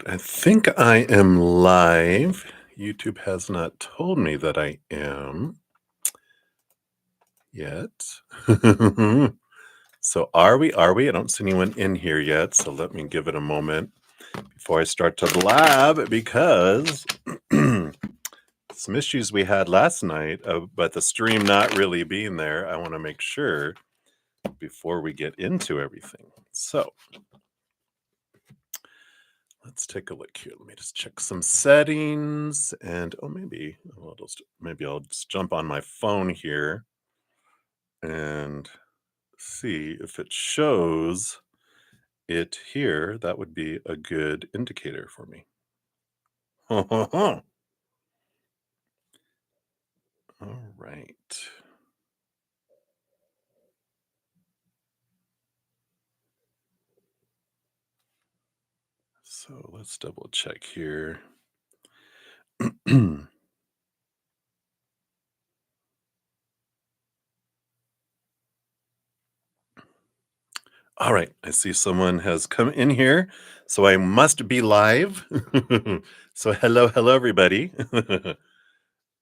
right. I think I am live. YouTube has not told me that I am yet. So are we? Are we? I don't see anyone in here yet. So let me give it a moment before I start to blab because some issues we had last night, but the stream not really being there. I want to make sure before we get into everything. So let's take a look here. Let me just check some settings and maybe I'll just jump on my phone here and see if it shows it here. That would be a good indicator for me. All right. So let's double check here. All right, I see someone has come in here, so I must be live. So hello, everybody.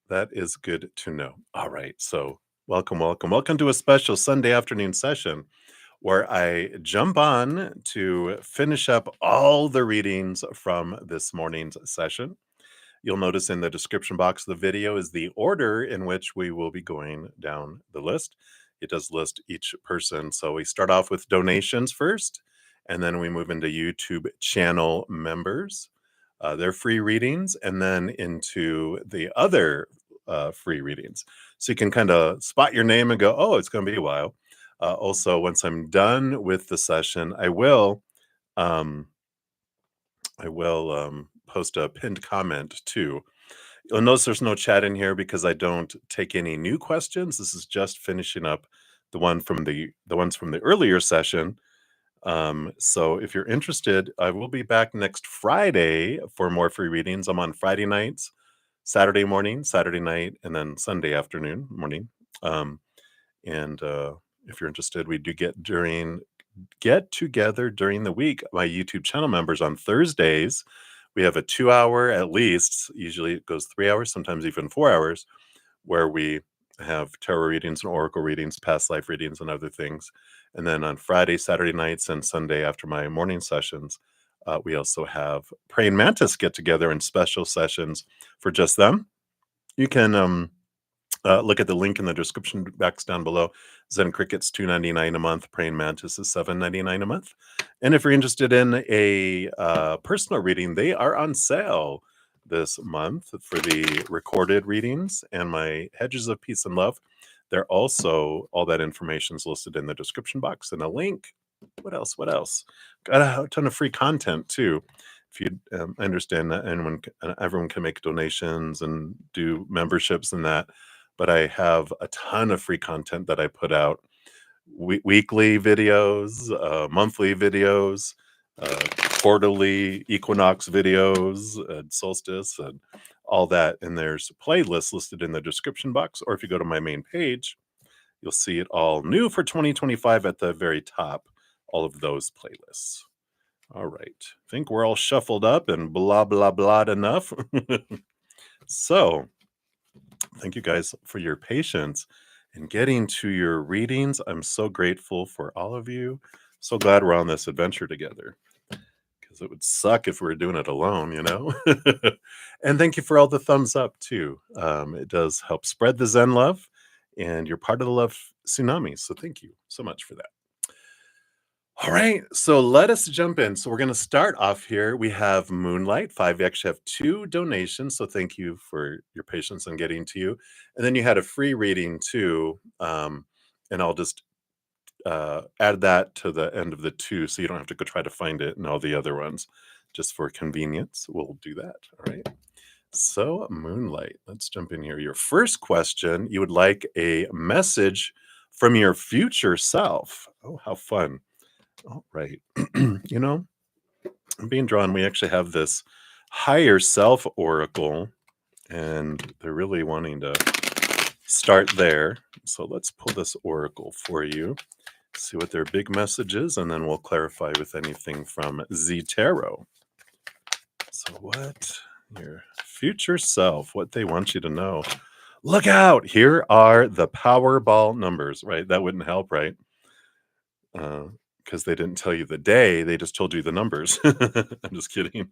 That is good to know. All right, so welcome to a special Sunday afternoon session where I jump on to finish up all the readings from this morning's session. You'll notice in the description box of the video is the order in which we will be going down the list. It does list each person. So we start off with donations first, and then we move into YouTube channel members, their free readings, and then into the other free readings. So you can kind of spot your name and go, oh, it's going to be a while. Also, once I'm done with the session, I will post a pinned comment too. You'll notice there's no chat in here because I don't take any new questions. This is just finishing up the ones from the earlier session. So if you're interested, I will be back next Friday for more free readings. I'm on Friday nights, Saturday morning, Saturday night, and then Sunday afternoon morning. And if you're interested, we do get together during the week. My YouTube channel members on Thursdays, we have a 2-hour at least. Usually it goes 3 hours, sometimes even 4 hours, where we have tarot readings and oracle readings, past life readings, and other things. And then on Friday, Saturday nights, and Sunday after my morning sessions, we also have Praying Mantis get together in special sessions for just them. You can look at the link in the description box down below. Zen Cricket's $2.99 a month. Praying Mantis is $7.99 a month. And if you're interested in a personal reading, they are on sale this month for the recorded readings and my Hedges of Peace and Love. They're also, all that information is listed in the description box and a link. What else? Got a ton of free content too. If you understand that everyone can make donations and do memberships and that. But I have a ton of free content that I put out, weekly videos, monthly videos, quarterly equinox videos, solstice, and all that. And there's playlists listed in the description box. Or if you go to my main page, you'll see it all new for 2025 at the very top, all of those playlists. All right. I think we're all shuffled up and blah, blah, blah enough. So thank you guys for your patience in getting to your readings. I'm so grateful for all of you. So glad we're on this adventure together because it would suck if we were doing it alone, you know? And thank you for all the thumbs up too. It does help spread the Zen love and you're part of the love tsunami. So thank you so much for that. All right, so let us jump in. So we're going to start off here. We have Moonlight 5. We actually have 2 donations, so thank you for your patience in getting to you. And then you had a free reading too, and I'll just add that to the end of the 2 so you don't have to go try to find it and all the other ones. Just for convenience, we'll do that. All right. So Moonlight, let's jump in here. Your first question, you would like a message from your future self. Oh, how fun. All right. You know, I'm being drawn. We actually have this higher self oracle, and they're really wanting to start there. So let's pull this oracle for you, see what their big message is, and then we'll clarify with anything from Z Tarot. So what your future self, what they want you to know. Look out! Here are the Powerball numbers, right? That wouldn't help, right? Because they didn't tell you the day, they just told you the numbers. I'm just kidding.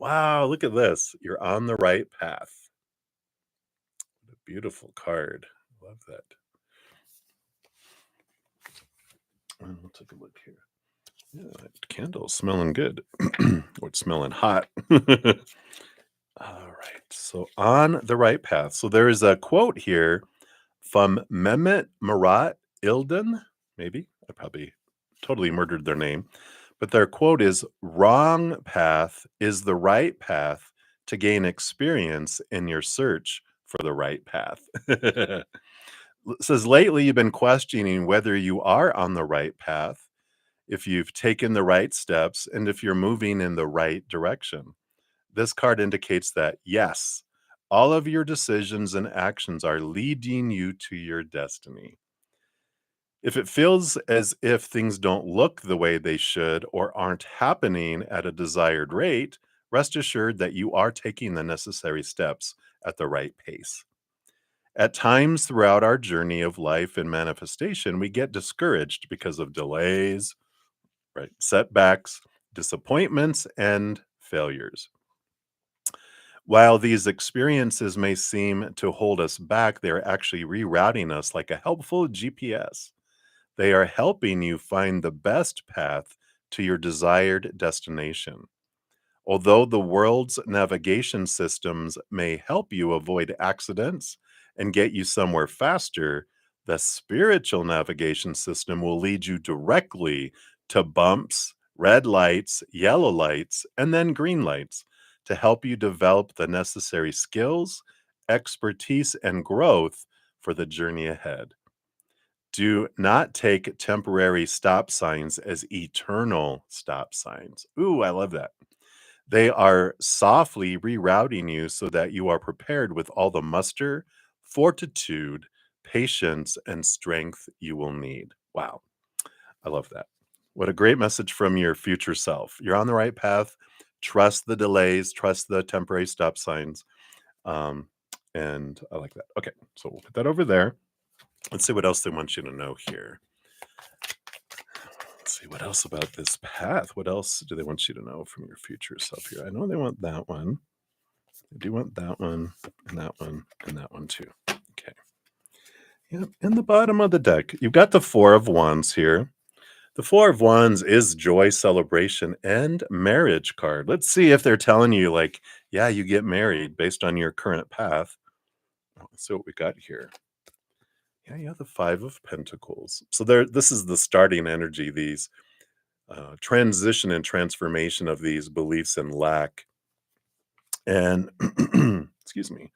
Wow, look at this. You're on the right path. What a beautiful card. Love that. We'll take a look here. Yeah, that candle's smelling good. Or it's smelling hot. All right. So on the right path. So there is a quote here from Mehmet Murat Ilden. Maybe I probably totally murdered their name, but their quote is, "Wrong path is the right path to gain experience in your search for the right path." It says, lately you've been questioning whether you are on the right path, if you've taken the right steps, and if you're moving in the right direction. This card indicates that, yes, all of your decisions and actions are leading you to your destiny. If it feels as if things don't look the way they should or aren't happening at a desired rate, rest assured that you are taking the necessary steps at the right pace. At times throughout our journey of life and manifestation, we get discouraged because of delays, right, setbacks, disappointments, and failures. While these experiences may seem to hold us back, they're actually rerouting us like a helpful GPS. They are helping you find the best path to your desired destination. Although the world's navigation systems may help you avoid accidents and get you somewhere faster, the spiritual navigation system will lead you directly to bumps, red lights, yellow lights, and then green lights to help you develop the necessary skills, expertise, and growth for the journey ahead. Do not take temporary stop signs as eternal stop signs. Ooh, I love that. They are softly rerouting you so that you are prepared with all the muster, fortitude, patience, and strength you will need. Wow, I love that. What a great message from your future self. You're on the right path. Trust the delays, trust the temporary stop signs. Um, and I like that. Okay, so we'll put that over there. Let's see what else they want you to know here. Let's see what else about this path. What else do they want you to know from your future self here? I know they want that one. They do want that one, and that one, and that one too. Okay. Yep. In the bottom of the deck, you've got the Four of Wands here. The Four of Wands is joy, celebration, and marriage card. Let's see if they're telling you, like, yeah, you get married based on your current path. Let's see what we got here. Yeah, you have the Five of Pentacles. So this is the starting energy, these transition and transformation of these beliefs and lack. And excuse me.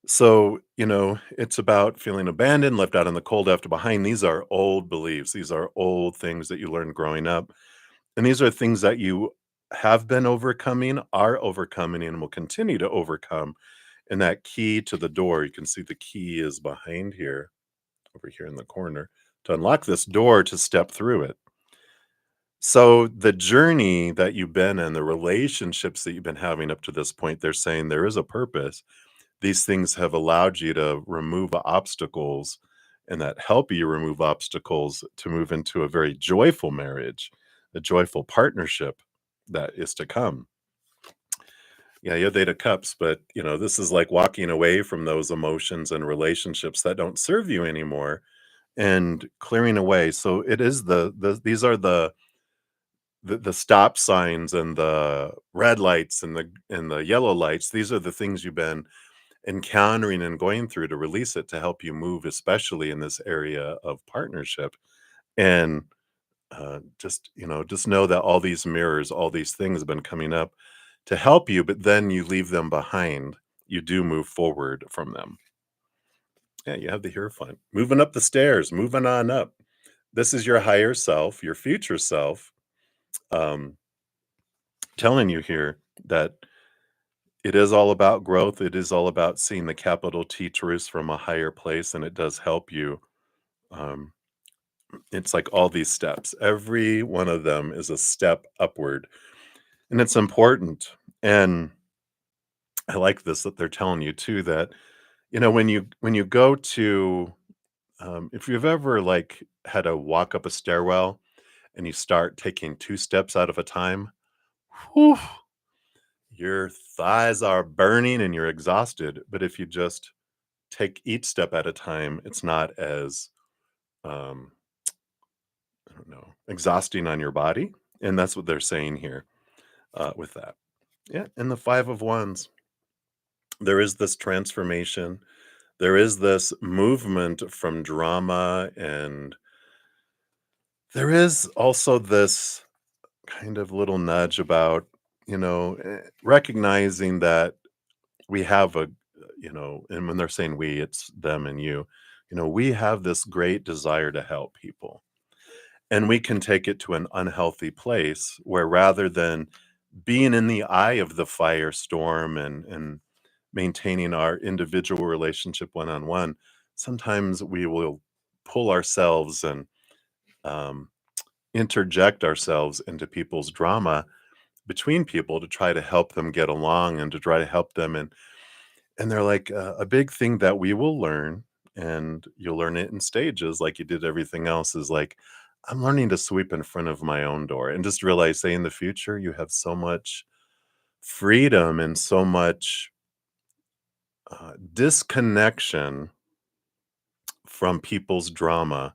So, it's about feeling abandoned, left out in the cold, left behind. These are old beliefs. These are old things that you learned growing up. And these are things that you have been overcoming, are overcoming, and will continue to overcome. And that key to the door, you can see the key is behind here, over here in the corner, to unlock this door to step through it. So the journey that you've been in, the relationships that you've been having up to this point, they're saying there is a purpose. These things have allowed you to remove obstacles and that help you remove obstacles to move into a very joyful marriage, a joyful partnership that is to come. Yeah, you have Eight of Cups, but this is like walking away from those emotions and relationships that don't serve you anymore and clearing away. So it is these are the stop signs and the red lights and the yellow lights. These are the things you've been encountering and going through to release it, to help you move, especially in this area of partnership. And just know that all these mirrors, all these things have been coming up to help you, but then you leave them behind. You do move forward from them. Yeah, you have the Hierophant moving up the stairs, moving on up. This is your higher self, your future self, um, telling you here that it is all about growth. It is all about seeing the capital T truths from a higher place, and it does help you. Um, It's like all these steps. Every one of them is a step upward, and it's important. And I like this that they're telling you too that when you go to if you've ever like had to walk up a stairwell and you start taking two steps out of a time, whew, your thighs are burning and you're exhausted. But if you just take each step at a time, it's not as um, I don't know, exhausting on your body. And that's what they're saying here with that. Yeah. And the Five of Wands, there is this transformation. There is this movement from drama. And there is also this kind of little nudge about, recognizing that we have and when they're saying we, it's them and you, we have this great desire to help people. And we can take it to an unhealthy place where rather than being in the eye of the firestorm and maintaining our individual relationship one on one, sometimes we will pull ourselves and um, interject ourselves into people's drama between people to try to help them get along and to try to help them. And they're like a big thing that we will learn, and you'll learn it in stages like you did everything else, is like, I'm learning to sweep in front of my own door and just realize, say, in the future, you have so much freedom and so much disconnection from people's drama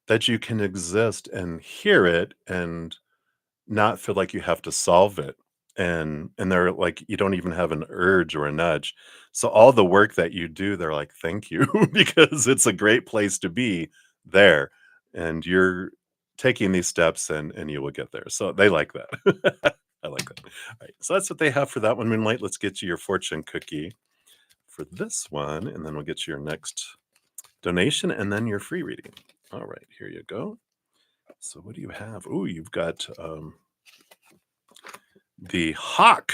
that you can exist and hear it and not feel like you have to solve it. And they're like, you don't even have an urge or a nudge. So all the work that you do, they're like, thank you, because it's a great place to be there. And you're taking these steps and you will get there. So they like that. I like that. All right. So that's what they have for that one, Moonlight. Let's get you your fortune cookie for this one, and then we'll get you your next donation and then your free reading. All right, here you go. So what do you have? Oh, you've got the hawk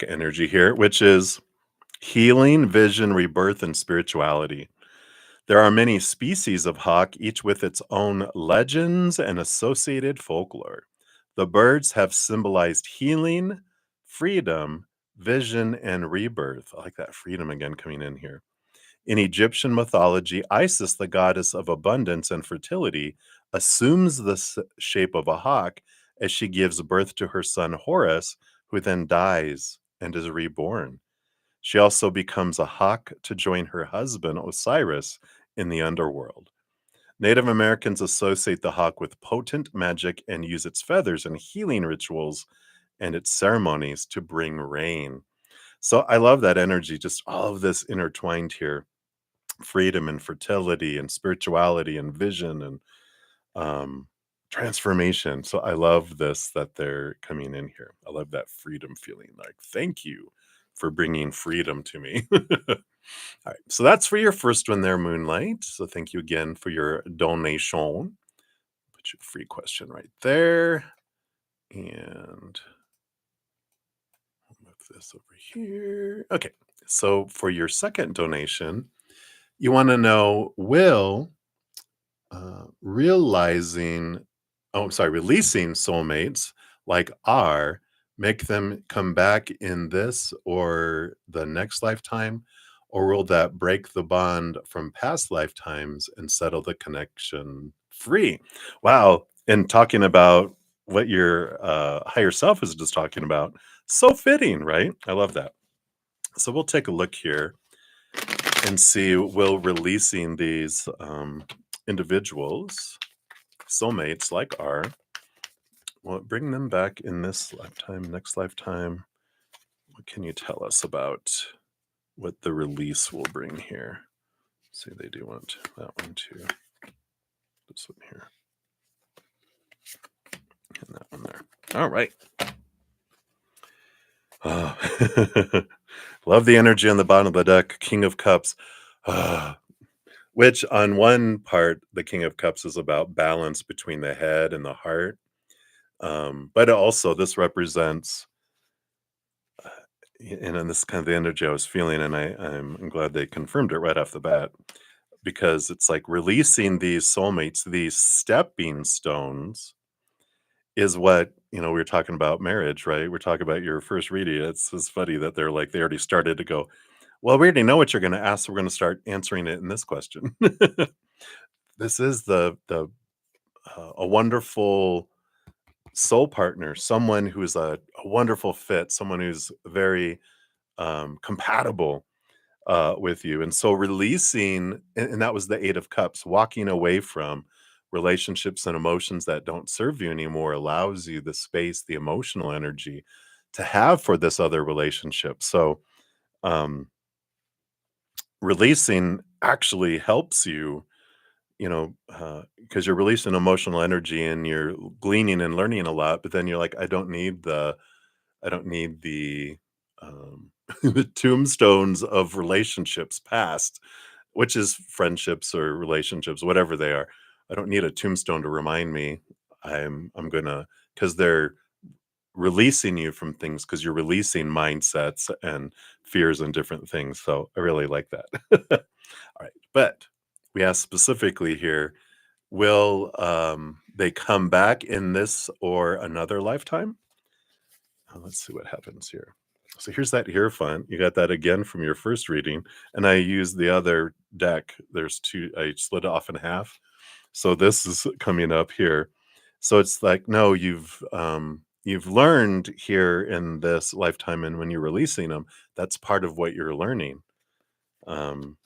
energy here, which is healing, vision, rebirth, and spirituality. There are many species of hawk, each with its own legends and associated folklore. The birds have symbolized healing, freedom, vision, and rebirth. I like that freedom again coming in here. In Egyptian mythology, Isis, the goddess of abundance and fertility, assumes the shape of a hawk as she gives birth to her son Horus, who then dies and is reborn. She also becomes a hawk to join her husband Osiris in the underworld. Native Americans associate the hawk with potent magic and use its feathers in healing rituals and its ceremonies to bring rain. So I love that energy, just all of this intertwined here: freedom and fertility and spirituality and vision and um, transformation. So I love this that they're coming in here. I love that freedom feeling. Like, thank you for bringing freedom to me. All right. So that's for your first one there, Moonlight. So thank you again for your donation. Put your free question right there. And I'll move this over here. Okay. So for your second donation, you want to know, will releasing soulmates like R make them come back in this or the next lifetime? Or will that break the bond from past lifetimes and settle the connection free? Wow. And talking about what your higher self is just talking about, so fitting, right? I love that. So we'll take a look here and see, will releasing these individuals, soulmates like R, will it bring them back in this lifetime, next lifetime? What can you tell us about what the release will bring here? See, they do want that one too. This one here. And that one there. All right. Love the energy on the bottom of the deck. King of Cups. Which on one part, the King of Cups is about balance between the head and the heart. But also this represents, and this is kind of the energy I was feeling, and I'm glad they confirmed it right off the bat. because it's like releasing these soulmates, these stepping stones is what, we were talking about marriage, right? We're talking about your first reading. It's funny that they're like, they already started to go, well, we already know what you're going to ask. So we're going to start answering it in this question. This is a wonderful soul partner, someone who's a wonderful fit, someone who's very compatible with you. And so releasing, and that was the Eight of Cups, walking away from relationships and emotions that don't serve you anymore allows you the space, the emotional energy to have for this other relationship. So um, releasing actually helps you, because you're releasing emotional energy and you're gleaning and learning a lot, but then you're like, I don't need the the tombstones of relationships past, which is friendships or relationships, whatever they are. I don't need a tombstone to remind me I'm gonna, because they're releasing you from things, because you're releasing mindsets and fears and different things. So I really like that. All right. But we asked specifically here, will they come back in this or another lifetime? Let's see what happens here. So here's that Hierophant. You got that again from your first reading. And I used the other deck. There's two, I split it off in half. So this is coming up here. So it's like, no, you've learned here in this lifetime, and when you're releasing them, that's part of what you're learning. Um,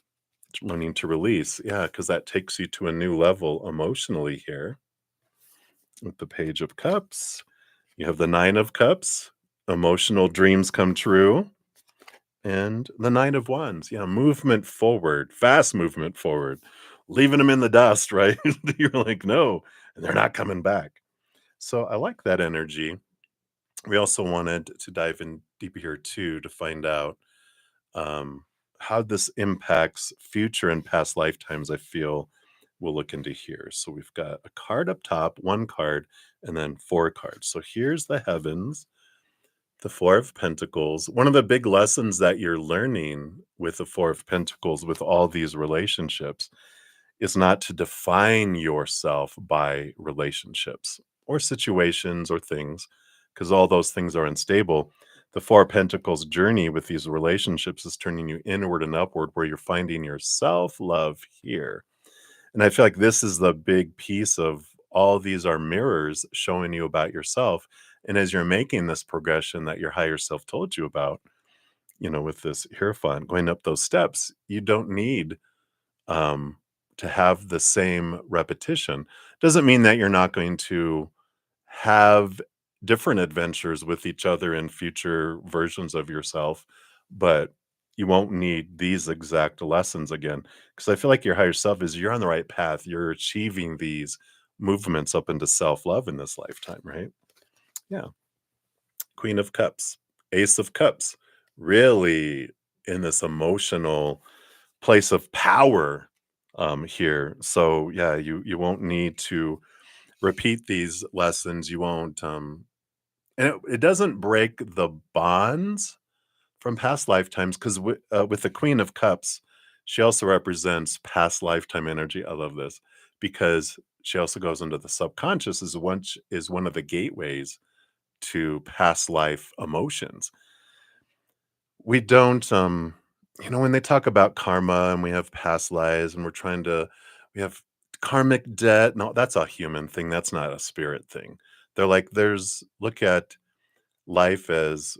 Learning to release. Yeah, because that takes you to a new level emotionally here. With the Page of Cups. You have the Nine of Cups, emotional dreams come true, and the Nine of Wands. Yeah, movement forward, fast movement forward, leaving them in the dust, right? You're like, no, and they're not coming back. So I like that energy. We also wanted to dive in deeper here too to find out um, how this impacts future and past lifetimes. I feel we'll look into here. So we've got a card up top, one card, and then four cards. So here's the heavens, the Four of Pentacles. One of the big lessons that you're learning with the Four of Pentacles, with all these relationships, is not to define yourself by relationships or situations or things, because all those things are unstable. The Four of Pentacles journey with these relationships is turning you inward and upward, where you're finding your self-love here. And I feel like this is the big piece of all these are mirrors showing you about yourself. And as you're making this progression that your higher self told you about, with this Hierophant going up those steps, you don't need um, to have the same repetition. Doesn't mean that you're not going to have different adventures with each other in future versions of yourself, but you won't need these exact lessons again. Because I feel like your higher self is, you're on the right path. You're achieving these movements up into self love in this lifetime, right? Yeah. Queen of Cups, Ace of Cups, really in this emotional place of power here. So yeah, you won't need to repeat these lessons. You won't and it doesn't break the bonds from past lifetimes, because with the Queen of Cups, she also represents past lifetime energy. I love this because she also goes into the subconscious, is one of the gateways to past life emotions. We don't when they talk about karma and we have past lives and we have karmic debt. No, that's a human thing. That's not a spirit thing. They're like, look at life as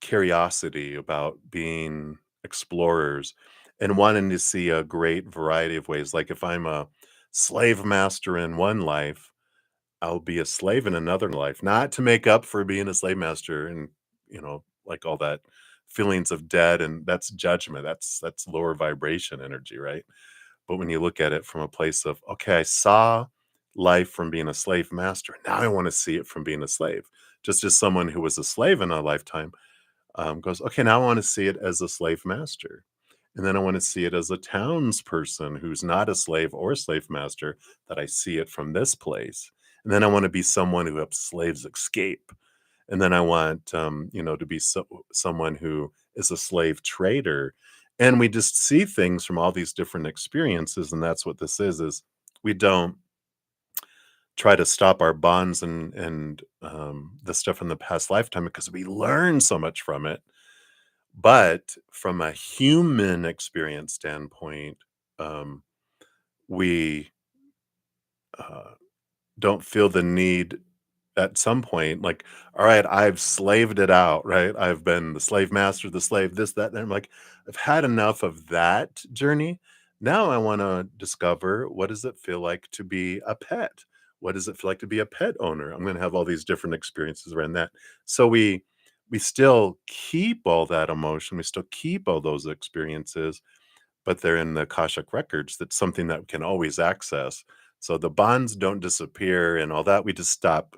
curiosity, about being explorers and wanting to see a great variety of ways. Like if I'm a slave master in one life, I'll be a slave in another life, not to make up for being a slave master and, like all that feelings of debt, and that's judgment. That's lower vibration energy, right? But when you look at it from a place of, okay, I saw life from being a slave master. Now I want to see it from being a slave. Just as someone who was a slave in a lifetime goes, okay, now I want to see it as a slave master. And then I want to see it as a townsperson who's not a slave or a slave master, that I see it from this place. And then I want to be someone who helps slaves escape. And then I want, to be someone who is a slave trader And we just see things from all these different experiences, and that's what this is we don't try to stop our bonds and the stuff from the past lifetime because we learn so much from it. But from a human experience standpoint, um, we uh, don't feel the need at some point, like, all right, I've slaved it out, right? I've been the slave master, the slave, this, that, and I'm like, I've had enough of that journey. Now I want to discover what does it feel like to be a pet? What does it feel like to be a pet owner? I'm going to have all these different experiences around that. So we still keep all that emotion, we still keep all those experiences, but they're in the Akashic records. That's something that we can always access. So the bonds don't disappear and all that. We just stop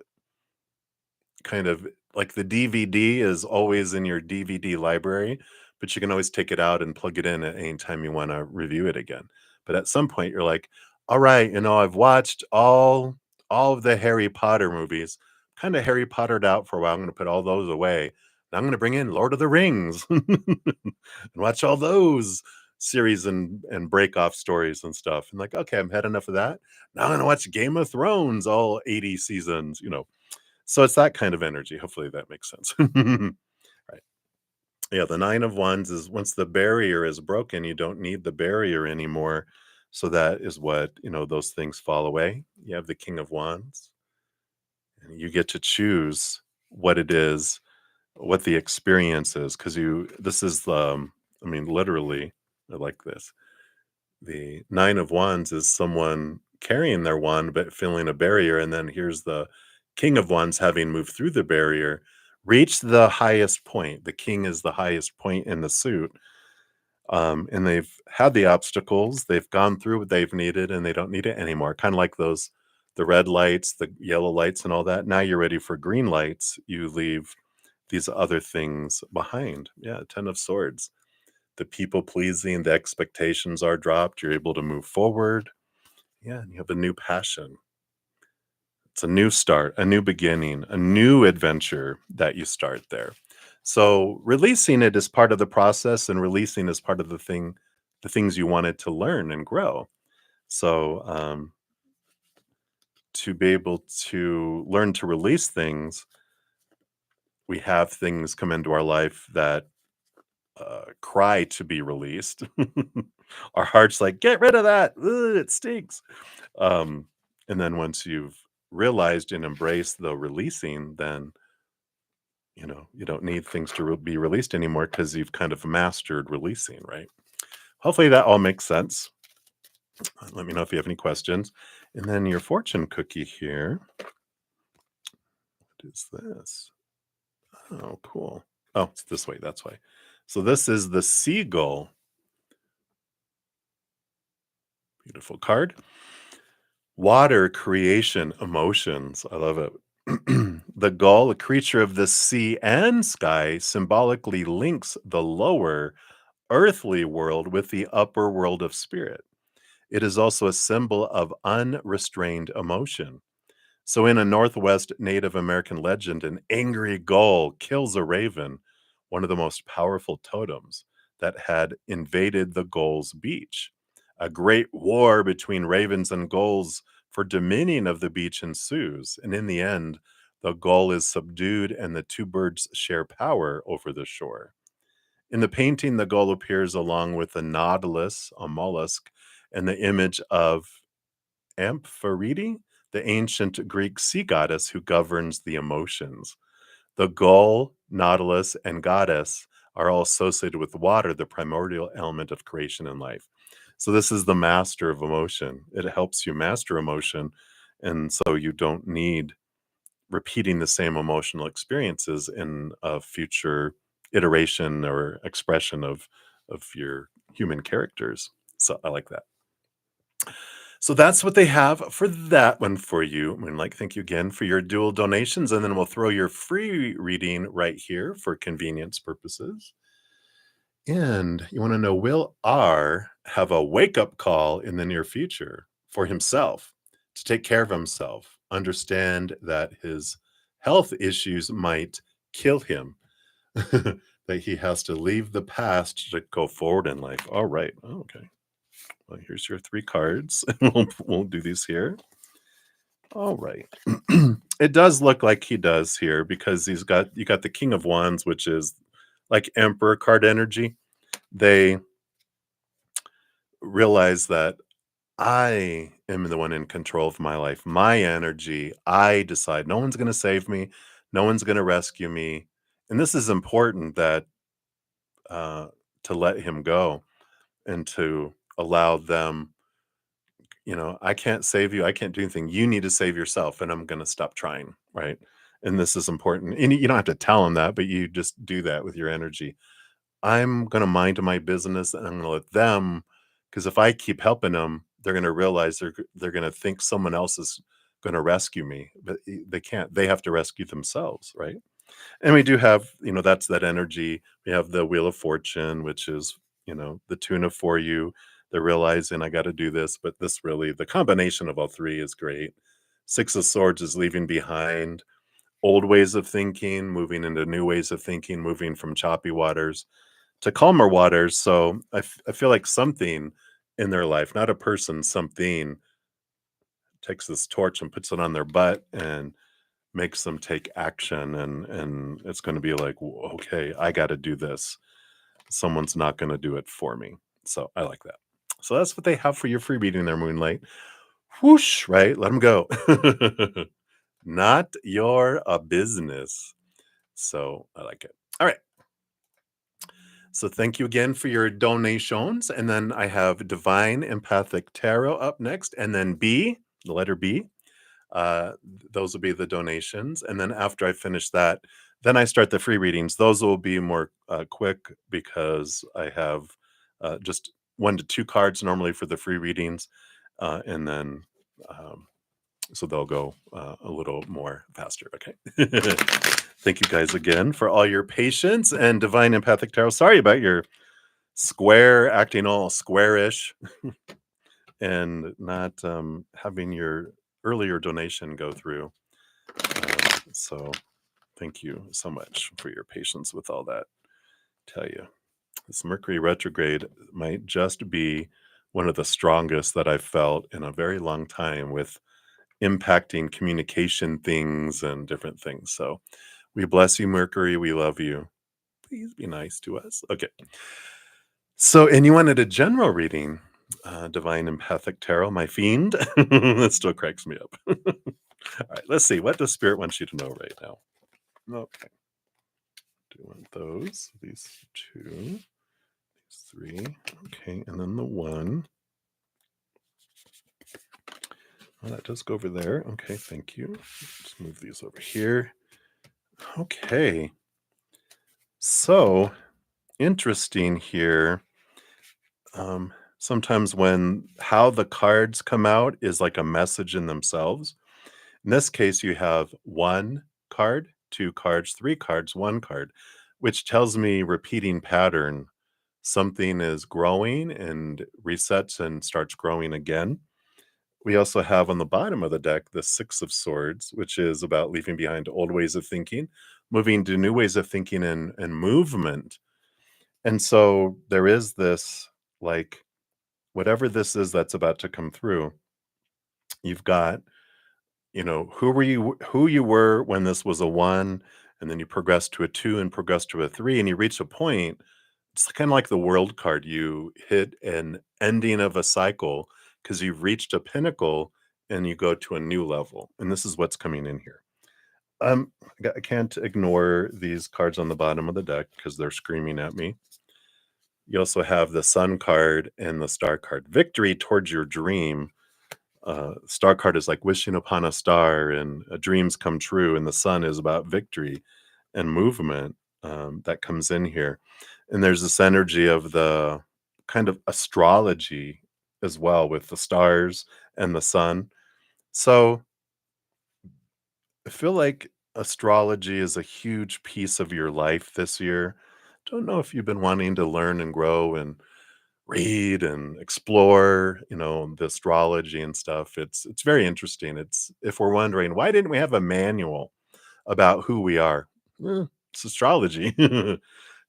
kind of like the DVD is always in your DVD library, but you can always take it out and plug it in at any time you want to review it again. But at some point you're like, all right, I've watched all of the Harry Potter movies, kind of Harry Pottered out for a while. I'm going to put all those away. And I'm going to bring in Lord of the Rings and watch all those series and break off stories and stuff. And like, okay, I've had enough of that. Now I'm going to watch Game of Thrones, all 80 seasons. So it's that kind of energy. Hopefully that makes sense. Right. Yeah, the 9 of Wands is once the barrier is broken, you don't need the barrier anymore. So that is what, those things fall away. You have the King of Wands, and you get to choose what it is, what the experience is, because this is literally, I like this. The 9 of Wands is someone carrying their wand but feeling a barrier, and then here's the King of Wands having moved through the barrier, reached the highest point. The king is the highest point in the suit, and they've had the obstacles, they've gone through what they've needed, and they don't need it anymore. Kind of like the red lights, the yellow lights, and all that. Now you're ready for green lights. You leave these other things behind. Yeah, 10 of Swords. The people pleasing, the expectations are dropped. You're able to move forward. Yeah, and you have a new passion. It's a new start, a new beginning, a new adventure that you start there. So releasing it is part of the process, and releasing is part of the things you wanted to learn and grow. So to be able to learn to release things, we have things come into our life that cry to be released. Our heart's like, get rid of that. Ugh, it stinks. Um, and then once you've realized and embraced the releasing, then you don't need things to be released anymore because you've kind of mastered releasing, right? Hopefully that all makes sense. Let me know if you have any questions. And then your fortune cookie here. What is this? Oh, cool. Oh, it's this way. That's why. So this is the seagull. Beautiful card. Water, creation, emotions. I love it. The gull, a creature of the sea and sky, symbolically links the lower earthly world with the upper world of spirit. It is also a symbol of unrestrained emotion. So, in a Northwest Native American legend, an angry gull kills a raven, one of the most powerful totems that had invaded the gull's beach. A great war between ravens and gulls for dominion of the beach ensues, and in the end, the gull is subdued and the two birds share power over the shore. In the painting, the gull appears along with the nautilus, a mollusk, and the image of Amphitrite, the ancient Greek sea goddess who governs the emotions. The gull, nautilus, and goddess are all associated with water, the primordial element of creation and life. So this is the master of emotion. It helps you master emotion, and so you don't need repeating the same emotional experiences in a future iteration or expression of your human characters. So I like that. So that's what they have for that one for you. Moonlight, thank you again for your dual donations. And then we'll throw your free reading right here for convenience purposes. And you want to know, will R have a wake up call in the near future for himself to take care of himself, understand that his health issues might kill him, that that he has to leave the past to go forward in life. All right. Oh, okay. Well, here's your 3 cards. We'll do these here. All right. It does look like he does here because you got the King of Wands, which is like Emperor card energy. They realize that I am the one in control of my life, my energy. I decide. No one's going to save me. No one's going to rescue me. And this is important that uh, to let him go and to allow them. I can't save you. I can't do anything. You need to save yourself, and I'm going to stop trying. Right. And this is important. And you don't have to tell them that, but you just do that with your energy. I'm going to mind my business and I'm going to let them, because if I keep helping them, they're going to realize they're going to think someone else is going to rescue me, but they can't. They have to rescue themselves, right? And we do have, that's that energy. We have the Wheel of Fortune, which is, the tuna for you. They're realizing I got to do this, but this really, the combination of all 3 is great. 6 of Swords is leaving behind old ways of thinking, moving into new ways of thinking, moving from choppy waters to calmer waters. So I feel like something in their life, not a person, something takes this torch and puts it on their butt and makes them take action. And it's going to be like, okay, I got to do this. Someone's not going to do it for me. So I like that. So that's what they have for your free reading there, Moonlight. Whoosh, right? Let them go. Not your business. So I like it. All right. So thank you again for your donations. And then I have Divine Empathic Tarot up next. And then B, the letter B. Those will be the donations. And then after I finish that, then I start the free readings. Those will be more quick because I have just 1 to 2 cards normally for the free readings. And then so they'll go a little more faster. Okay. Thank you guys again for all your patience and Divine Empathic Tarot. Sorry about your square acting all squarish and not having your earlier donation go through. So thank you so much for your patience with all that. Tell you, this Mercury retrograde might just be one of the strongest that I've felt in a very long time with impacting communication things and different things. So we bless you, Mercury. We love you. Please be nice to us. Okay. So, and you wanted a general reading, Divine Empathic Tarot, my fiend. That still cracks me up. All right, let's see. What does Spirit want you to know right now? Okay. Do you want those? These 2, these 3. Okay, and then the 1. Well, that does go over there. Okay, thank you. Let's move these over here. Okay. So interesting here. Sometimes when how the cards come out is like a message in themselves. In this case, you have 1 card, 2 cards, 3 cards, 1 card, which tells me repeating pattern. Something is growing and resets and starts growing again. We also have on the bottom of the deck the 6 of Swords, which is about leaving behind old ways of thinking, moving to new ways of thinking and movement. And so there is this, like, whatever this is that's about to come through, you've got, who you were when this was a 1, and then you progress to a 2 and progress to a 3, and you reach a point. It's kind of like the World card. You hit an ending of a cycle because you've reached a pinnacle and you go to a new level. And this is what's coming in here. I can't ignore these cards on the bottom of the deck because they're screaming at me. You also have the Sun card and the Star card. Victory towards your dream. Star card is like wishing upon a star and dreams come true. And the Sun is about victory and movement that comes in here. And there's this energy of the kind of astrology as well with the stars and the sun. So I feel like astrology is a huge piece of your life this year. Don't know if you've been wanting to learn and grow and read and explore, the astrology and stuff. It's very interesting. It's, if we're wondering, why didn't we have a manual about who we are? It's astrology.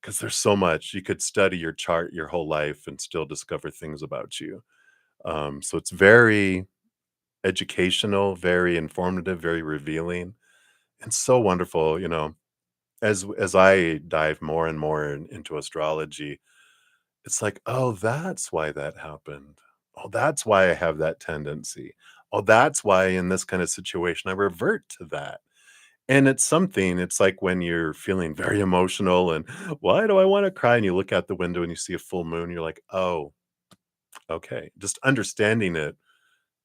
because there's so much. You could study your chart your whole life and still discover things about you. So it's very educational, very informative, very revealing, and so wonderful. As I dive more and more into astrology, it's like, oh, that's why that happened. Oh, that's why I have that tendency. Oh, that's why in this kind of situation I revert to that. And it's something, it's like when you're feeling very emotional and why do I want to cry? And you look out the window and you see a full moon, you're like, oh, okay. Just understanding it,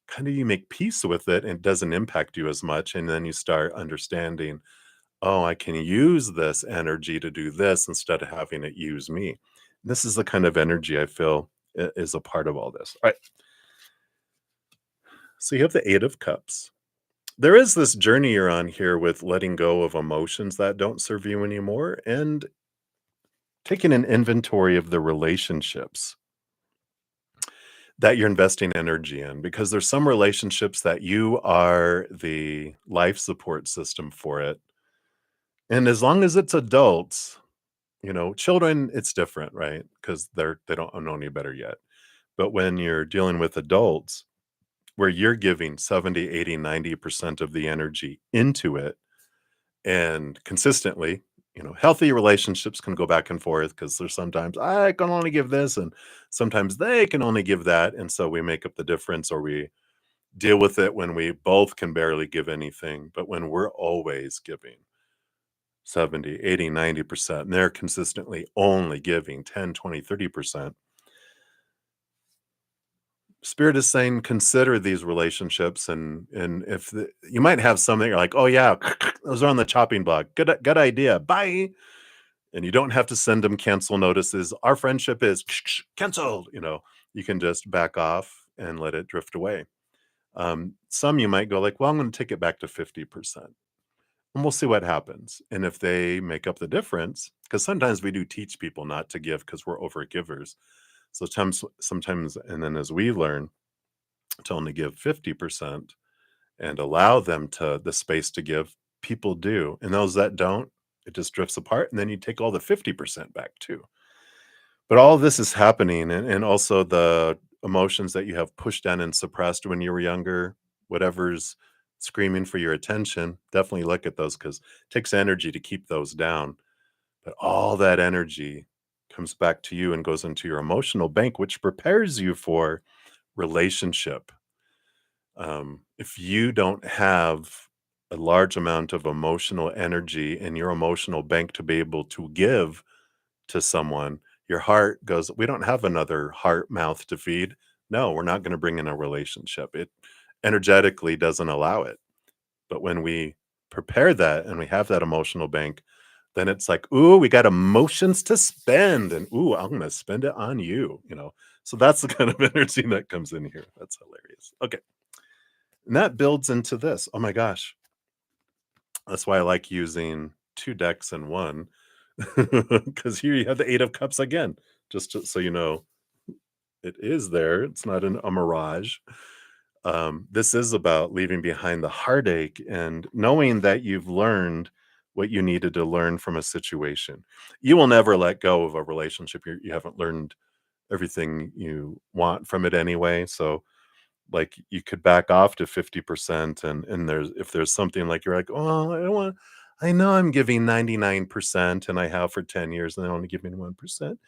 kind of you make peace with it and it doesn't impact you as much. And then you start understanding, oh, I can use this energy to do this instead of having it use me. This is the kind of energy I feel is a part of all this. All right. So you have the Eight of Cups. There is this journey you're on here with letting go of emotions that don't serve you anymore and taking an inventory of the relationships that you're investing energy in, because there's some relationships that you are the life support system for it. And as long as it's adults, children, it's different, right? Because they don't know any better yet. But when you're dealing with adults, where you're giving 70, 80, 90% of the energy into it and consistently, healthy relationships can go back and forth because there's sometimes I can only give this and sometimes they can only give that. And so we make up the difference or we deal with it when we both can barely give anything. But when we're always giving 70, 80, 90%, and they're consistently only giving 10, 20, 30%, Spirit is saying consider these relationships, and if you might have something you're like, oh yeah, those are on the chopping block. Good idea. Bye. And you don't have to send them cancel notices. Our friendship is canceled. You can just back off and let it drift away. Some you might go like, well, I'm going to take it back to 50%. And we'll see what happens. And if they make up the difference, because sometimes we do teach people not to give because we're over givers. So sometimes, and then as we learn to only give 50% and allow them to the space to give, people do. And those that don't, it just drifts apart. And then you take all the 50% back too. But all this is happening. And also the emotions that you have pushed down and suppressed when you were younger, whatever's screaming for your attention, definitely look at those because it takes energy to keep those down. But all that energy comes back to you and goes into your emotional bank, which prepares you for relationship. If you don't have a large amount of emotional energy in your emotional bank to be able to give to someone, your heart goes, we don't have another heart mouth to feed. No, we're not going to bring in a relationship. It energetically doesn't allow it. But when we prepare that and we have that emotional bank, then it's like, ooh, we got emotions to spend. And ooh, I'm going to spend it on you. So that's the kind of energy that comes in here. That's hilarious. Okay. And that builds into this. Oh my gosh. That's why I like using two decks in one. Because here you have the Eight of Cups again. Just so you know, it is there. It's not a mirage. This is about leaving behind the heartache and knowing that you've learned what you needed to learn from a situation. You will never let go of a relationship. You haven't learned everything you want from it anyway. So, like, you could back off to 50%, and if there's something like you're like, oh, I don't want. I know I'm giving 99%, and I have for 10 years, and they only give me 1%.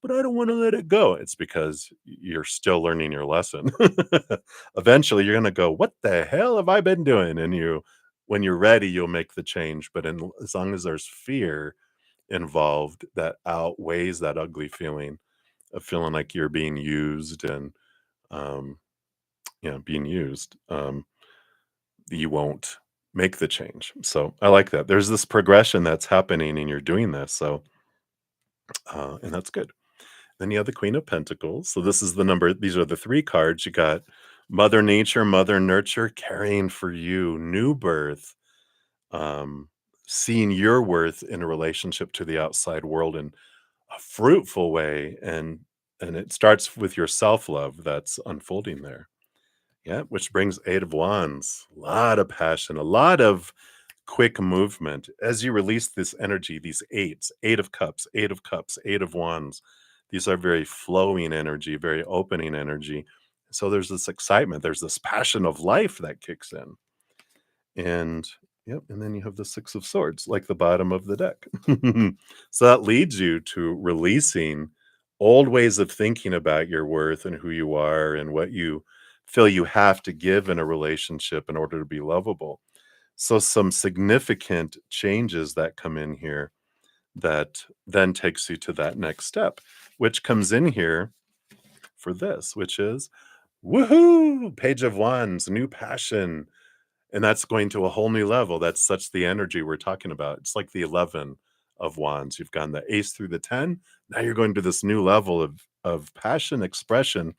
But I don't want to let it go. It's because you're still learning your lesson. Eventually, you're going to go, what the hell have I been doing? And when you're ready, you'll make the change. But as long as there's fear involved that outweighs that ugly feeling of feeling like you're being used and, um, being used, you won't make the change. So I like that. There's this progression that's happening and you're doing this. So, and that's good. Then you have the Queen of Pentacles. So this is the number. These are the three cards. You got Mother Nature, Mother Nurture, carrying for you, new birth, um, seeing your worth in a relationship to the outside world in a fruitful way, and it starts with your self love that's unfolding there. Yeah, which brings Eight of Wands, a lot of passion, a lot of quick movement. As you release this energy, these eights, 8 of cups, 8 of cups, 8 of wands, these are very flowing energy, very opening energy. So there's this excitement, there's this passion of life that kicks in. And yep, and then you have the 6 of swords, like the bottom of the deck. So that leads you to releasing old ways of thinking about your worth and who you are and what you feel you have to give in a relationship in order to be lovable. So some significant changes that come in here that then takes you to that next step, which comes in here for this, which is woohoo, Page of Wands, new passion. And that's going to a whole new level. That's the energy we're talking about. It's like the 11 of wands. You've gone the ace through the 10. Now you're going to this new level of passion expression.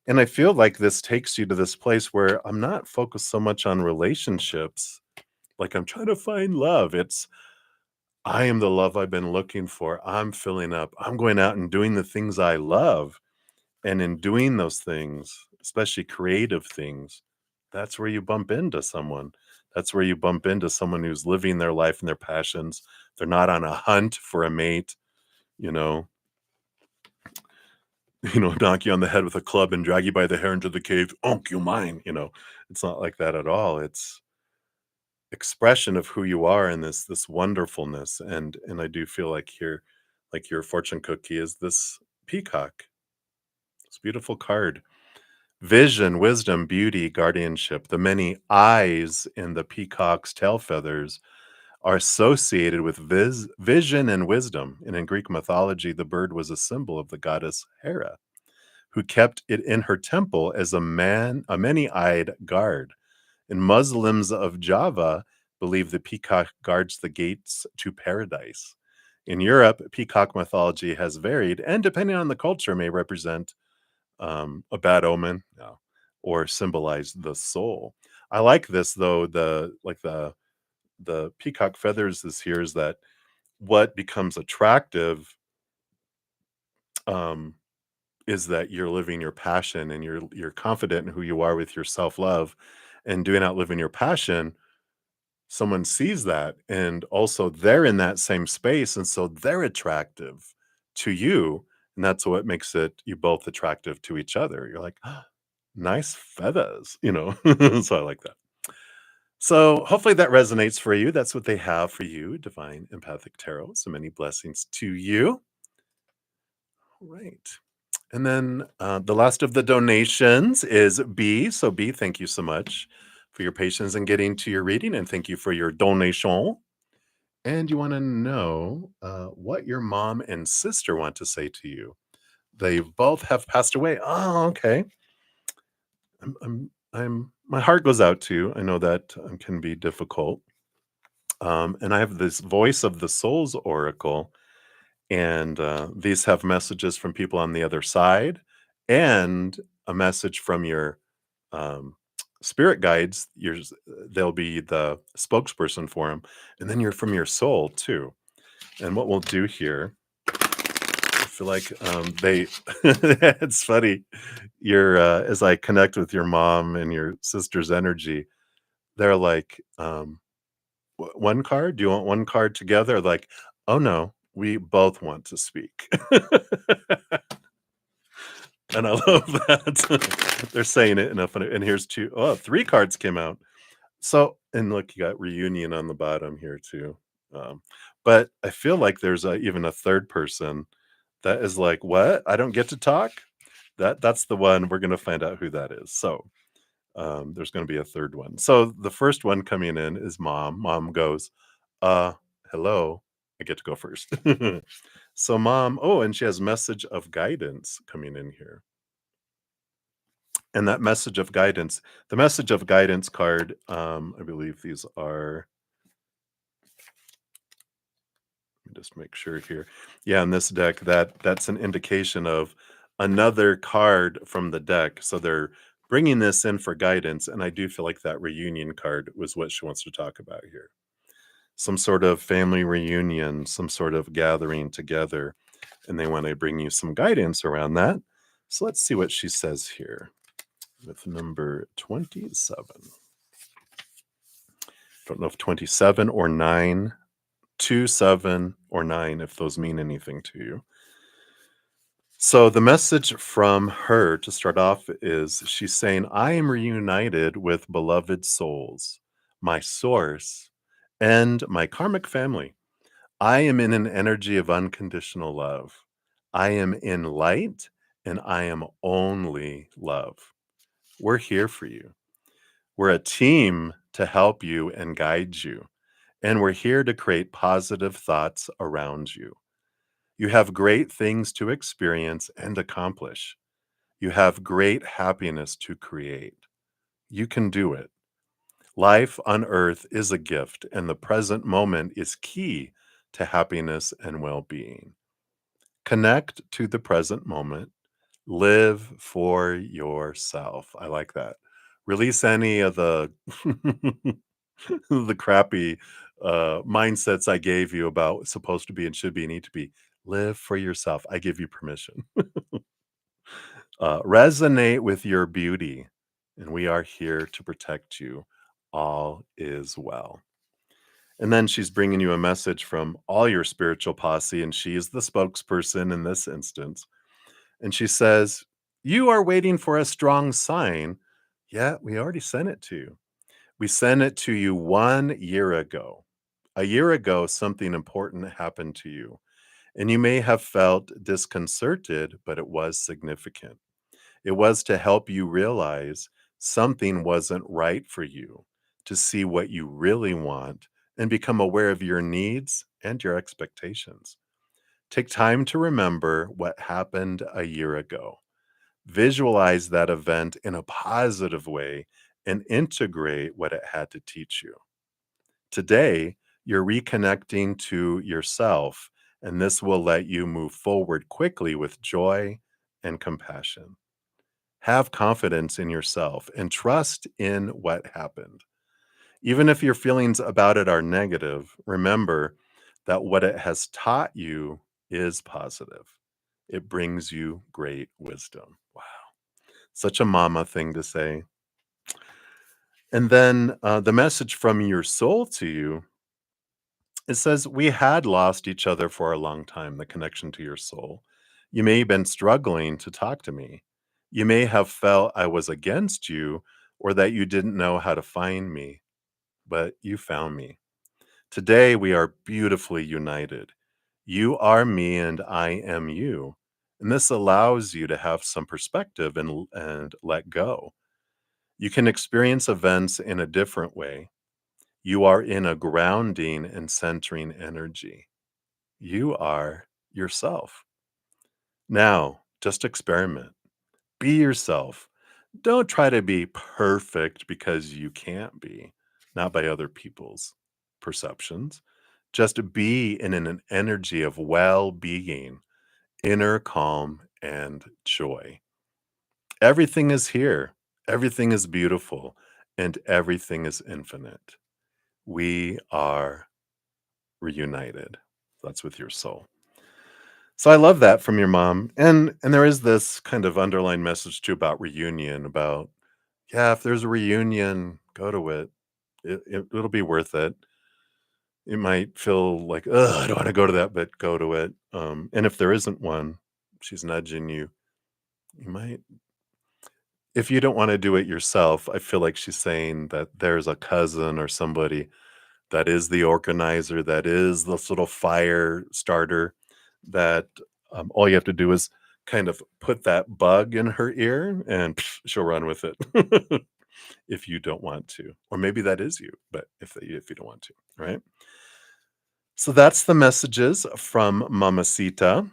And I feel like this takes you to this place where I'm not focused so much on relationships. Like I'm trying to find love. It's I am the love I've been looking for. I'm filling up. I'm going out and doing the things I love. And in doing those things, especially creative things, that's where you bump into someone. That's where you bump into someone who's living their life and their passions. They're not on a hunt for a mate, you know, knock you on the head with a club and drag you by the hair into the cave. Onk, you mine, It's not like that at all. It's expression of who you are and this wonderfulness. And I do feel like here, like your fortune cookie is this peacock. It's a beautiful card. Vision, wisdom, beauty, guardianship. The many eyes in the peacock's tail feathers are associated with vision and wisdom. And in Greek mythology, the bird was a symbol of the goddess Hera, who kept it in her temple as a many-eyed guard. And Muslims of Java believe the peacock guards the gates to paradise. In Europe, peacock mythology has varied, and depending on the culture, may represent a bad omen, or symbolize the soul. I like this though. The peacock feathers is that what becomes attractive is that you're living your passion and you're confident in who you are with your self-love and doing out living your passion. Someone sees that and also they're in that same space, and so they're attractive to you, and that's what makes you both attractive to each other. You're like, nice feathers, so I like that. So hopefully that resonates for you. That's what they have for you, Divine Empathic Tarot. So many blessings to you. All right. And then the last of the donations is B. So B, thank you so much for your patience in getting to your reading, and thank you for your donation. And you want to know what your mom and sister want to say to you. They both have passed away. Oh, okay. My heart goes out to you. I know that can be difficult. And I have this voice of the soul's oracle, and these have messages from people on the other side and a message from your spirit guides. They'll be the spokesperson for them, and then you're from your soul too. And what we'll do here, I feel like they it's funny, as I connect with your mom and your sister's energy, they're like, one card, do you want one card together? Like, oh no, we both want to speak. And I love that. They're saying it enough, and here's 3 cards came out. So, and look, you got reunion on the bottom here too. But I feel like there's even a third person that is like, what? I don't get to talk? That's the one. We're going to find out who that is. So there's going to be a third one. So the first one coming in is mom. Mom goes, hello. I get to go first. So mom, and she has message of guidance coming in here. And that message of guidance, the message of guidance card, I believe these are, let me just make sure here. Yeah, in this deck, that's an indication of another card from the deck. So they're bringing this in for guidance, and I do feel like that reunion card was what she wants to talk about here. Some sort of family reunion, some sort of gathering together, and they want to bring you some guidance around that. So let's see what she says here with number 27. Don't know if 27 or 9, 2, 7, or 9, if those mean anything to you. So the message from her to start off is she's saying, I am reunited with beloved souls, my source, and my karmic family. I am in an energy of unconditional love. I am in light and I am only love. We're here for you. We're a team to help you and guide you. And we're here to create positive thoughts around you. You have great things to experience and accomplish. You have great happiness to create. You can do it. Life on earth is a gift, and the present moment is key to happiness and well being. Connect to the present moment. Live for yourself. I like that. Release any of the the crappy mindsets I gave you about supposed to be and should be and need to be. Live for yourself. I give you permission. Resonate with your beauty, and we are here to protect you. All is well. And then she's bringing you a message from all your spiritual posse, and she is the spokesperson in this instance. And she says, you are waiting for a strong sign. Yeah, we already sent it to you. We sent it to you 1 year ago. A year ago, something important happened to you, and you may have felt disconcerted, but it was significant. It was to help you realize something wasn't right for you, to see what you really want and become aware of your needs and your expectations. Take time to remember what happened a year ago. Visualize that event in a positive way and integrate what it had to teach you. Today, you're reconnecting to yourself, and this will let you move forward quickly with joy and compassion. Have confidence in yourself and trust in what happened. Even if your feelings about it are negative, remember that what it has taught you is positive. It brings you great wisdom. Wow. Such a mama thing to say. And then the message from your soul to you, it says, we had lost each other for a long time, the connection to your soul. You may have been struggling to talk to me. You may have felt I was against you or that you didn't know how to find me, but you found me. Today, we are beautifully united. You are me and I am you. And this allows you to have some perspective and let go. You can experience events in a different way. You are in a grounding and centering energy. You are yourself. Now, just experiment. Be yourself. Don't try to be perfect because you can't be, not by other people's perceptions. Just be in an energy of well being, inner calm, and joy. Everything is here, everything is beautiful, and everything is infinite. We are reunited. That's with your soul. So I love that from your mom. And there is this kind of underlying message too about reunion, about yeah, if there's a reunion, go to it. It'll be worth it. It might feel like, ugh, I don't want to go to that, but go to it. And if there isn't one, she's nudging you. You might, if you don't want to do it yourself, I feel like she's saying that there's a cousin or somebody that is the organizer, that is this little fire starter, that all you have to do is kind of put that bug in her ear and psh, she'll run with it if you don't want to. Or maybe that is you, but if you don't want to, right? So that's the messages from Mamacita.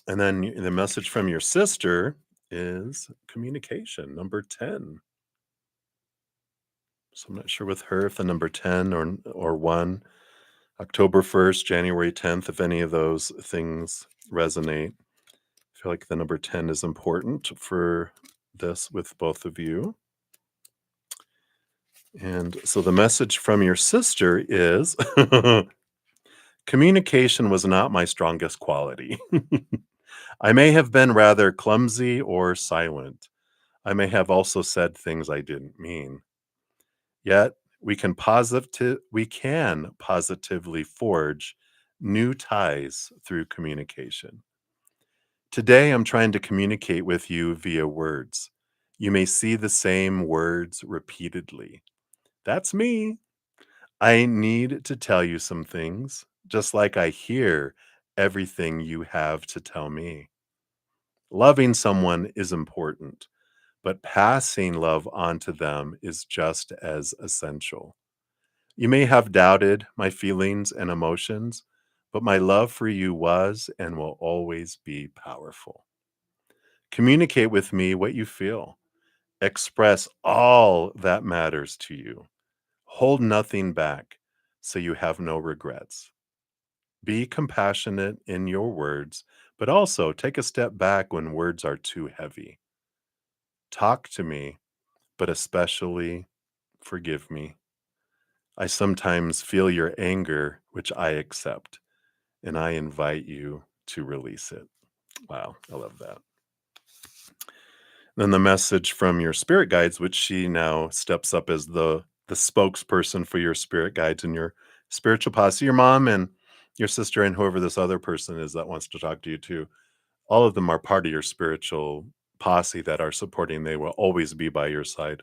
And then the message from your sister is communication, number 10. So I'm not sure with her if the number 10 or 1, October 1st, January 10th, if any of those things resonate. I feel like the number 10 is important for this with both of you. And so the message from your sister is communication was not my strongest quality. I may have been rather clumsy or silent. I may have also said things I didn't mean. Yet, We can positively forge new ties through communication. Today, I'm trying to communicate with you via words. You may see the same words repeatedly. That's me. I need to tell you some things, just like I hear everything you have to tell me. Loving someone is important, but passing love on to them is just as essential. You may have doubted my feelings and emotions, but my love for you was and will always be powerful. Communicate with me what you feel. Express all that matters to you. Hold nothing back so you have no regrets. Be compassionate in your words, but also take a step back when words are too heavy. Talk to me, but especially forgive me. I sometimes feel your anger, which I accept, and I invite you to release it. Wow, I love that. Then the message from your spirit guides, which she now steps up as the spokesperson for your spirit guides and your spiritual posse, your mom and your sister and whoever this other person is that wants to talk to you too. All of them are part of your spiritual posse that are supporting. They will always be by your side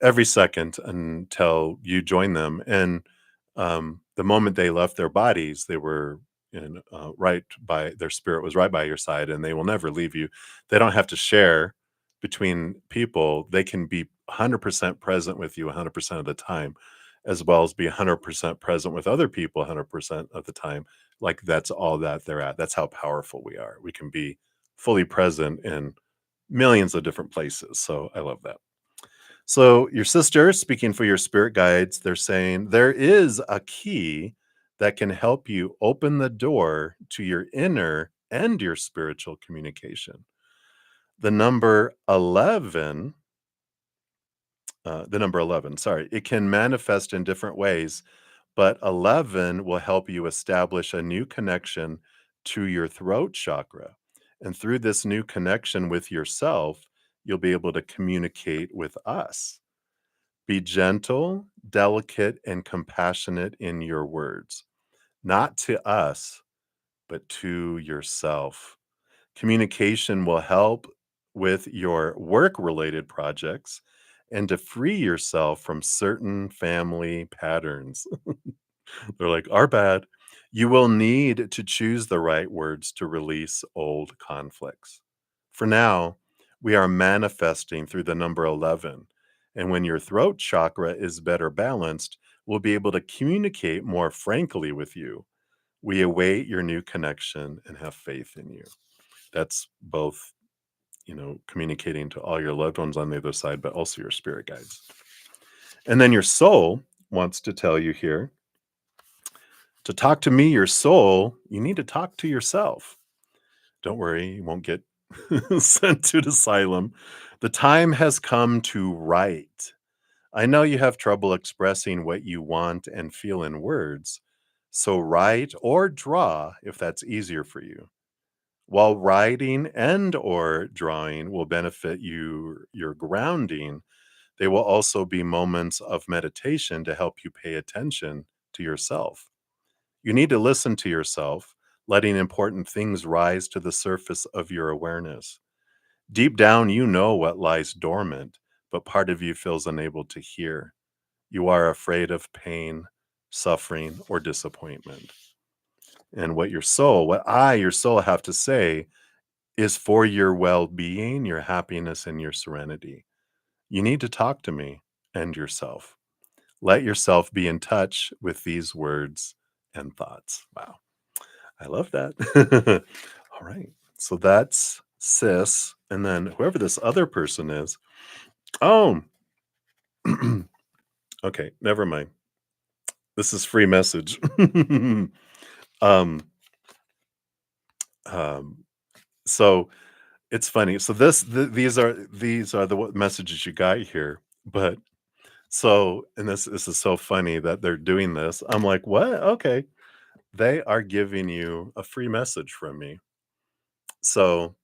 every second until you join them. And the moment they left their bodies, they were right by their spirit was right by your side, and they will never leave you. They don't have to share between people. They can be 100% present with you 100% of the time, as well as be 100% present with other people 100% of the time. Like that's all that they're at. That's how powerful we are. We can be fully present in millions of different places. So I love that. So, your sister, speaking for your spirit guides, they're saying there is a key that can help you open the door to your inner and your spiritual communication. The number 11, sorry, it can manifest in different ways, but 11 will help you establish a new connection to your throat chakra. And through this new connection with yourself, you'll be able to communicate with us. Be gentle, delicate, and compassionate in your words, not to us, but to yourself. Communication will help with your work related projects and to free yourself from certain family patterns. They're like, our bad. You will need to choose the right words to release old conflicts. For now, we are manifesting through the number 11. And when your throat chakra is better balanced, we'll be able to communicate more frankly with you. We await your new connection and have faith in you. That's both, communicating to all your loved ones on the other side, but also your spirit guides. And then your soul wants to tell you here to talk to me, your soul, you need to talk to yourself. Don't worry, you won't get sent to the asylum. The time has come to write. I know you have trouble expressing what you want and feel in words, so write or draw if that's easier for you. While writing and or drawing will benefit your grounding, they will also be moments of meditation to help you pay attention to yourself. You need to listen to yourself, letting important things rise to the surface of your awareness. Deep down, you know what lies dormant, but part of you feels unable to hear. You are afraid of pain, suffering, or disappointment. And your soul, have to say is for your well being, your happiness, and your serenity. You need to talk to me and yourself. Let yourself be in touch with these words and thoughts. Wow. I love that. All right. So that's sis. And then whoever this other person is. Oh, okay. Never mind. This is free message. um, um, so it's funny. So these are the messages you got here. But and this is so funny that they're doing this. I'm like, what? Okay. They are giving you a free message from me. So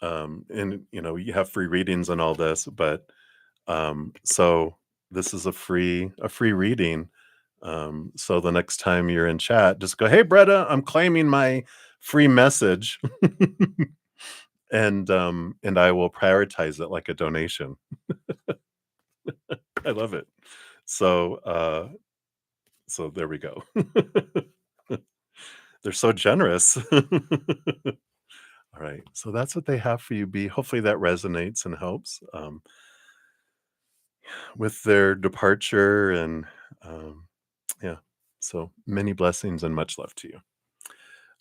and you have free readings and all this, but so this is a free reading. So the next time you're in chat, just go, "Hey, Bretta, I'm claiming my free message," and I will prioritize it like a donation. I love it. So so there we go. They're so generous. All right, so that's what they have for you, B. Hopefully that resonates and helps with their departure, and yeah. So many blessings and much love to you.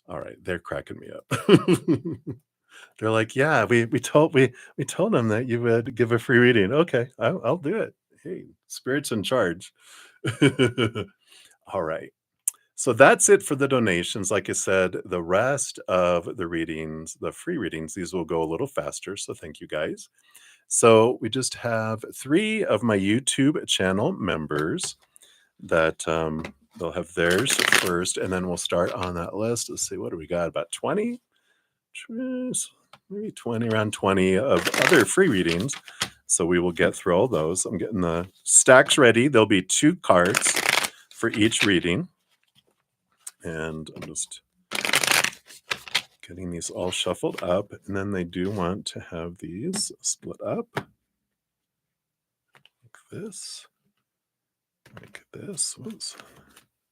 All right, they're cracking me up. They're like, "Yeah, we told them that you would give a free reading." Okay, I'll do it. Hey, spirit's in charge. All right. So that's it for the donations. Like I said, the rest of the readings, the free readings, these will go a little faster. So thank you guys. So we just have 3 of my YouTube channel members that they'll have theirs first, and then we'll start on that list. Let's see, what do we got? About 20? Maybe 20, around 20 of other free readings. So we will get through all those. I'm getting the stacks ready. There'll be 2 cards for each reading. And I'm just getting these all shuffled up. And then they do want to have these split up like this, like this, whoops,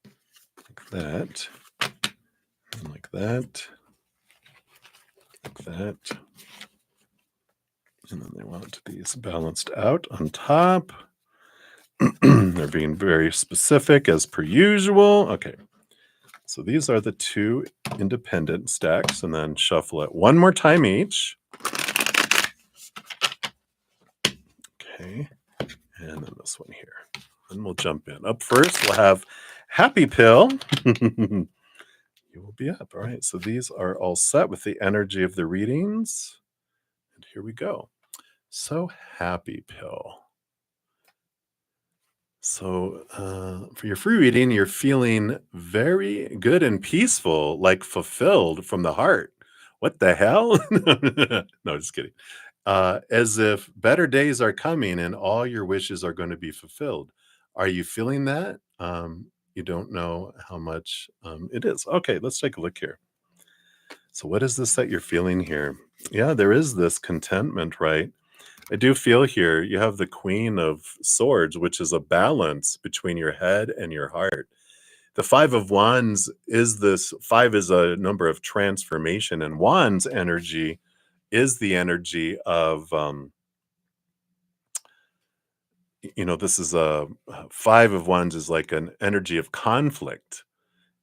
like that, and like that, like that. And then they want these balanced out on top. They're being very specific as per usual. Okay. So these are the 2 independent stacks, and then shuffle it one more time each. Okay. And then this one here. Then we'll jump in. Up first, we'll have Happy Pill. You will be up. All right. So these are all set with the energy of the readings. And here we go. So Happy Pill. So for your free reading, you're feeling very good and peaceful, like fulfilled from the heart. What the hell? No, just kidding. As if better days are coming and all your wishes are going to be fulfilled. Are you feeling that? You don't know how much it is. Okay, let's take a look here. So what is this that you're feeling here? Yeah, there is this contentment, right? I do feel here you have the Queen of Swords, which is a balance between your head and your heart. The 5 of Wands is this 5 is a number of transformation, and Wands energy is the energy of, this is a 5 of Wands is like an energy of conflict.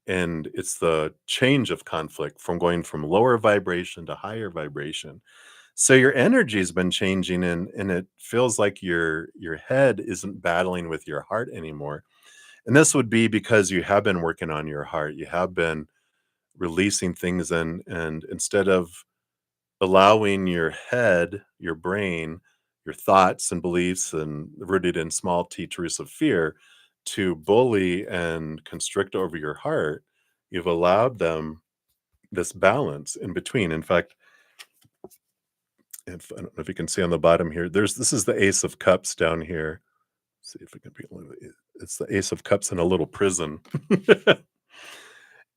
And it's the change of conflict from going from lower vibration to higher vibration. So your energy has been changing, and it feels like your head isn't battling with your heart anymore. And this would be because you have been working on your heart. You have been releasing things, and instead of allowing your head, your brain, your thoughts and beliefs and rooted in small teachers of fear to bully and constrict over your heart, you've allowed them this balance in between. In fact, if I don't know if you can see on the bottom here, this is the Ace of Cups down here. See if we can be, it's the Ace of Cups in a little prison.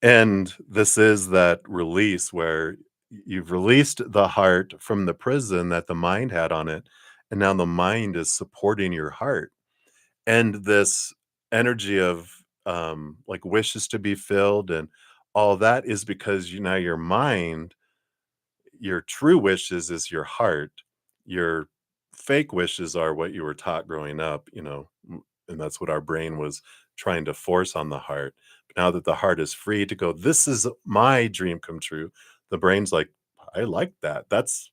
And this is that release where you've released the heart from the prison that the mind had on it, and now the mind is supporting your heart. And this energy of like wishes to be filled and all that is because now your mind, your true wishes is your heart. Your fake wishes are what you were taught growing up, and that's what our brain was trying to force on the heart. But now that the heart is free to go, this is my dream come true, the brain's like, I like that. That's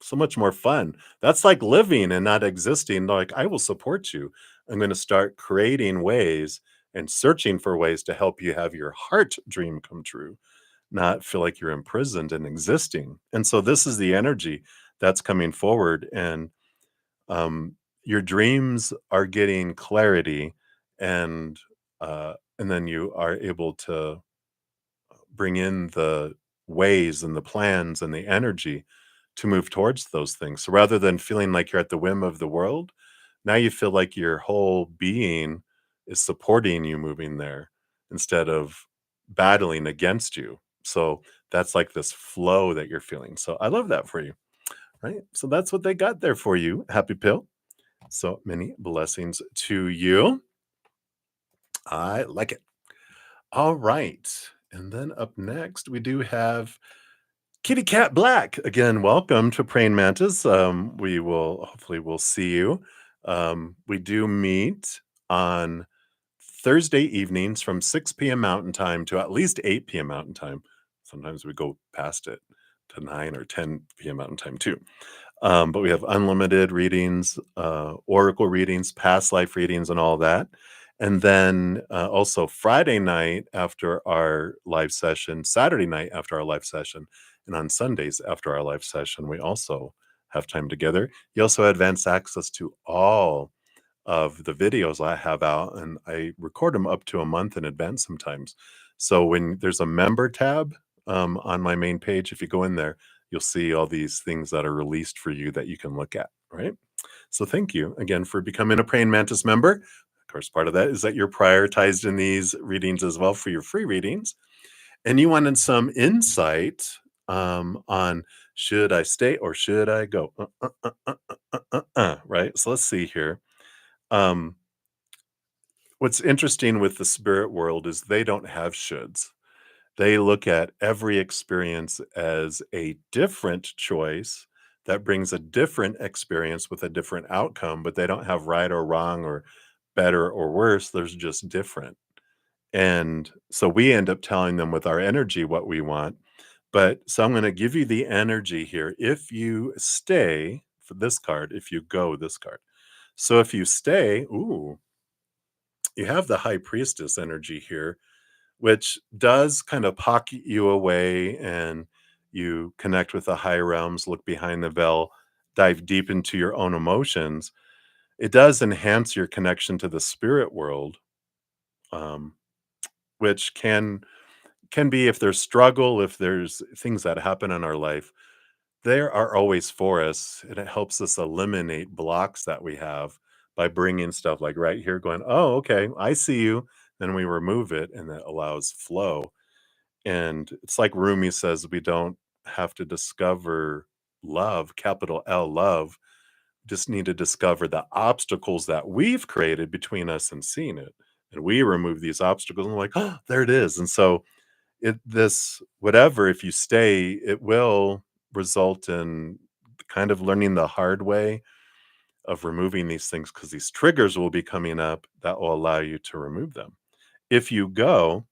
so much more fun. That's like living and not existing. Like, I will support you. I'm going to start creating ways and searching for ways to help you have your heart dream come true, not feel like you're imprisoned and existing. And so this is the energy that's coming forward. And your dreams are getting clarity, and then you are able to bring in the ways and the plans and the energy to move towards those things. So rather than feeling like you're at the whim of the world, now you feel like your whole being is supporting you moving there instead of battling against you. So that's like this flow that you're feeling. So I love that for you, right? So that's what they got there for you. Happy pill. So many blessings to you. I like it. All right. And then up next, we do have KittyKat Black. Again, welcome to Praying Mantis. We will hopefully we'll see you. We do meet on Thursday evenings from 6 p.m. Mountain Time to at least 8 p.m. Mountain Time. Sometimes we go past it to 9 or 10 p.m. Mountain Time too. But we have unlimited readings, oracle readings, past life readings, and all that. And then also Friday night after our live session, Saturday night after our live session, and on Sundays after our live session, we also have time together. You also have advanced access to all of the videos I have out, and I record them up to a month in advance sometimes. So when there's a member tab on my main page, if you go in there, you'll see all these things that are released for you that you can look at, right? So thank you again for becoming a Praying Mantis member. Of course, part of that is that you're prioritized in these readings as well for your free readings. And you wanted some insight on should I stay or should I go? Right? So let's see here. Um, what's interesting with the spirit world is they don't have shoulds. They look at every experience as a different choice that brings a different experience with a different outcome, but they don't have right or wrong or better or worse. There's just different. And so we end up telling them with our energy what we want. But so I'm going to give you the energy here. If you stay for this card, if you go this card. So if you stay, ooh, you have the high priestess energy here, which does kind of pocket you away and you connect with the high realms, look behind the veil, dive deep into your own emotions. It does enhance your connection to the spirit world, um, which can be if there's struggle, if there's things that happen in our life, they are always for us, and it helps us eliminate blocks that we have by bringing stuff like right here going, "Oh, okay, I see you." Then we remove it, and that allows flow. And it's like Rumi says, we don't have to discover love, capital L love. Just need to discover the obstacles that we've created between us and seeing it. And we remove these obstacles and we're like, oh, there it is. And so this whatever, if you stay, it will result in kind of learning the hard way of removing these things because these triggers will be coming up that will allow you to remove them. If you go,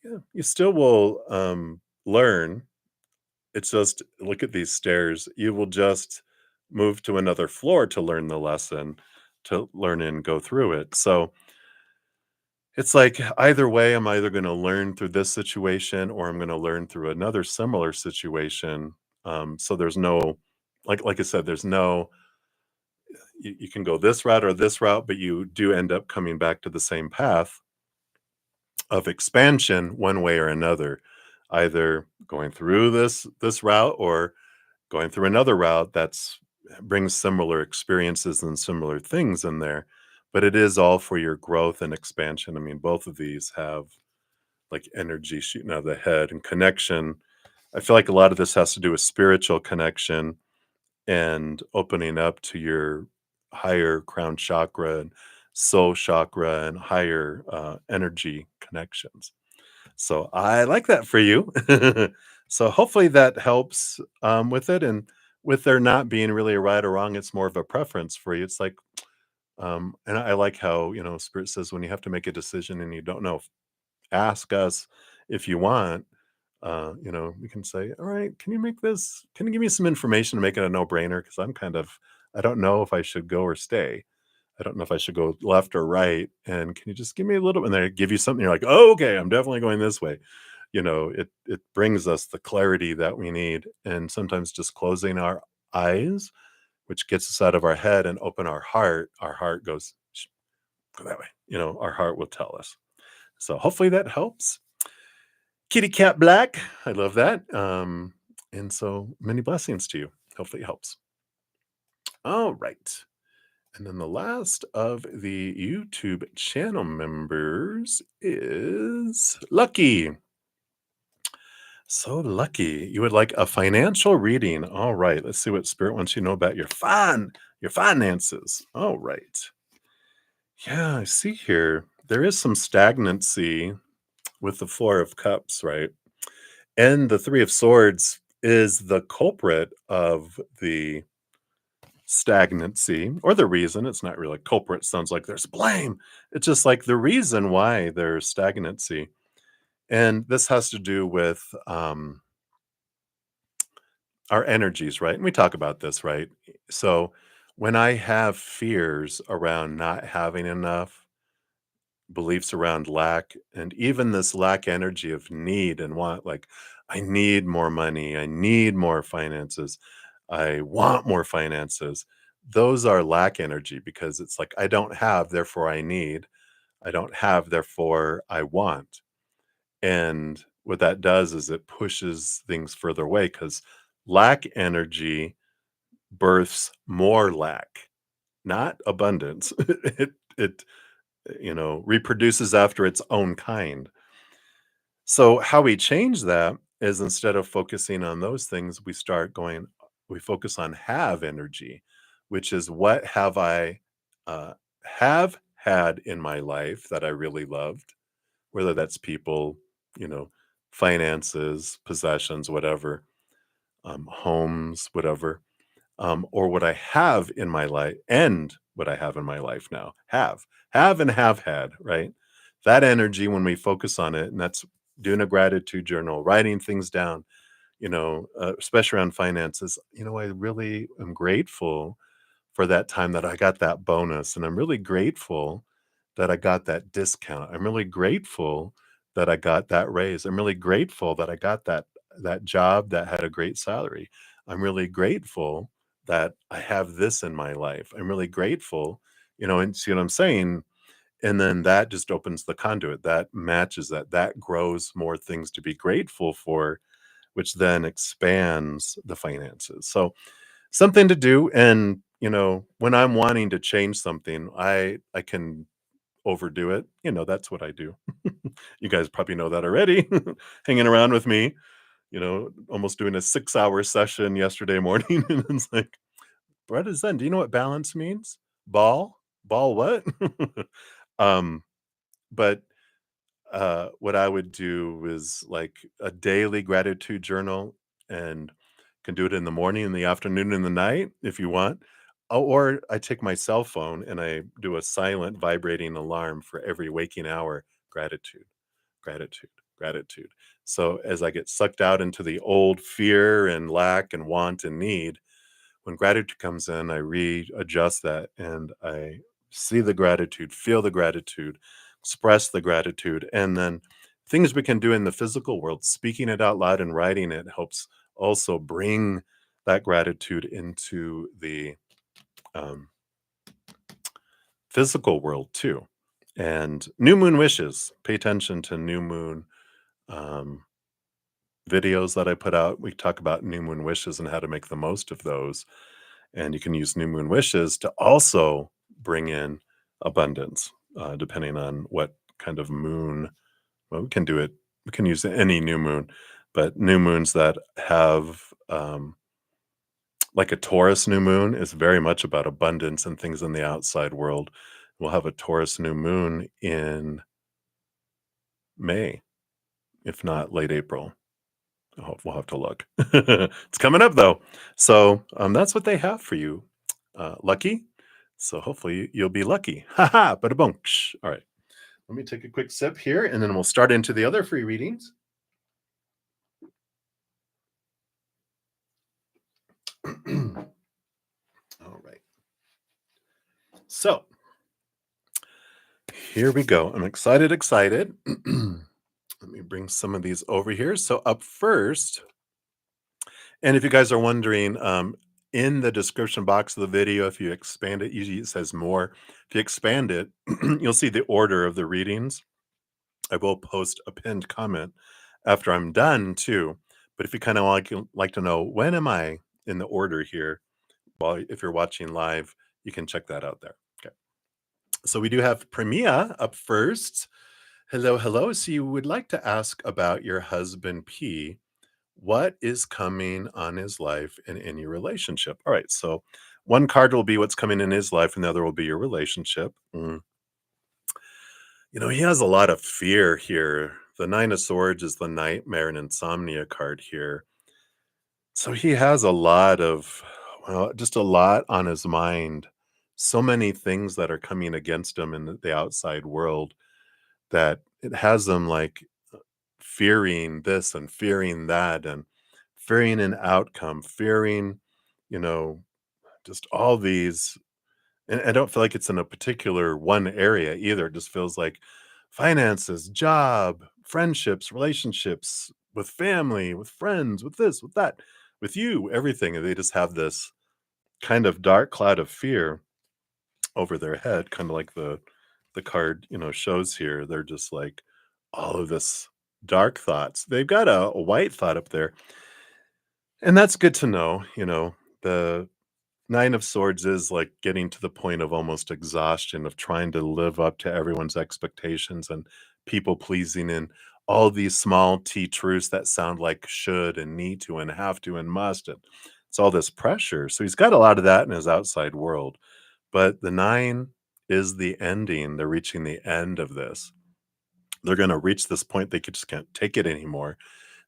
yeah, you still will learn. It's just look at these stairs. You will just move to another floor to learn the lesson, to learn and go through it. So it's like either way, I'm either going to learn through this situation or I'm going to learn through another similar situation. So there's no, like I said, there's no, you can go this route or this route, but you do end up coming back to the same path of expansion one way or another, either going through this route or going through another route that's brings similar experiences and similar things in there, but it is all for your growth and expansion. I mean, both of these have like energy shooting out of the head and connection. I feel like a lot of this has to do with spiritual connection and opening up to your higher crown chakra and soul chakra and higher energy connections. So I like that for you. So hopefully that helps with it. And with there not being really a right or wrong, it's more of a preference for you. It's like, and I like how, Spirit says when you have to make a decision and you don't know, ask us if you want. We can say, all right, can you make this? Can you give me some information to make it a no brainer? Because I don't know if I should go or stay. I don't know if I should go left or right. And can you just give me a little, and they give you something, you're like, oh, okay, I'm definitely going this way. It brings us the clarity that we need. And sometimes just closing our eyes, which gets us out of our head and open our heart goes, "Shh, go that way." Our heart will tell us. So hopefully that helps. KittyKat Black, I love that. And so many blessings to you. Hopefully it helps. All right. And then the last of the YouTube channel members is Lucky. So lucky. You would like a financial reading. All right. Let's see what Spirit wants you to know about your finances. All right. Yeah, I see here. There is some stagnancy with the Four of Cups, right? And the Three of Swords is the culprit of the stagnancy or the reason. It's not really culprit. Sounds like there's blame. It's just like the reason why there's stagnancy. And this has to do with our energies, right? And we talk about this, right? So when I have fears around not having enough, beliefs around lack, and even this lack energy of need and want, like, I need more money, I need more finances, I want more finances. Those are lack energy because it's like, I don't have, therefore I need. I don't have, therefore I want. And what that does is it pushes things further away because lack energy births more lack, not abundance. It reproduces after its own kind. So how we change that is instead of focusing on those things, we focus on have energy, which is what have I have had in my life that I really loved, whether that's people, you know, finances, possessions, whatever, homes, whatever, or what I have in my life and what I have in my life now. Have and have had, right? That energy, when we focus on it, and that's doing a gratitude journal, writing things down, especially around finances. I really am grateful for that time that I got that bonus. And I'm really grateful that I got that discount. I'm really grateful that I got that raise. I'm really grateful that I got that job that had a great salary. I'm really grateful that I have this in my life. I'm really grateful, and see what I'm saying? And then that just opens the conduit. That matches that grows more things to be grateful for, which then expands the finances. So something to do. And when I'm wanting to change something, I can overdo it. That's what I do. You guys probably know that already. Hanging around with me, almost doing a 6-hour session yesterday morning. And it's like, Brett Zen, do you know what balance means? Ball what? um but what I would do is like a daily gratitude journal, and can do it in the morning, in the afternoon, in the night if you want. Or I take my cell phone and I do a silent vibrating alarm for every waking hour. Gratitude, gratitude, gratitude. So as I get sucked out into the old fear and lack and want and need, when gratitude comes in, I readjust that and I see the gratitude, feel the gratitude, express the gratitude. And then things we can do in the physical world, speaking it out loud and writing it helps also bring that gratitude into the um, physical world too. And new moon wishes, pay attention to new moon um, videos that I put out. We talk about new moon wishes and how to make the most of those. And you can use new moon wishes to also bring in abundance, depending on what kind of moon. Well, we can do it. We can use any new moon, but new moons that have, like a Taurus new moon, is very much about abundance and things in the outside world. We'll have a Taurus new moon in May, if not late April. We'll have to look. It's coming up though. So that's what they have for you, Lucky. So hopefully you'll be lucky. Ha ha, bada boom. All right. Let me take a quick sip here and then we'll start into the other free readings. All right. So here we go. I'm excited. Let me bring some of these over here. So up first, and if you guys are wondering, in the description box of the video, if you expand it, usually it says more. If you expand it, you'll see the order of the readings. I will post a pinned comment after I'm done too. But if you kind of like to know when am I in the order here, well, if you're watching live, you can check that out there. Okay. So we do have Pramilaa up first. Hello, hello. So you would like to ask about your husband P. What is coming on his life and in your relationship? All right. So one card will be what's coming in his life, and the other will be your relationship. He has a lot of fear here. The Nine of Swords is the nightmare and insomnia card here. So he has a lot of, well, just a lot on his mind. So many things that are coming against him in the outside world that it has him like fearing this and fearing that and fearing an outcome, fearing, you know, just all these. And I don't feel like it's in a particular one area either. It just feels like finances, job, friendships, relationships with family, with friends, with this, with that, with you, everything. And they just have this kind of dark cloud of fear over their head, kind of like the card, shows here. They're just like all of this dark thoughts. They've got a white thought up there. And that's good to know. The Nine of Swords is like getting to the point of almost exhaustion of trying to live up to everyone's expectations and people pleasing and all these small T truths that sound like should and need to and have to and must. And it's all this pressure. So he's got a lot of that in his outside world. But the nine is the ending. They're reaching the end of this. They're going to reach this point. They just can't take it anymore.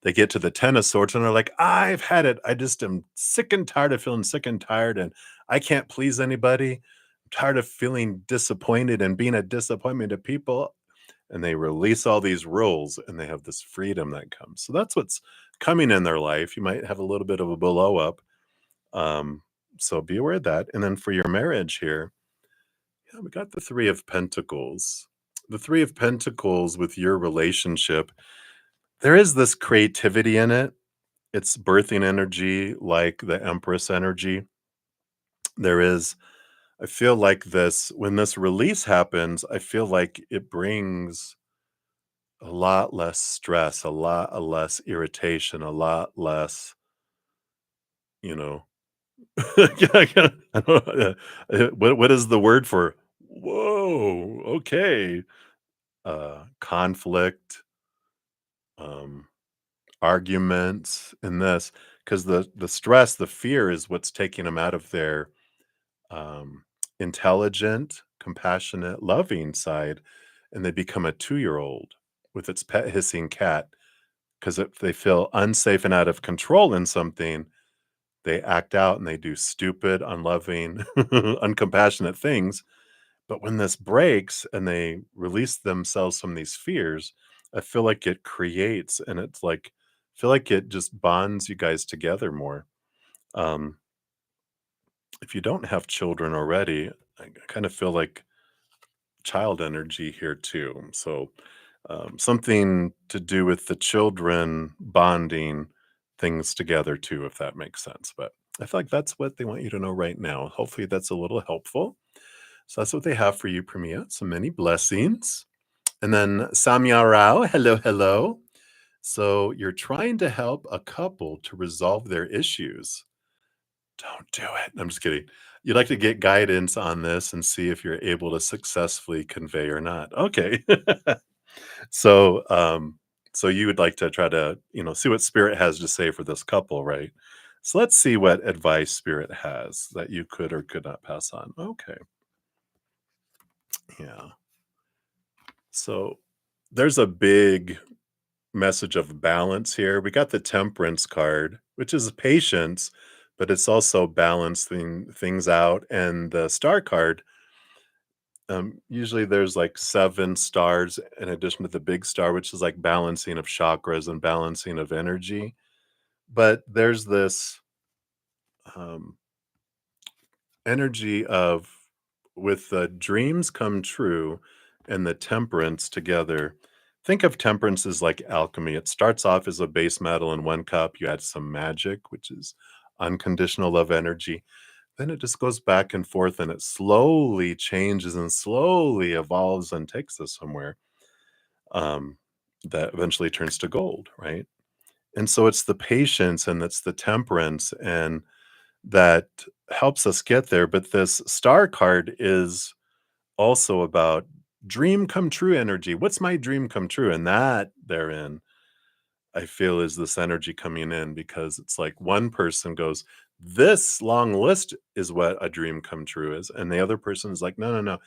They get to the Ten of Swords and they're like, I've had it. I just am sick and tired of feeling sick and tired, and I can't please anybody. I'm tired of feeling disappointed and being a disappointment to people. And they release all these rules and they have this freedom that comes. So that's what's coming in their life. You might have a little bit of a blow up. So be aware of that. And then for your marriage here, yeah, we got the Three of Pentacles. The Three of Pentacles with your relationship, there is this creativity in it. It's birthing energy like the Empress energy. There is, I feel like when this release happens, I feel like it brings a lot less stress, a lot less irritation, a lot less, you know, yeah, I don't know, what is the word for, whoa, okay, conflict, um, arguments in this, because the stress, the fear is what's taking them out of their intelligent, compassionate, loving side, and they become a 2-year-old with its pet hissing cat. Because if they feel unsafe and out of control in something, they act out and they do stupid, unloving, uncompassionate things. But when this breaks and they release themselves from these fears, I feel like it creates, and it's like, I feel like it just bonds you guys together more. Um, if you don't have children already, I kind of feel like child energy here too. So something to do with the children bonding things together too, if that makes sense. But I feel like that's what they want you to know right now. Hopefully that's a little helpful. So that's what they have for you, Pramilaa. So many blessings. And then Sowmya Rao, hello, hello. So you're trying to help a couple to resolve their issues. Don't do it. I'm just kidding. You'd like to get guidance on this and see if you're able to successfully convey or not. Okay. So, so you would like to try to, see what spirit has to say for this couple, right? So let's see what advice spirit has that you could or could not pass on. Okay. Yeah. So there's a big message of balance here. We got the Temperance card, which is patience, but it's also balancing things out. And the Star card, usually there's like 7 stars in addition to the big star, which is like balancing of chakras and balancing of energy. But there's this um, energy of, with the dreams come true and the temperance together. Think of temperance as like alchemy. It starts off as a base metal in one cup. You add some magic, which is unconditional love energy. Then it just goes back and forth and it slowly changes and slowly evolves and takes us somewhere, um, that eventually turns to gold, right? And so it's the patience and it's the temperance and that helps us get there. But this star card is also about dream come true energy. What's my dream come true? And that therein, I feel, is this energy coming in, because it's like one person goes, this long list is what a dream come true is. And the other person is like, no, no, no.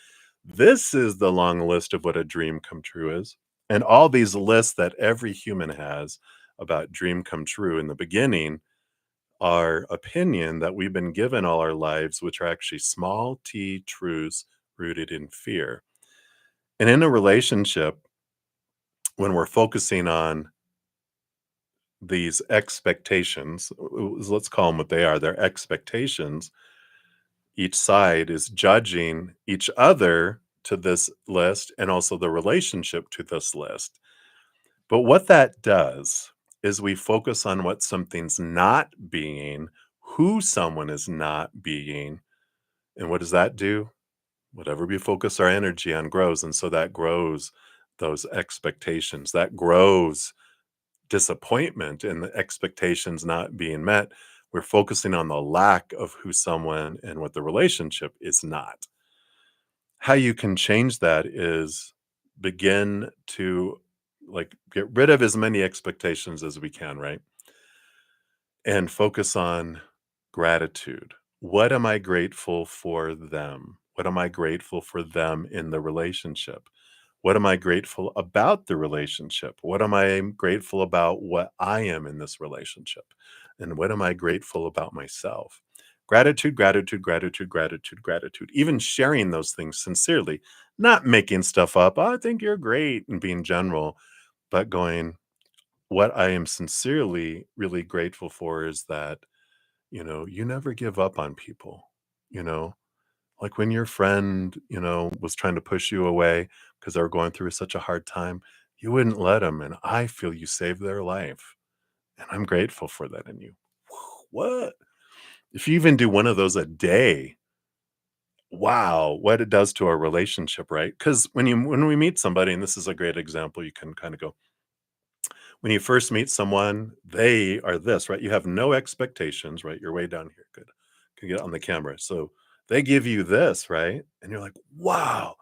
This is the long list of what a dream come true is. And all these lists that every human has about dream come true in the beginning are opinion that we've been given all our lives, which are actually small t truths rooted in fear. And in a relationship, when we're focusing on these expectations, let's call them what they are, they're expectations, each side is judging each other to this list and also the relationship to this list. But what that does is we focus on what something's not being, who someone is not being. And what does that do? Whatever we focus our energy on grows. And so that grows those expectations, that grows disappointment and the expectations not being met. We're focusing on the lack of who someone and what the relationship is not. How you can change that is begin to like get rid of as many expectations as we can, right? And focus on gratitude. What am I grateful for them? What am I grateful for them in the relationship? What am I grateful about the relationship? What am I grateful about what I am in this relationship? And what am I grateful about myself? Gratitude, gratitude, gratitude, gratitude, gratitude. Even sharing those things sincerely, not making stuff up. "Oh, I think you're great," and being general, but going, what I am sincerely really grateful for is that, you never give up on people, you know? Like when your friend, was trying to push you away because they were going through such a hard time, you wouldn't let them, and I feel you saved their life, and I'm grateful for that in you. What? If you even do one of those a day, wow, what it does to our relationship, right? Because when we meet somebody, and this is a great example, you can kind of go, when you first meet someone, they are this, right? You have no expectations, right? You're way down here. Good. Can get on the camera. So they give you this, right? And you're like, wow,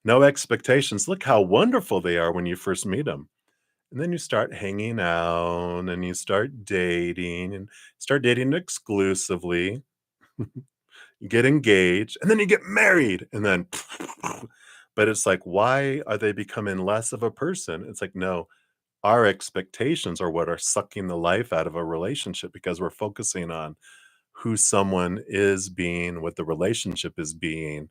no expectations. Look how wonderful they are when you first meet them. And then you start hanging out and you start dating exclusively. You get engaged and then you get married and then, but it's like, why are they becoming less of a person? It's like, no, our expectations are what are sucking the life out of a relationship because we're focusing on who someone is being, what the relationship is being,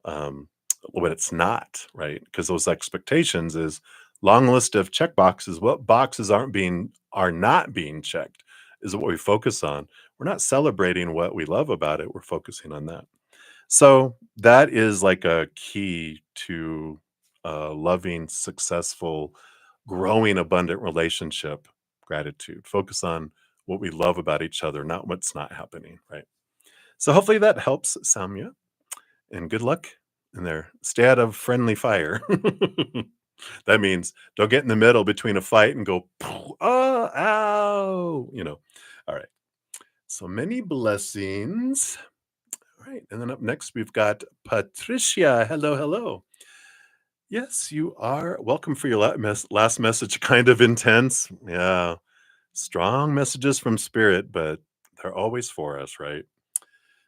um, what it's not, right? Because those expectations is long list of check boxes. What boxes are not being checked is what we focus on. We're not celebrating what we love about it. We're focusing on that. So that is like a key to a loving, successful, growing, abundant relationship. Gratitude. Focus on what we love about each other, not what's not happening. Right. So hopefully that helps, Sowmya, and good luck in there. Stay out of friendly fire. That means don't get in the middle between a fight and go, oh, ow, All right. So many blessings. All right. And then up next, we've got Patricia. Hello, hello. Yes, you are. Welcome for your last message. Kind of intense. Yeah. Strong messages from spirit, but they're always for us, right?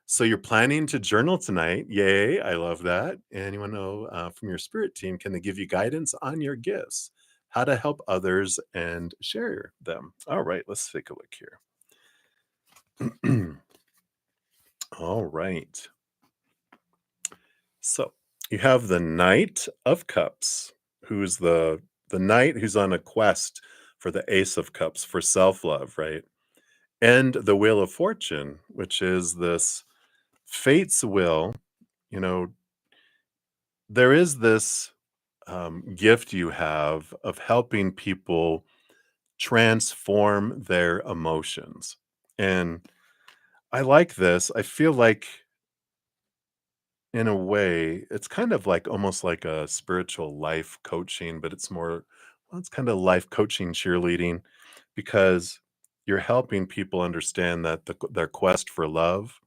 So you're planning to journal tonight. Yay. I love that. And you want to know from your spirit team, can they give you guidance on your gifts, how to help others and share them? All right. Let's take a look here. All right. So you have the Knight of Cups, who's the knight who's on a quest for the Ace of Cups for self-love, right? And the Wheel of Fortune, which is this fate's will. You know, there is this gift you have of helping people transform their emotions. And I like this. I feel like in a way, it's kind of like almost like a spiritual life coaching, but it's more, well, it's kind of life coaching cheerleading because you're helping people understand that their quest for love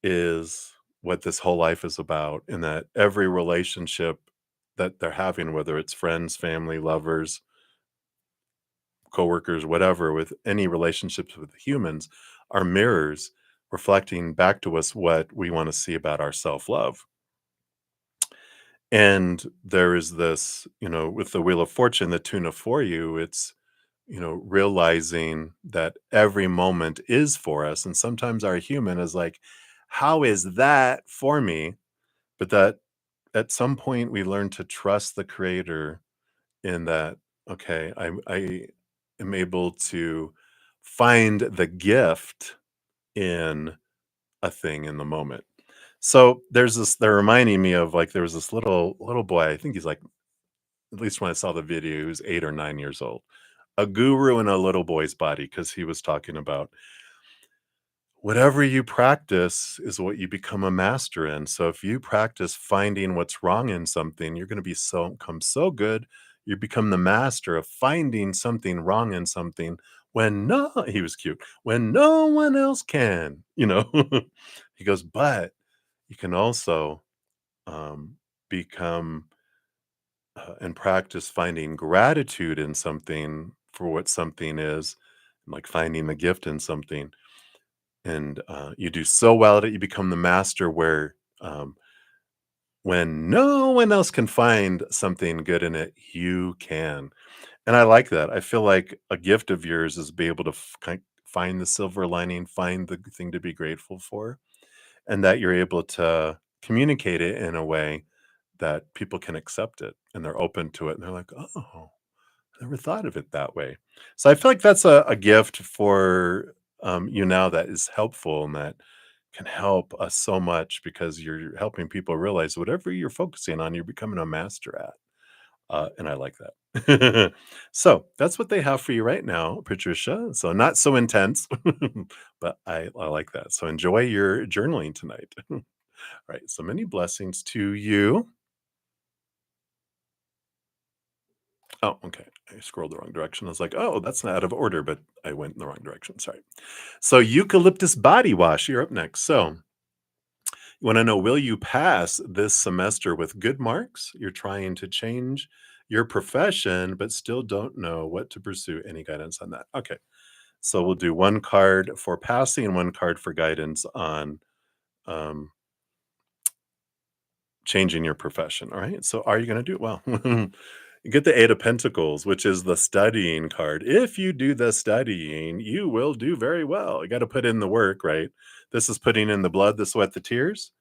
is what this whole life is about, and that every relationship that they're having, whether it's friends, family, lovers, coworkers, whatever, with any relationships with humans, are mirrors reflecting back to us what we want to see about our self-love. And there is this, with the Wheel of Fortune, the tuna for you, it's, realizing that every moment is for us. And sometimes our human is like, how is that for me? But that at some point we learn to trust the creator in that, okay, I am able to find the gift in a thing in the moment. So there's this, they're reminding me of, like, there was this little boy, I think he's like, at least when I saw the video, he was 8 or 9 years old, a guru in a little boy's body, because he was talking about whatever you practice is what you become a master in. So if you practice finding what's wrong in something, you're going to become so good. You become the master of finding something wrong in something when no, he was cute, when no one else can. He goes, but you can also become and practice finding gratitude in something for what something is, like finding the gift in something. And you do so well at it, you become the master where when no one else can find something good in it, you can. And I like that. I feel like a gift of yours is be able to find the silver lining, find the thing to be grateful for, and that you're able to communicate it in a way that people can accept it and they're open to it. And they're like, oh, I never thought of it that way. So I feel like that's a gift for you now that is helpful and that can help us so much because you're helping people realize whatever you're focusing on, you're becoming a master at. And I like that. So that's what they have for you right now, Patricia. So not so intense, but I like that. So enjoy your journaling tonight. All right. So many blessings to you. Oh, okay. I scrolled the wrong direction. I was like, oh, that's not out of order, but I went in the wrong direction. Sorry. So, Eucalyptus Body Wash, you're up next. So, you want to know, will you pass this semester with good marks? You're trying to change your profession, but still don't know what to pursue. Any guidance on that? Okay. So, we'll do one card for passing and one card for guidance on um, changing your profession. All right. So, are you going to do it well? You get the Eight of Pentacles, which is the studying card. If you do the studying, you will do very well. You got to put in the work, right? This is putting in the blood, the sweat, the tears.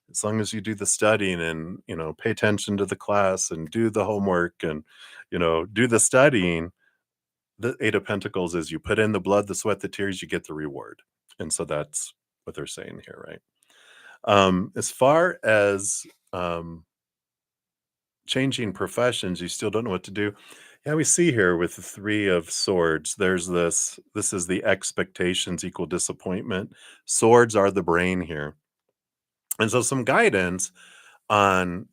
As long as you do the studying and, pay attention to the class and do the homework and, do the studying, the Eight of Pentacles is you put in the blood, the sweat, the tears, you get the reward. And so that's what they're saying here, right? As far as changing professions, you still don't know what to do. Yeah, we see here with the Three of Swords, there's this is the expectations equal disappointment. Swords are the brain here. And so some guidance on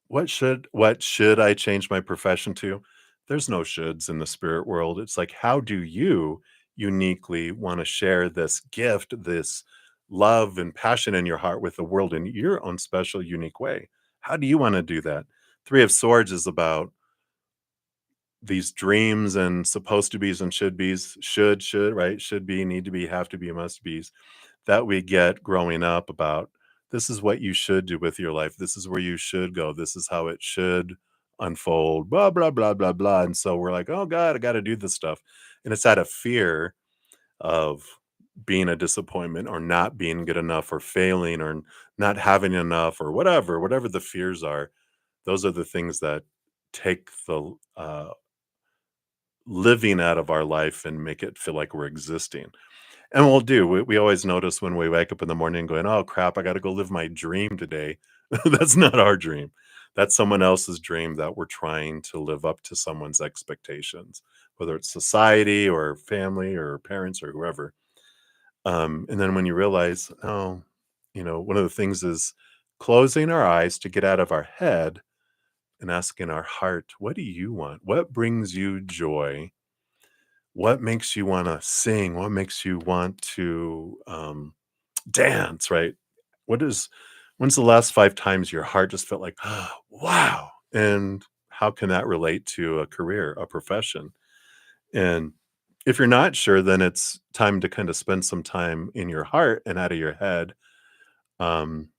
what should I change my profession to? There's no shoulds in the spirit world. It's like, how do you uniquely want to share this gift, this love and passion in your heart with the world in your own special, unique way? How do you want to do that? Three of Swords is about these dreams and supposed to be's and should be's, should, right? Should be, need to be, have to be, must be's that we get growing up about this is what you should do with your life. This is where you should go. This is how it should unfold, blah, blah, blah, blah, blah. And so we're like, oh God, I got to do this stuff. And it's out of fear of being a disappointment or not being good enough or failing or not having enough or whatever the fears are. Those are the things that take the living out of our life and make it feel like we're existing. And we'll do. We always notice when we wake up in the morning going, oh crap, I got to go live my dream today. That's not our dream. That's someone else's dream that we're trying to live up to someone's expectations, whether it's society or family or parents or whoever. And then when you realize, oh, one of the things is closing our eyes to get out of our head and asking our heart, what do you want? What brings you joy? what makes you want to sing? What makes you want to dance, right? What is when's the last 5 times your heart just felt like, "Wow." And how can that relate to a career, a profession? And if you're not sure, then it's time to kind of spend some time in your heart and out of your head. Um,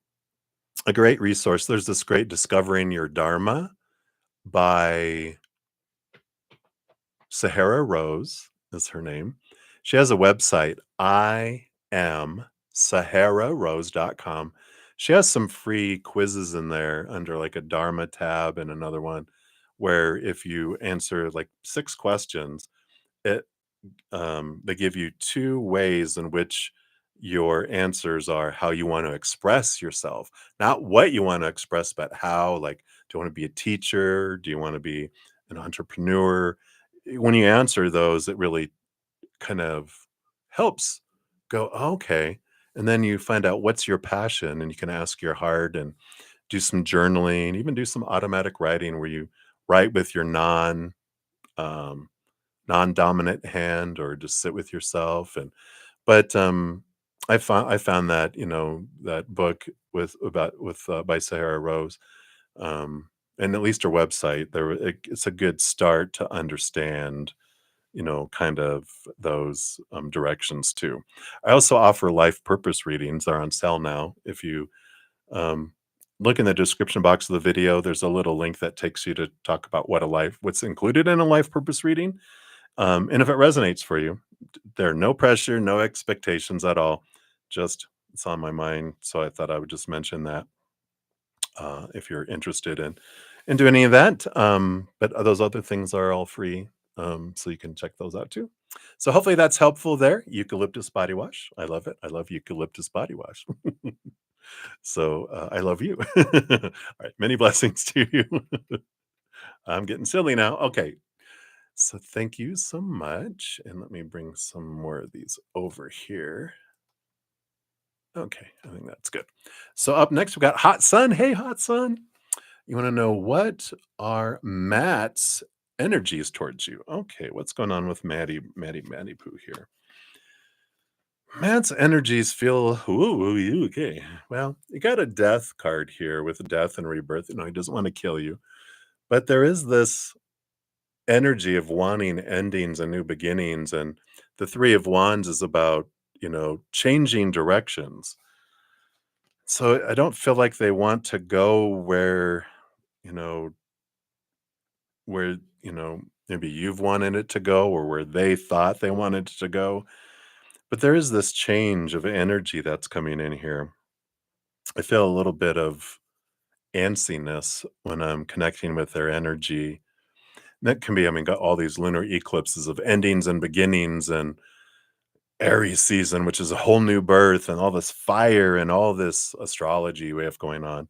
a great resource, there's this great Discovering Your Dharma by Sahara Rose is her name. She has a website, I am sahararose.com. She has some free quizzes in there under like a Dharma tab and another one where if you answer like 6 questions, it they give you 2 ways in which your answers are how you want to express yourself. Not what you want to express, but how. Like, do you want to be a teacher? Do you want to be an entrepreneur? When you answer those, it really kind of helps go, "Oh, okay." And then you find out what's your passion, and you can ask your heart and do some journaling, even do some automatic writing where you write with your um, non-dominant hand or just sit with yourself. And but I found that, that book by Sahara Rose, um and at least her website it's a good start to understand, kind of those directions too. I also offer life purpose readings. They're on sale now. If you um look in the description box of the video, there's a little link that takes you to talk about what's included in a life purpose reading. And if it resonates for you, there are no pressure, no expectations at all. Just it's on my mind, so I thought I would just mention that if you're interested in doing any of that. But those other things are all free, so you can check those out too. So hopefully that's helpful there. Eucalyptus body wash. I love it. I love eucalyptus body wash. So I love you. All right. Many blessings to you. I'm getting silly now. Okay. So thank you so much. And let me bring some more of these over here. Okay, I think that's good. So up next, we got Hot Sun. Hey, Hot Sun. You want to know what are Matt's energies towards you? Okay, what's going on with Maddie Pooh here? Matt's energies feel, ooh, okay. Well, you got a death card here with death and rebirth. He doesn't want to kill you. But there is this energy of wanting endings and new beginnings. And the Three of Wands is about, changing directions. So I don't feel like they want to go you know, where maybe you've wanted it to go or where they thought they wanted it to go. But there is this change of energy that's coming in here. I feel a little bit of antsiness when I'm connecting with their energy. That can be, got all these lunar eclipses of endings and beginnings and Aries season, which is a whole new birth and all this fire and all this astrology we have going on.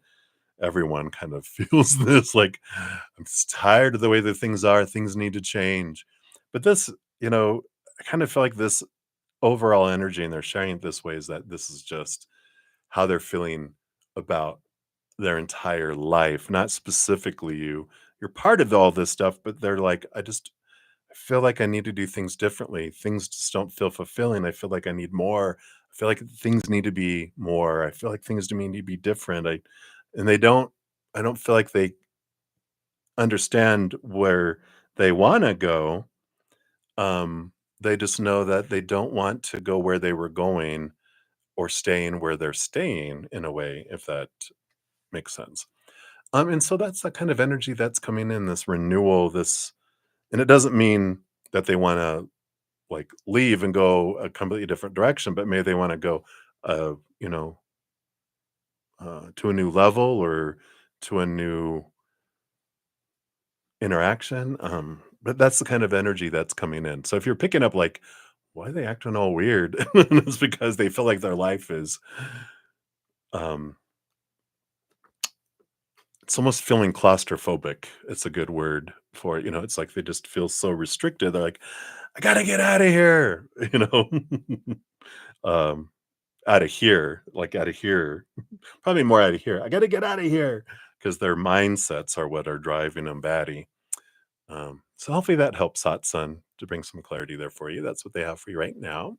Everyone kind of feels this like, I'm just tired of the way that things are. Things need to change. But this, I kind of feel like this overall energy, and they're sharing it this way, is that this is just how they're feeling about their entire life, not specifically you. You're part of all this stuff, but they're like, I feel like I need to do things differently. Things just don't feel fulfilling. I feel like I need more. I feel like things need to be more. I feel like things to me need to be different. And they don't. I don't feel like they understand where they want to go. They just know that they don't want to go where they were going or staying where they're staying in a way, if that makes sense. And so that's the kind of energy that's coming in, this renewal, and it doesn't mean that they want to like leave and go a completely different direction, but maybe they want to go, uh, you know, to a new level or to a new interaction. But that's the kind of energy that's coming in. So if you're picking up like, why are they acting all weird? It's because they feel like their life is, um, it's almost feeling claustrophobic. It's a good word for it. It's like they just feel so restricted. They're like, I gotta get out of here, um, out of here, like out of here, probably more out of here. I gotta get out of here because their mindsets are what are driving them batty. So hopefully that helps, Hot Sun. to bring some clarity there for you. That's what they have for you right now.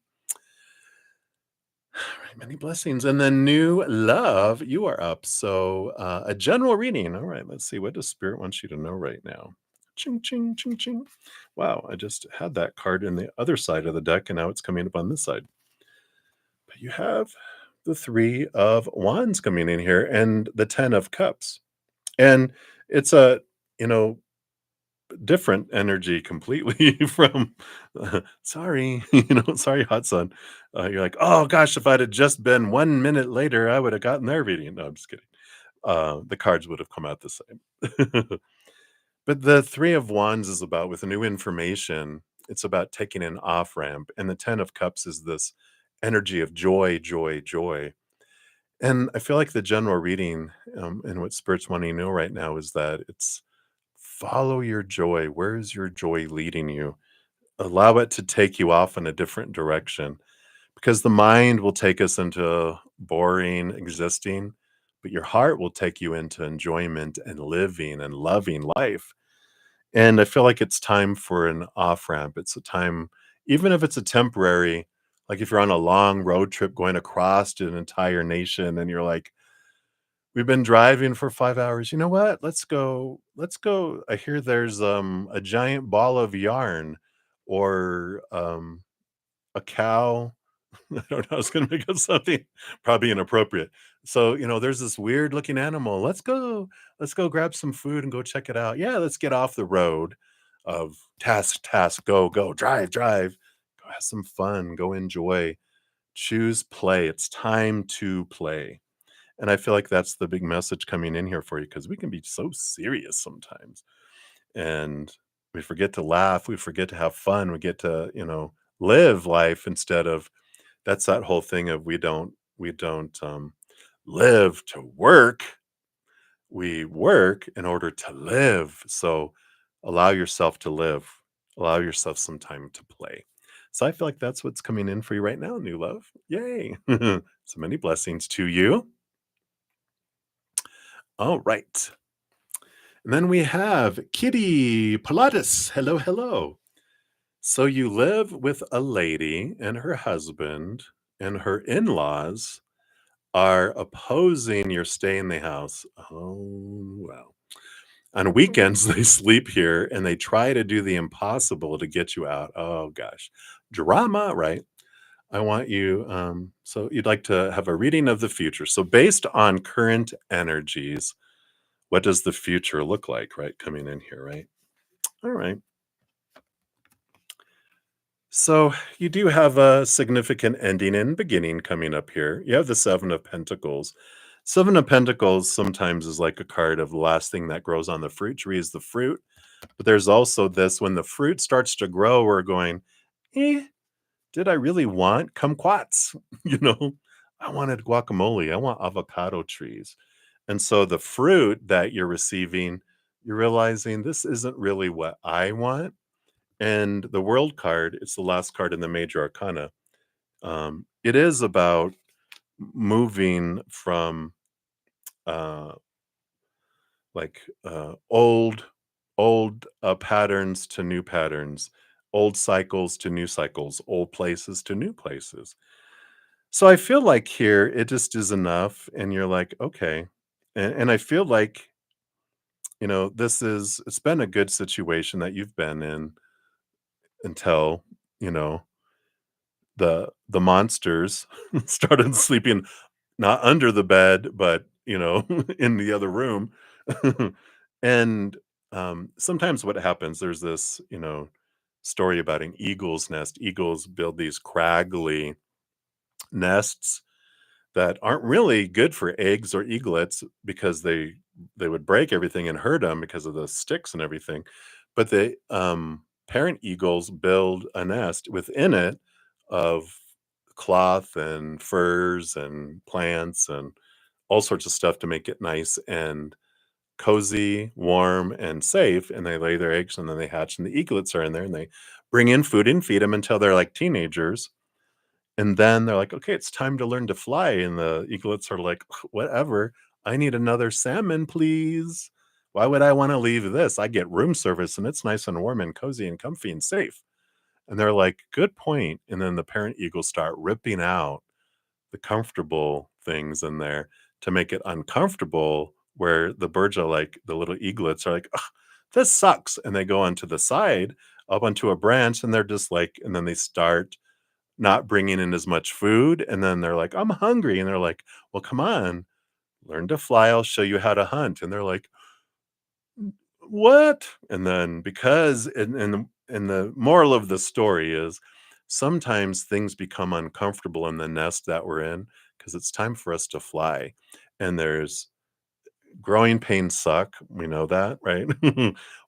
All right, many blessings. And then new love, you are up. So a general reading. All right, let's see. What does Spirit want you to know right now? Ching, ching, ching, ching. Wow, I just had that card in the other side of the deck, and now it's coming up on this side. But you have the Three of Wands coming in here and the Ten of Cups. And it's a, you know, different energy completely from sorry, sorry, hot sun. You're like, oh gosh, if I'd have just been 1 minute later, I would have gotten their reading. No, I'm just kidding. The cards would have come out the same. But the Three of Wands is about with new information. It's about taking an off ramp, and the Ten of Cups is this energy of joy, joy, joy. And I feel like the general reading and what Spirit's wanting to know right now is that it's follow your joy. Where is your joy leading you? Allow it to take you off in a different direction because the mind will take us into boring existing, but your heart will take you into enjoyment and living and loving life. And I feel like it's time for an off ramp. It's a time, even if it's a temporary, like if you're on a long road trip going across an entire nation and you're like, we've been driving for 5 hours. You know what? Let's go. Let's go. I hear there's a giant ball of yarn or a cow. I don't know. I was going to make up something probably inappropriate. So, there's this weird looking animal. Let's go. Let's go grab some food and go check it out. Yeah, let's get off the road of task, go, go, drive. Go have some fun. Go enjoy. Choose play. It's time to play. And I feel like that's the big message coming in here for you because we can be so serious sometimes. And we forget to laugh. We forget to have fun. We get to, live life instead of that's that whole thing of we don't live to work. We work in order to live. So allow yourself to live. Allow yourself some time to play. So I feel like that's what's coming in for you right now, new love. Yay. So many blessings to you. All right. And then we have Kitty Pelotas. Hello, hello. So you live with a lady and her husband, and her in-laws are opposing your stay in the house. Oh, well. On weekends, they sleep here and they try to do the impossible to get you out. Oh, gosh. Drama, right? I want you, so you'd like to have a reading of the future. So based on current energies, what does the future look like, right? Coming in here, right? All right. So you do have a significant ending and beginning coming up here. You have the Seven of Pentacles. Seven of Pentacles sometimes is like a card of the last thing that grows on the fruit tree is the fruit. But there's also this when the fruit starts to grow, we're going, did I really want kumquats? I wanted guacamole. I want avocado trees. And so the fruit that you're receiving, you're realizing this isn't really what I want. And the World card, it's the last card in the Major Arcana. It is about moving from uh, old patterns to new patterns, old cycles to new cycles, old places to new places. So I feel like here it just is enough, and you're like, okay. And I feel like, it's been a good situation that you've been in until, you know, the monsters started sleeping not under the bed, but, in the other room. And, sometimes what happens, there's this, story about an eagle's nest. Eagles build these craggy nests that aren't really good for eggs or eaglets because they would break everything and hurt them because of the sticks and everything. But the parent eagles build a nest within it of cloth and furs and plants and all sorts of stuff to make it nice and cozy, warm, and safe. And they lay their eggs and then they hatch, and the eaglets are in there and they bring in food and feed them until they're like teenagers, and then they're like, "Okay, it's time to learn to fly." And the eaglets are like, "Whatever. I need another salmon, please. Why would I want to leave this? I get room service and it's nice and warm and cozy and comfy and safe." And they're like, good point. And then the parent eagles start ripping out the comfortable things in there to make it uncomfortable, where the birds are like, the little eaglets are like, "Ugh, this sucks." And they go onto the side up onto a branch and they're just like, and then they start not bringing in as much food. And then they're like, I'm hungry. And they're like, well, come on, learn to fly. I'll show you how to hunt. And they're like, what? And then because and the moral of the story is sometimes things become uncomfortable in the nest that we're in because it's time for us to fly. And there's growing pains suck. We know that, right?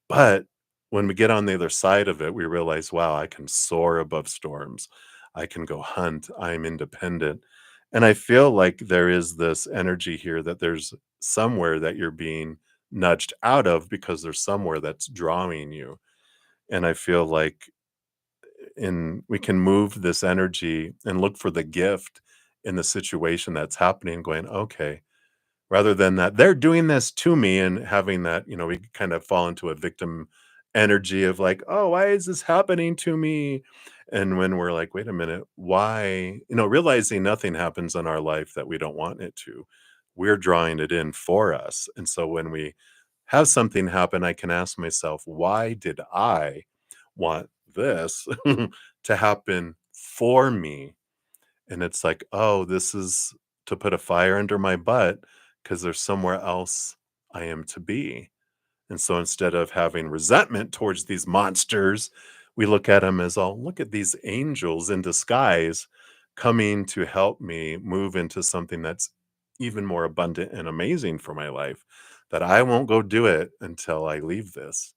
But when we get on the other side of it, we realize, wow, I can soar above storms. I can go hunt. I'm independent. And I feel like there is this energy here that there's somewhere that you're being nudged out of because there's somewhere that's drawing you. And I feel like in we can move this energy and look for the gift in the situation that's happening, going, okay, rather than that they're doing this to me, and having that, we kind of fall into a victim energy of like, oh, why is this happening to me? And when we're like, wait a minute, why, realizing nothing happens in our life that we don't want it to, we're drawing it in for us. And so when we have something happen, I can ask myself, why did I want this to happen for me? And it's like, oh, this is to put a fire under my butt because there's somewhere else I am to be. And so instead of having resentment towards these monsters, we look at them as, oh, look at these angels in disguise coming to help me move into something that's even more abundant and amazing for my life, that I won't go do it until I leave this.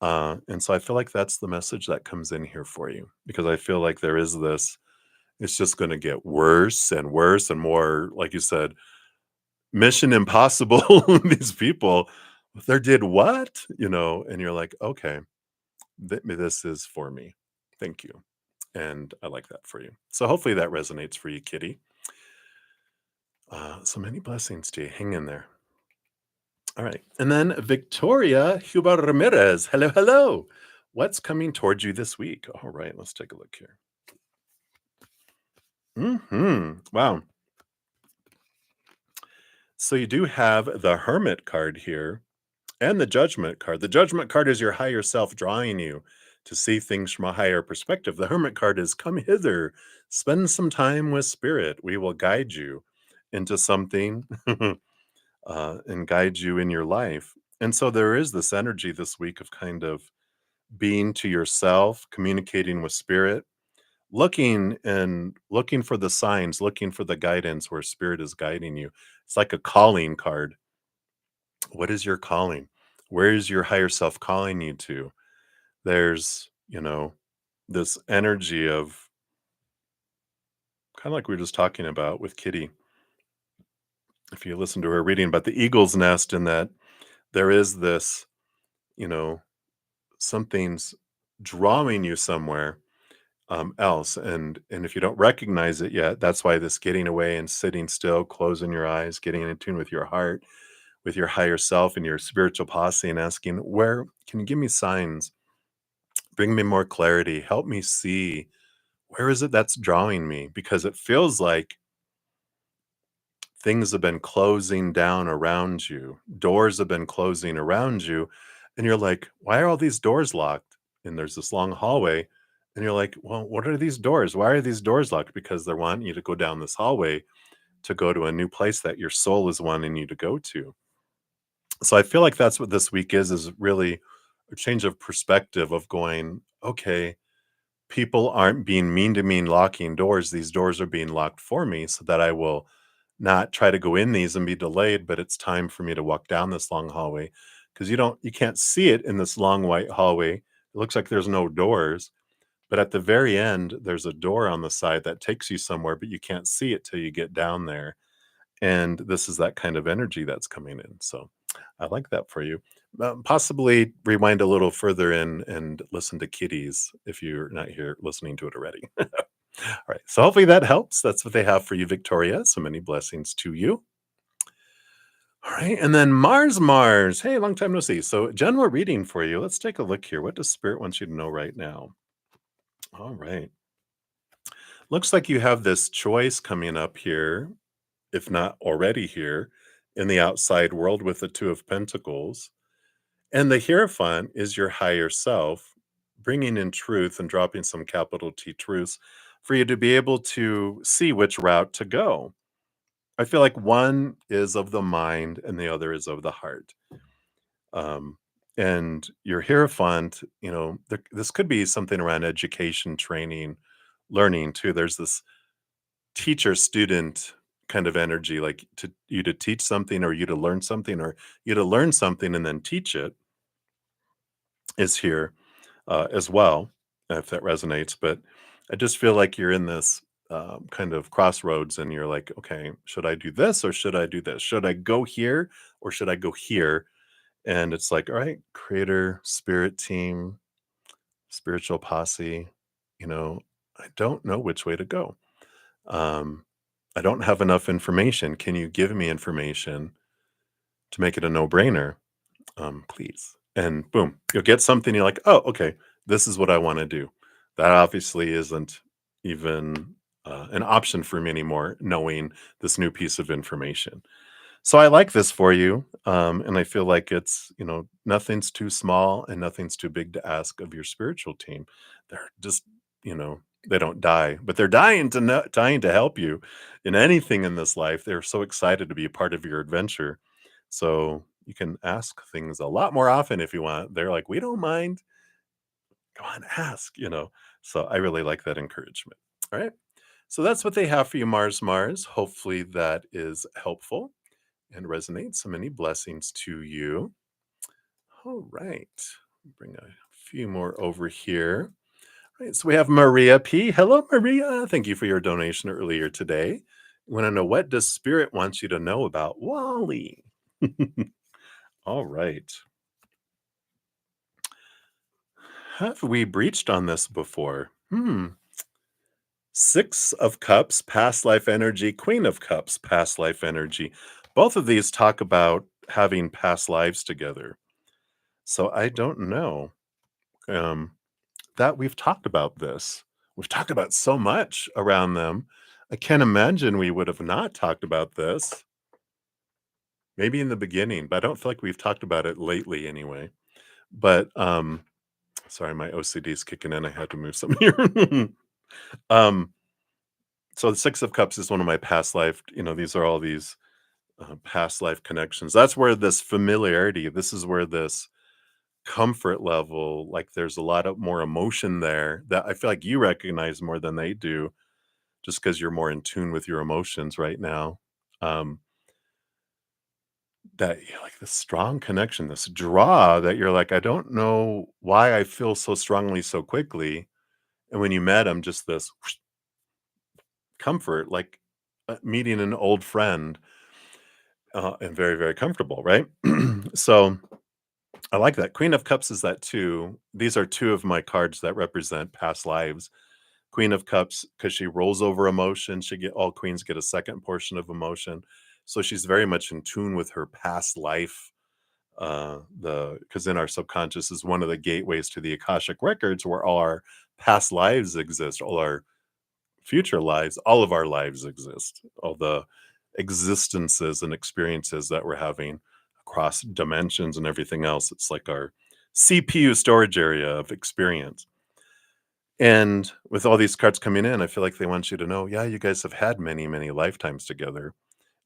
And so I feel like that's the message that comes in here for you, because I feel like there is this, it's just going to get worse and more, like you said, mission impossible. These people, they did what? And you're like, okay, this is for me. Thank you. And I like that for you. So hopefully that resonates for you, Kitty. So many blessings to you. Hang in there. All right. And then Victoria Huber-Ramirez. Hello, hello. What's coming towards you this week? All right, let's take a look here. Wow. So you do have the Hermit card here and the Judgment card. The Judgment card is your higher self drawing you to see things from a higher perspective. The Hermit card is, come hither, spend some time with Spirit. We will guide you into something and guide you in your life. And so there is this energy this week of kind of being to yourself, communicating with Spirit, looking for the signs, looking for the guidance where Spirit is guiding you. It's like a calling card. What is your calling? Where is your higher self calling you to? There's, this energy of kind of like we were just talking about with Kitty. If you listen to her reading about the eagle's nest, and that there is this, you know, something's drawing you somewhere else. And if you don't recognize it yet, that's why this getting away and sitting still, closing your eyes, getting in tune with your heart, with your higher self and your spiritual posse, and asking, where can you give me signs? Bring me more clarity. Help me see, where is it that's drawing me? Because it feels like things have been closing down around you. Doors have been closing around you. And you're like, why are all these doors locked? And there's this long hallway. And you're like, well, what are these doors? Why are these doors locked? Because they're wanting you to go down this hallway to go to a new place that your soul is wanting you to go to. So I feel like that's what this week is really a change of perspective of going, okay, people aren't being mean to me and locking doors. These doors are being locked for me so that I will not try to go in these and be delayed, but it's time for me to walk down this long hallway, because you can't see it in this long white hallway. It looks like there's no doors, but at the very end, there's a door on the side that takes you somewhere, but you can't see it till you get down there. And this is that kind of energy that's coming in. So I like that for you. Possibly rewind a little further in and listen to Kitties if you're not here listening to it already. All right. So hopefully that helps. That's what they have for you, Victoria. So many blessings to you. All right. And then Mars. Hey, long time no see. So general reading for you. Let's take a look here. What does Spirit want you to know right now? All right. Looks like you have this choice coming up here, if not already here, in the outside world with the Two of Pentacles. And the Hierophant is your higher self, bringing in truth and dropping some capital T truths for you to be able to see which route to go. I feel like one is of the mind and the other is of the heart. Um, and your Hierophant, this could be something around education, training, learning too. There's this teacher student kind of energy, like to you to teach something or you to learn something or you to learn something and then teach it is here as well, if that resonates. But I just feel like you're in this kind of crossroads and you're like, okay, should I do this or should I do this? Should I go here or should I go here? And it's like, all right, creator, spirit team, spiritual posse, you know, I don't know which way to go. Um, I don't have enough information. Can you give me information to make it a no brainer? Please. And boom, you'll get something you're like, oh, okay, this is what I want to do. That obviously isn't even an option for me anymore, knowing this new piece of information. So I like this for you. And I feel like it's, nothing's too small and nothing's too big to ask of your spiritual team. They're just, they don't die, but they're dying to help you in anything in this life. They're so excited to be a part of your adventure. So you can ask things a lot more often if you want. They're like, we don't mind. Go on, ask. So I really like that encouragement. All right. So that's what they have for you, Mars. Hopefully that is helpful and resonates. So many blessings to you. All right. Bring a few more over here. All right. So we have Maria P. Hello, Maria. Thank you for your donation earlier today. Want to know, what does Spirit want you to know about Wally? All right. Have we breached on this before? Six of Cups, past life energy, Queen of Cups, past life energy. Both of these talk about having past lives together. So I don't know that we've talked about this. We've talked about so much around them. I can't imagine we would have not talked about this. Maybe in the beginning, but I don't feel like we've talked about it lately anyway. But sorry, my OCD is kicking in. I had to move something here. um, so the Six of Cups is one of my past life. These are all these past life connections. That's where this familiarity. This is where this comfort level. Like there's a lot of more emotion there that I feel like you recognize more than they do, just because you're more in tune with your emotions right now. Um, that like this strong connection, this draw that you're like, I don't know why I feel so strongly so quickly. And when you met him, just this comfort, like meeting an old friend, and very, very comfortable, right? So I like that. Queen of Cups is that too. These are two of my cards that represent past lives. Queen of Cups, because she rolls over emotion. All queens get a second portion of emotion. So she's very much in tune with her past life. Because in our subconscious is one of the gateways to the Akashic records where all our past lives exist, all our future lives, all of our lives exist, all the existences and experiences that we're having across dimensions and everything else. It's like our CPU storage area of experience. And with all these cards coming in, I feel like they want you to know, yeah, you guys have had many, many lifetimes together.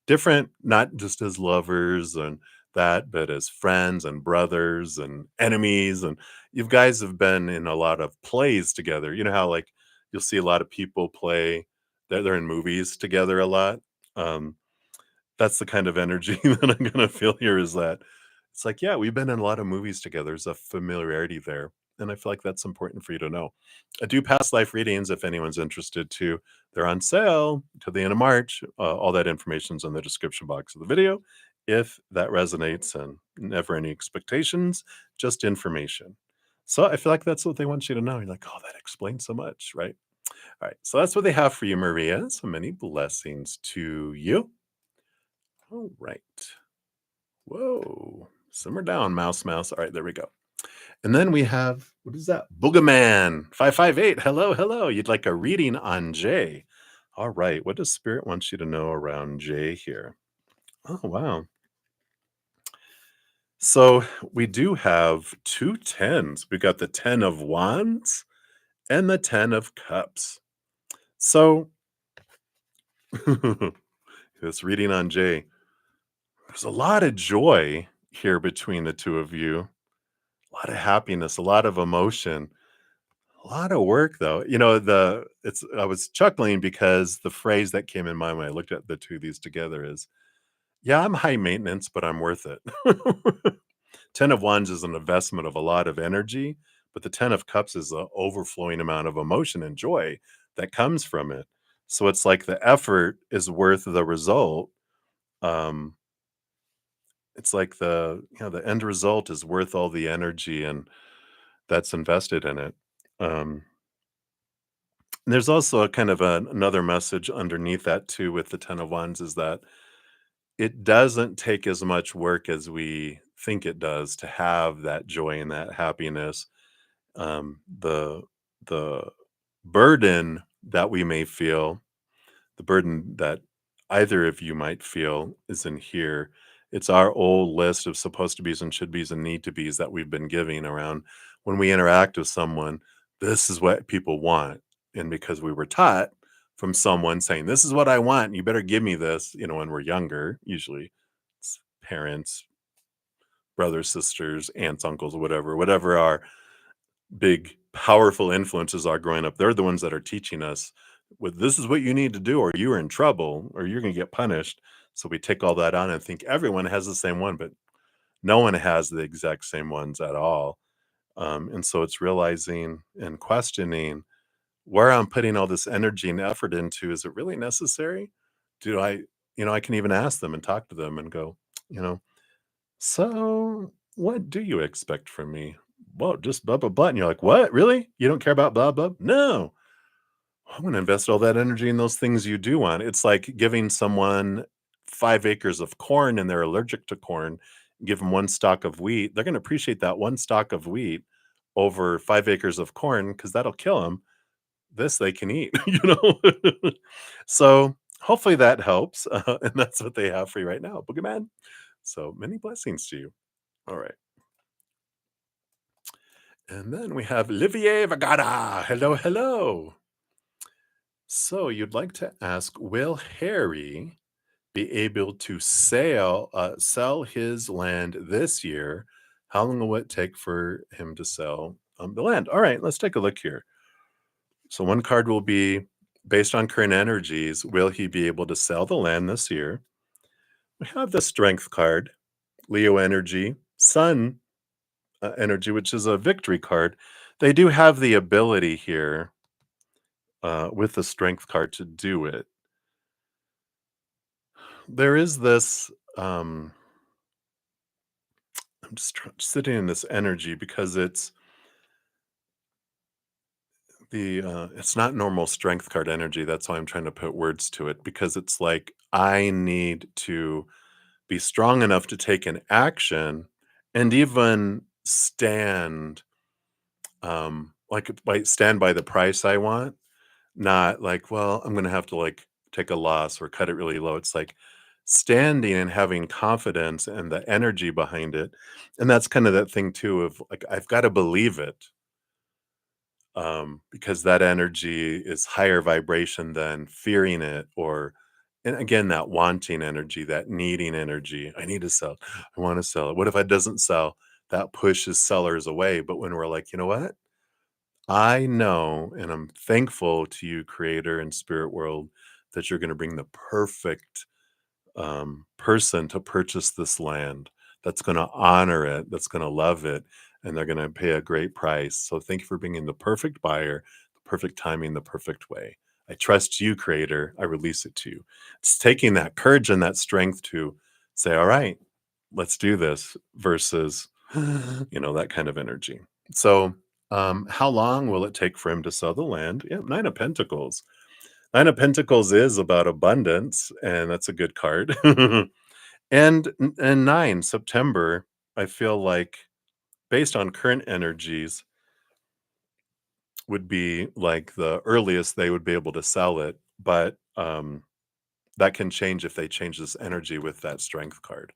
Different, not just as lovers and that, but as friends and brothers and enemies. And you guys have been in a lot of plays together. You know how like you'll see a lot of people play, they're in movies together a lot. Um, that's the kind of energy that I'm gonna feel here is that it's like, yeah, we've been in a lot of movies together. There's a familiarity there. And I feel like that's important for you to know. I do past life readings if anyone's interested too. They're on sale till the end of March. All that information's in the description box of the video. If that resonates, and never any expectations, just information. So I feel like that's what they want you to know. You're like, oh, that explains so much, right? All right. So that's what they have for you, Maria. So many blessings to you. All right. Whoa. Simmer down, mouse. All right, there we go. And then we have, what is that? Boogaman 558. Hello, hello. You'd like a reading on J. All right. What does Spirit want you to know around J here? Oh, wow. So we do have two tens. We got the 10 of Wands and the 10 of Cups. So this reading on J, there's a lot of joy here between the two of you, a lot of happiness, a lot of emotion. A lot of work though. I was chuckling because the phrase that came in mind when I looked at the two of these together is, yeah, I'm high maintenance, but I'm worth it. 10 of Wands is an investment of a lot of energy, but the 10 of Cups is an overflowing amount of emotion and joy that comes from it. So it's like the effort is worth the result. Um, it's like the end result is worth all the energy and that's invested in it. Um, There's also a kind of another message underneath that too with the 10 of Wands is that it doesn't take as much work as we think it does to have that joy and that happiness. The burden that we may feel, the burden that either of you might feel is in here. It's our old list of supposed to be's and should be's and need to be's that we've been giving around when we interact with someone. This is what people want. And because we were taught from someone saying, this is what I want, you better give me this, when we're younger, usually it's parents, brothers, sisters, aunts, uncles, whatever our big powerful influences are growing up, they're the ones that are teaching us with this is what you need to do or you're in trouble or you're going to get punished. So we take all that on and think everyone has the same one, but no one has the exact same ones at all. And so it's realizing and questioning where I'm putting all this energy and effort into. Is it really necessary? Do I, I can even ask them and talk to them and go, you know, so, what do you expect from me? Well, just blah, blah, blah. And you're like, what? Really? You don't care about blah, blah? No. I'm going to invest all that energy in those things you do want. It's like giving someone 5 acres of corn and they're allergic to corn, give them one stalk of wheat. They're going to appreciate that one stalk of wheat over 5 acres of corn because that'll kill them. This they can eat, so hopefully that helps. And that's what they have for you right now, Boogeyman. So many blessings to you. All right. And then we have Livier Vergara. Hello, hello. So you'd like to ask, will Harry be able to sell his land this year? How long will it take for him to sell the land? All right, let's take a look here. So one card will be based on current energies. Will he be able to sell the land this year? We have the Strength card, Leo energy, Sun energy, which is a victory card. They do have the ability here with the strength card to do it. There is this. I'm just sitting in this energy because it's not normal strength card energy. That's why I'm trying to put words to it because it's like I need to be strong enough to take an action and even stand like stand by the price I want. Not like, well, I'm gonna have to, like, take a loss or cut it really low. It's like standing and having confidence and the energy behind it, and that's kinda that thing too of, like, I've gotta believe it, because that energy is higher vibration than fearing it or and again, that wanting energy, that needing energy. I need to sell. I wanna sell it. What if it doesn't sell? That pushes sellers away, but when we're like, "You know what? I know, and I'm thankful to you, creator and spirit world, that you're going to bring the perfect person to purchase this land that's going to honor it, that's going to love it, and they're going to pay a great price. So thank you for bringing the perfect buyer, the perfect timing, the perfect way. I trust you, creator. I release it to you. It's taking that courage and that strength to say, all right, let's do this versus, that kind of energy. So, how long will it take for him to sell the land? Yeah, 9 of Pentacles. 9 of Pentacles is about abundance, and that's a good card. And 9 September, I feel like based on current energies, would be like the earliest they would be able to sell it, but that can change if they change this energy with that strength card.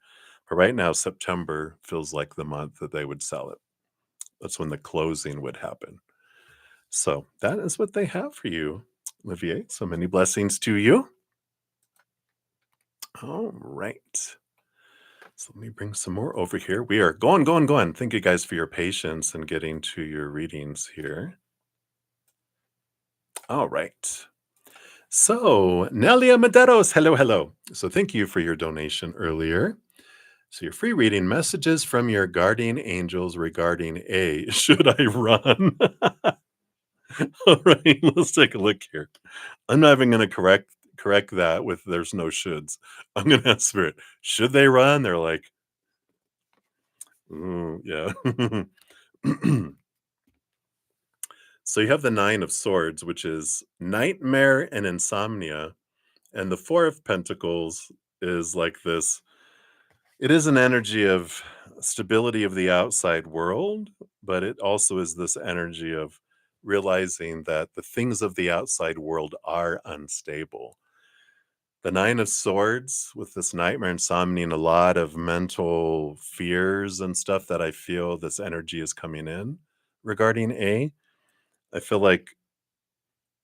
But right now, September feels like the month that they would sell it. That's when the closing would happen. So that is what they have for you, Olivier. So many blessings to you. All right. So let me bring some more over here. We are going, going, going. Thank you guys for your patience and getting to your readings here. All right. So, Nelia Medeiros, hello, hello. So, thank you for your donation earlier. So, your free reading messages from your guardian angels regarding A. Should I run? All right, let's take a look here. I'm not even going to correct that with there's no shoulds. I'm going to ask Spirit, should they run? They're like, yeah. So you have the Nine of Swords, which is nightmare and insomnia. And the Four of Pentacles is like this. It is an energy of stability of the outside world, but it also is this energy of realizing that the things of the outside world are unstable. The Nine of Swords with this nightmare, insomnia, and a lot of mental fears and stuff that I feel this energy is coming in regarding A. I feel like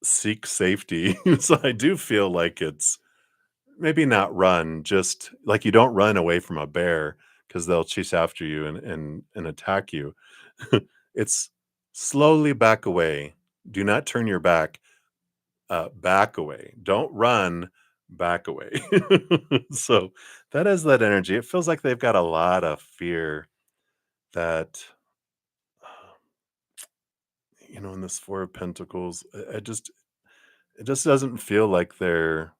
seek safety. So I do feel like it's maybe not run, just like you don't run away from a bear because they'll chase after you and attack you. It's slowly back away. Do not turn your back. Back away. Don't run. Back away. So that is that energy. It feels like they've got a lot of fear that in this Four of Pentacles. It just doesn't feel like they're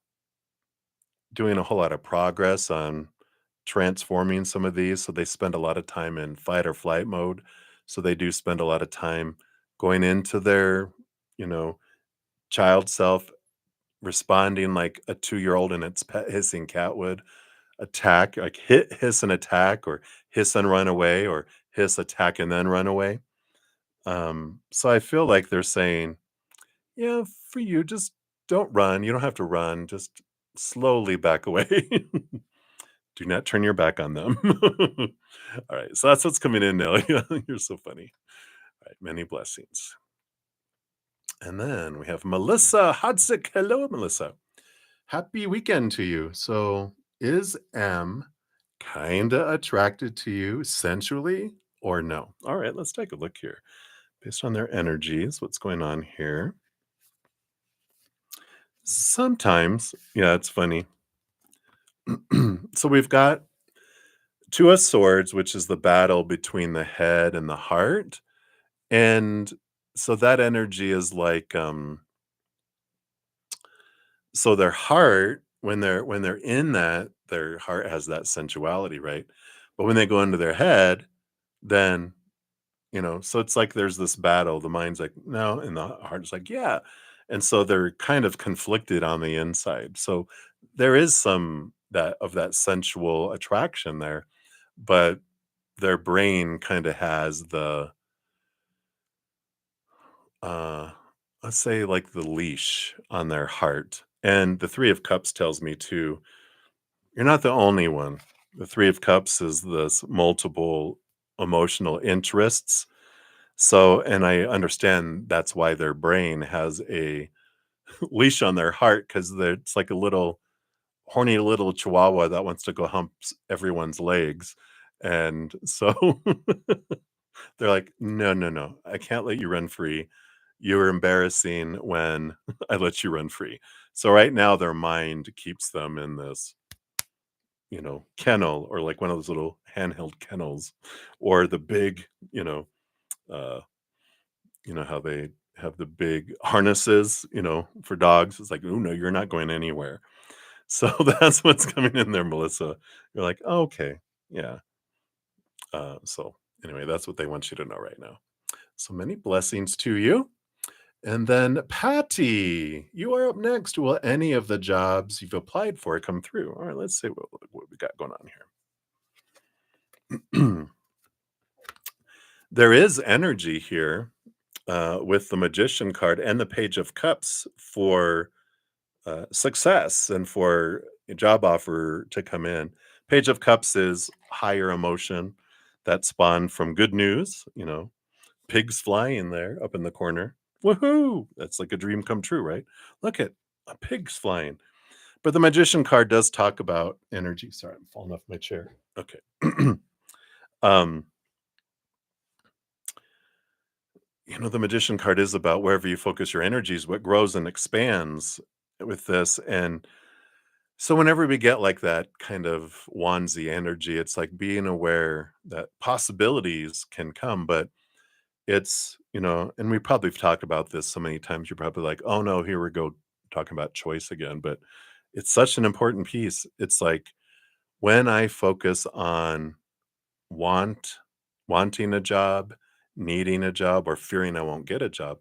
doing a whole lot of progress on transforming some of these. So they spend a lot of time in fight or flight mode. So they do spend a lot of time going into their, you know, child self, responding like a 2-year-old in its pet hissing cat would attack, like hiss and attack, or hiss and run away, or hiss, attack, and then run away. So I feel like they're saying, yeah, for you, just don't run. You don't have to run. Just slowly back away. Do not turn your back on them. All right. So that's what's coming in, Nelly. You're so funny. All right. Many blessings. And then we have Melisa Hodzic. Hello, Melissa. Happy weekend to you. So is M kind of attracted to you sensually or no? All right. Let's take a look here. Based on their energies, what's going on here? Sometimes, yeah, it's funny. So we've got Two of Swords, which is the battle between the head and the heart. And so that energy is like, so their heart, when they're in that, their heart has that sensuality, right? But when they go into their head, then, so it's like there's this battle. The mind's like, no, and the heart's like, yeah. And so they're kind of conflicted on the inside. So there is some that sensual attraction there, but their brain kind of has the uh let's say like the leash on their heart. And the Three of Cups tells me too, you're not the only one. The Three of Cups is this multiple emotional interests. So, and I understand that's why their brain has a leash on their heart, because it's like a little horny little chihuahua that wants to go hump everyone's legs. And so they're like, no, no, no, I can't let you run free. You were embarrassing when I let you run free. So right now their mind keeps them in this, kennel, or like one of those little handheld kennels, or the big, uh, how they have the big harnesses, for dogs. It's like, oh no, you're not going anywhere. So that's what's coming in there, Melissa. You're like, oh, okay, yeah. So anyway, that's what they want you to know right now. So many blessings to you. And then Patty, you are up next. Will any of the jobs you've applied for come through? All right, let's see what we got going on here. There is energy here with the Magician card and the Page of Cups for success and for a job offer to come in. Page of Cups is higher emotion that spawned from good news, pigs flying there up in the corner. Woohoo! That's like a dream come true, right? Look at a pig's flying. But the Magician card does talk about energy. Sorry, I'm falling off my chair. Okay. um, the Magician card is about wherever you focus your energies, what grows and expands with this. And so whenever we get like that kind of wandsy energy, it's like being aware that possibilities can come, but and we probably have talked about this so many times, you're probably like, oh no, here we go talking about choice again. But it's such an important piece. It's like when I focus on want, wanting a job, needing a job, or fearing I won't get a job,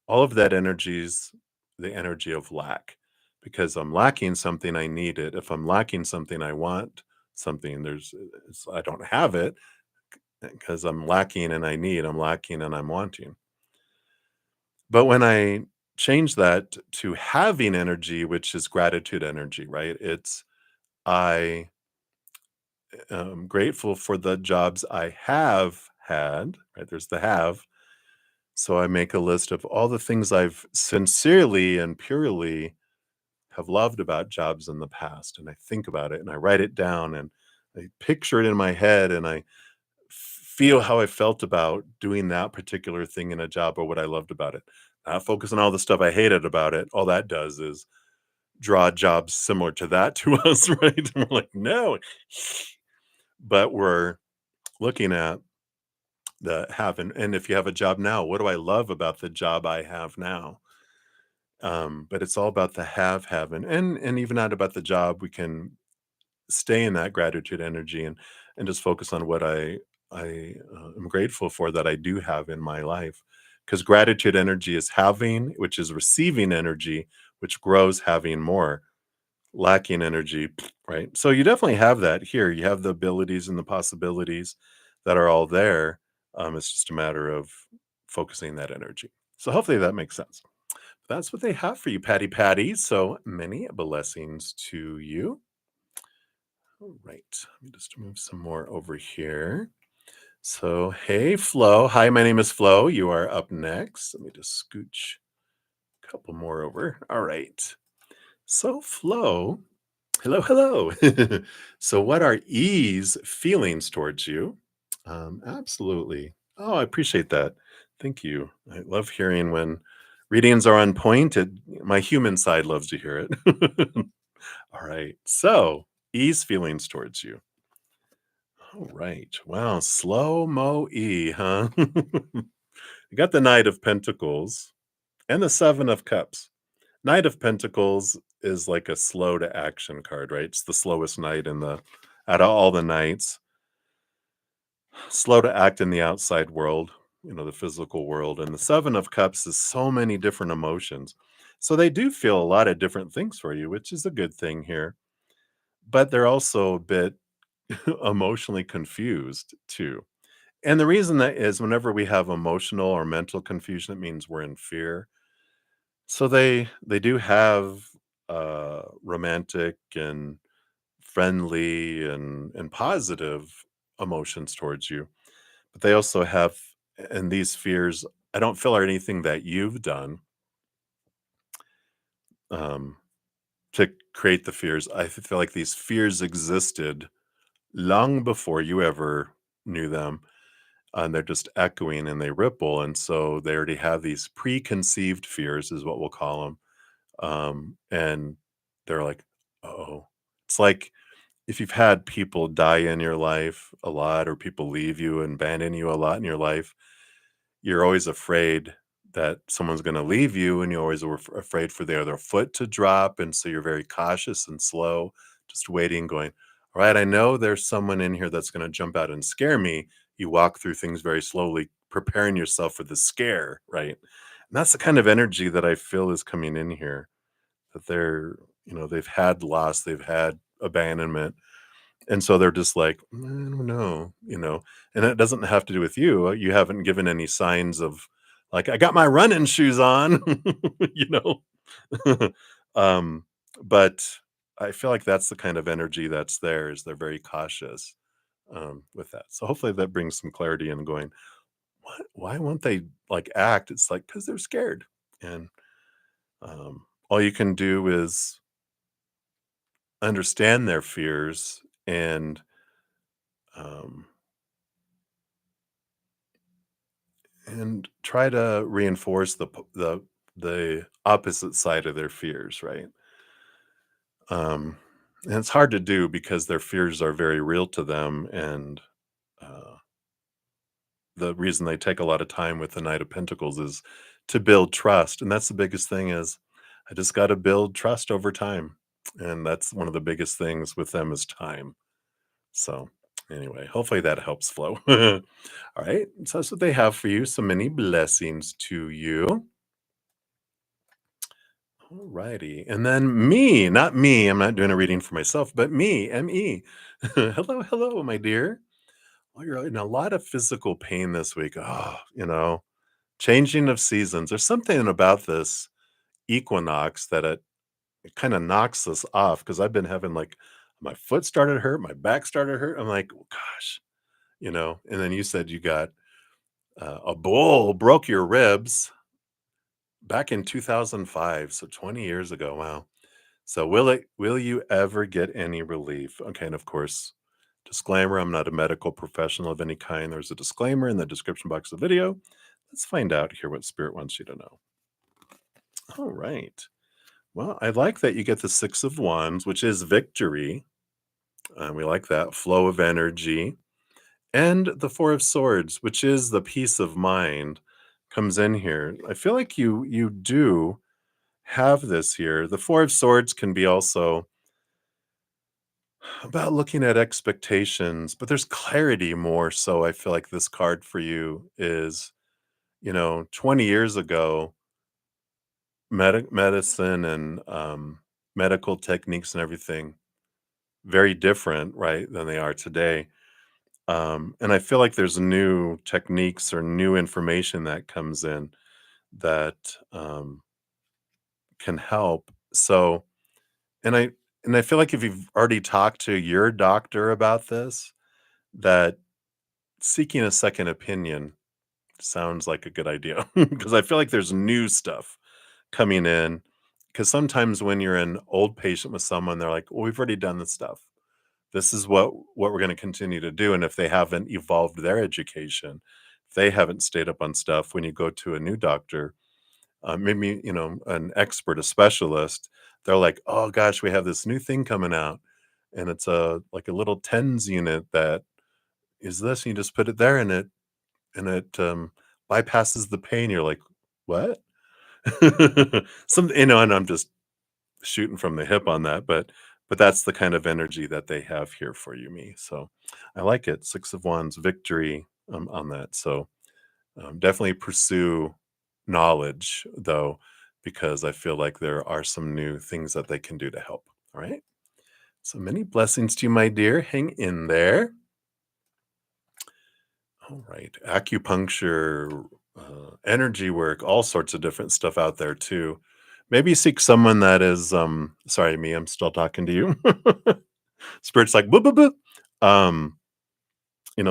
all of that energy is the energy of lack. Because I'm lacking something, I need it. If I'm lacking something, I want something. I don't have it because I'm lacking and I need. I'm lacking and I'm wanting. But when I change that to having energy, which is gratitude energy, right? I am grateful for the jobs I have had, right? There's the have. So I make a list of all the things I've sincerely and purely have loved about jobs in the past. And I think about it and I write it down and I picture it in my head and I feel how I felt about doing that particular thing in a job or what I loved about it. Not focus on all the stuff I hated about it. All that does is draw jobs similar to that to us, right? And we're like, no. But we're looking at the have and if you have a job now, what do I love about the job I have now? But it's all about the have, and even not about the job. We can stay in that gratitude energy and just focus on what I am grateful for that I do have in my life. Because gratitude energy is having, which is receiving energy, which grows having more. Lacking energy, right? So you definitely have that here. You have the abilities and the possibilities that are all there. It's just a matter of focusing that energy. So hopefully that makes sense. That's what they have for you, Patty Patty. So many blessings to you. All right. Let me just move some more over here. So, hey, Flo. Hi, my name is Flo. You are up next. Let me just scooch a couple more over. All right. So, Flo, hello. So, what are E's feelings towards you? Absolutely. Oh, I appreciate that. Thank you. I love hearing when readings are on point. My human side loves to hear it. All right. So, E's feelings towards you. All right. Wow. Slow mo E, huh? You got the Knight of Pentacles and the Seven of Cups. Knight of Pentacles is like a slow to action card, right? It's the slowest knight out of all the knights. Slow to act in the outside world, the physical world. And the Seven of Cups is so many different emotions. So they do feel a lot of different things for you, which is a good thing here. But they're also a bit emotionally confused too. And the reason that is whenever we have emotional or mental confusion, it means we're in fear. So they do have romantic and friendly and positive emotions towards you, but they also have, and these fears I don't feel are anything that you've done um, to create the fears. I feel like these fears existed long before you ever knew them, and they're just echoing and they ripple, and so they already have these preconceived fears, is what we'll call them. And they're like, oh, it's like if you've had people die in your life a lot or people leave you and abandon you a lot in your life, you're always afraid that someone's going to leave you and you're always afraid for their other foot to drop. And so you're very cautious and slow, just waiting, going, all right, I know there's someone in here that's going to jump out and scare me. You walk through things very slowly, preparing yourself for the scare, right? And that's the kind of energy that I feel is coming in here, that they've had loss, they've had abandonment, And so they're just like, I don't know, and it doesn't have to do with you. You haven't given any signs of like, I got my running shoes on, you know. um, but I feel like that's the kind of energy that's there is they're very cautious with that. So hopefully that brings some clarity in going, what, why won't they like act? It's like, because they're scared. And all you can do is understand their fears and um, try to reinforce the opposite side of their fears, right? Um, and it's hard to do because their fears are very real to them, and uh, the reason they take a lot of time with the Knight of Pentacles is to build trust, and that's the biggest thing. Is I just got to build trust over time, and that's one of the biggest things with them is time. So, anyway, hopefully that helps flow. All right. So that's what they have for you. So many blessings to you. All righty. And then me, not me. I'm not doing a reading for myself, but me, ME. Hello, hello, my dear. Well, you're in a lot of physical pain this week. Oh, changing of seasons. There's something about this equinox that it kind of knocks us off because I've been having like my foot started to hurt, my back started to hurt. I'm like, oh, gosh, and then you said you got a bull broke your ribs back in 2005, so 20 years ago. Wow. So will you ever get any relief? Okay, and of course, disclaimer, I'm not a medical professional of any kind. There's a disclaimer in the description box of the video. Let's find out here what spirit wants you to know. All right. Well, I like that you get the 6 of Wands, which is victory. We like that flow of energy. And the 4 of Swords, which is the peace of mind, comes in here. I feel like you do have this here. The 4 of Swords can be also about looking at expectations, but there's clarity more. So I feel like this card for you is, 20 years ago, medicine and medical techniques and everything very different, right, than they are today. And I feel like there's new techniques or new information that comes in that can help. So, and I and I feel like if you've already talked to your doctor about this, that seeking a second opinion sounds like a good idea because I feel like there's new stuff coming in. Because sometimes when you're an old patient with someone, they're like, "Well, we've already done this stuff. This is what we're going to continue to do." And if they haven't evolved their education, if they haven't stayed up on stuff, when you go to a new doctor, maybe an expert, a specialist, they're like, "Oh gosh, we have this new thing coming out, and it's a like a little tens unit that is this, and you just put it there, and it bypasses the pain." You're like, "What?" Some, and I'm just shooting from the hip on that, but that's the kind of energy that they have here for you, me. So I like it. 6 of Wands, victory on that. So definitely pursue knowledge though, because I feel like there are some new things that they can do to help. All right. So many blessings to you, my dear. Hang in there. All right. Acupuncture, energy work, all sorts of different stuff out there too. Maybe seek someone that is sorry, me, I'm still talking to you. Spirit's like boo boo boo. Um,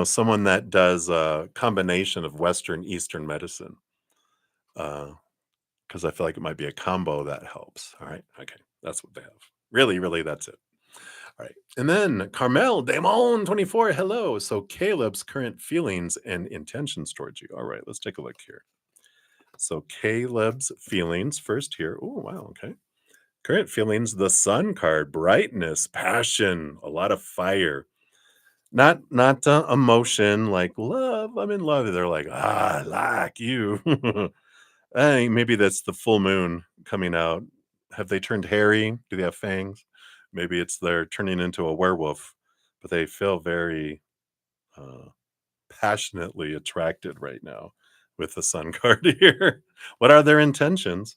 someone that does a combination of Western Eastern medicine. Because I feel like it might be a combo that helps. All right. Okay. That's what they have. Really, really, that's it. All right. And then carmeldeamon 24. Hello. So Caleb's current feelings and intentions towards you. All right. Let's take a look here. So Caleb's feelings first here. Oh, wow. Okay. Current feelings, the sun card, brightness, passion, a lot of fire. Not emotion like love. I'm in love. They're like, I like you. Maybe that's the full moon coming out. Have they turned hairy? Do they have fangs? Maybe it's they're turning into a werewolf, but they feel very uh, passionately attracted right now with the sun card here. What are their intentions?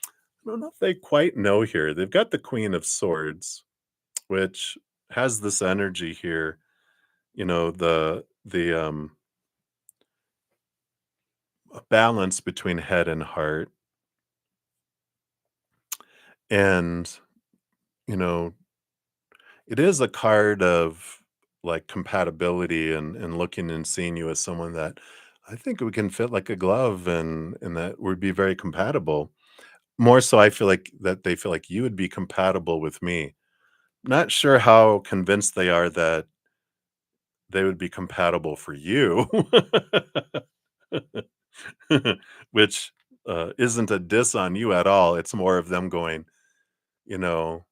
I don't know if they quite know here. They've got the Queen of Swords, which has this energy here, the balance between head and heart, and you know it is a card of like compatibility and looking and seeing you as someone that I think we can fit like a glove and that would be very compatible. More so, I feel like that they feel like you would be compatible with me. Not sure how convinced they are that they would be compatible for you, which isn't a diss on you at all. It's more of them going, you know,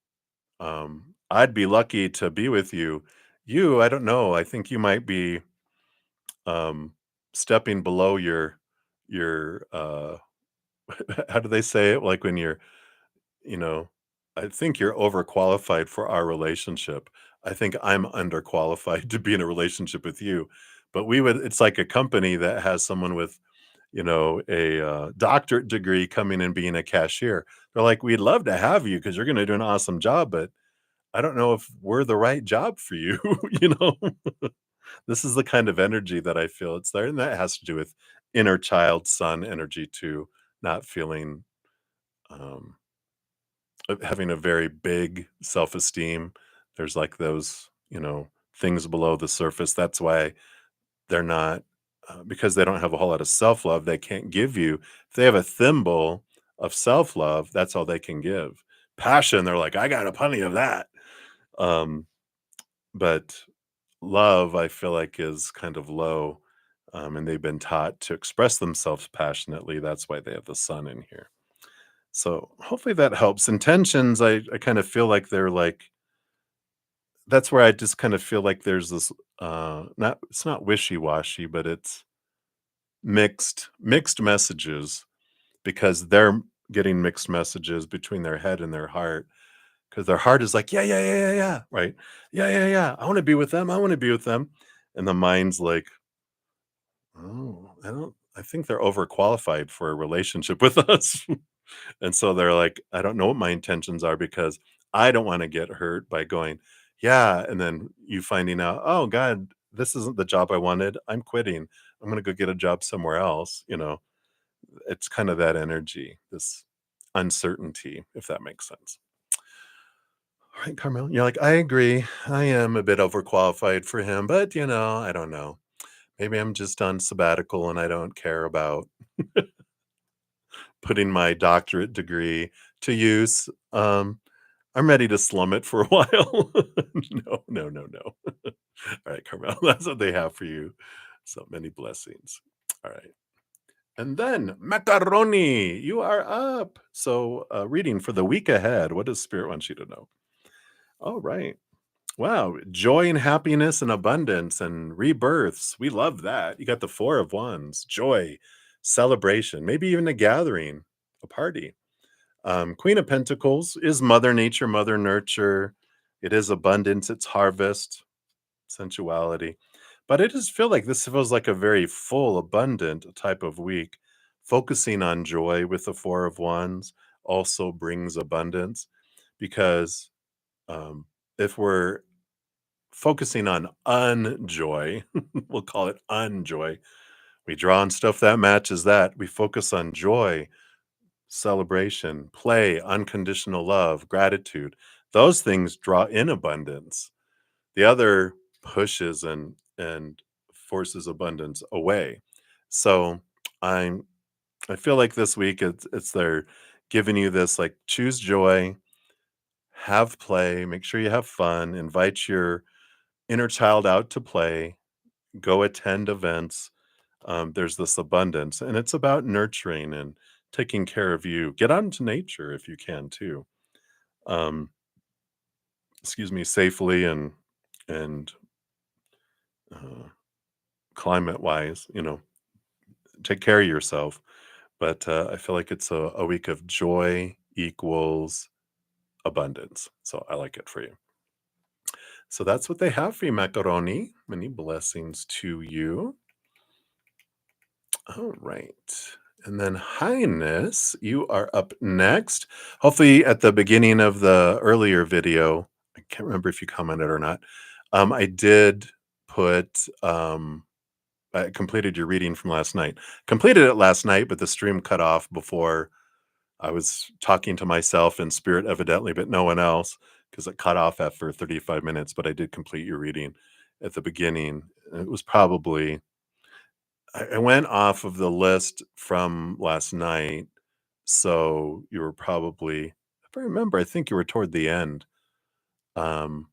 I'd be lucky to be with you. You, I don't know. I think you might be um, stepping below your how do they say it? Like when you're, you know, I think you're overqualified for our relationship. I think I'm underqualified to be in a relationship with you. But we would, it's like a company that has someone with, a doctorate degree coming and being a cashier. They're like, we'd love to have you because you're going to do an awesome job, but I don't know if we're the right job for you. you know, this is the kind of energy that I feel it's there. And that has to do with inner child son energy too, not feeling um, having a very big self-esteem. There's like those, things below the surface. That's why they're not, because they don't have a whole lot of self-love, they can't give you. If they have a thimble of self-love, that's all they can give. Passion, they're like, I got a plenty of that. Um, but love, I feel like, is kind of low. And they've been taught to express themselves passionately. That's why they have the sun in here. So hopefully that helps. Intentions, I kind of feel like they're like that's where I just kind of feel like there's this not it's not wishy-washy, but it's mixed messages because they're getting mixed messages between their head and their heart. Because their heart is like, yeah, yeah, yeah, yeah, yeah, right? Yeah, yeah, yeah. I want to be with them. I want to be with them. And the mind's like, oh, I think they're overqualified for a relationship with us. And so they're like, I don't know what my intentions are because I don't want to get hurt by going, yeah. And then you finding out, oh God, this isn't the job I wanted. I'm quitting. I'm going to go get a job somewhere else. It's kind of that energy, this uncertainty, if that makes sense. All right, Carmel, you're like, I agree. I am a bit overqualified for him, but I don't know. Maybe I'm just on sabbatical and I don't care about putting my doctorate degree to use. I'm ready to slum it for a while. No, no, no, no. All right, Carmel, that's what they have for you. So many blessings. All right. And then macaroni, you are up. So, reading for the week ahead. What does Spirit want you to know? All right. Wow. Joy and happiness and abundance and rebirths. We love that. You got the Four of Wands, joy, celebration, maybe even a gathering, a party. Queen of Pentacles is Mother Nature, Mother Nurture. It is abundance, it's harvest, sensuality. But it does feel like this feels like a very full, abundant type of week. Focusing on joy with the Four of Wands also brings abundance because um, if we're focusing on unjoy, we'll call it unjoy. We draw on stuff that matches that. We focus on joy, celebration, play, unconditional love, gratitude. Those things draw in abundance. The other pushes and forces abundance away. So I'm I feel like this week it's they're giving you this like choose joy, have play, make sure you have fun, invite your inner child out to play, go attend events. There's this abundance, and it's about nurturing and taking care of you. Get out into nature if you can too. Um, excuse me, safely and uh, climate wise. Take care of yourself. But I feel like it's a week of joy equals abundance. So I like it for you. So that's what they have for you, macaroni. Many blessings to you. All right. And then Highness, you are up next. Hopefully at the beginning of the earlier video, can't remember if you commented or not. I did put, I completed your reading from last night. Completed it last night, but the stream cut off before I was talking to myself in spirit, evidently, but no one else, because it cut off after 35 minutes. But I did complete your reading at the beginning. It was probably, I went off of the list from last night. So you were probably, if I remember, I think you were toward the end. Um,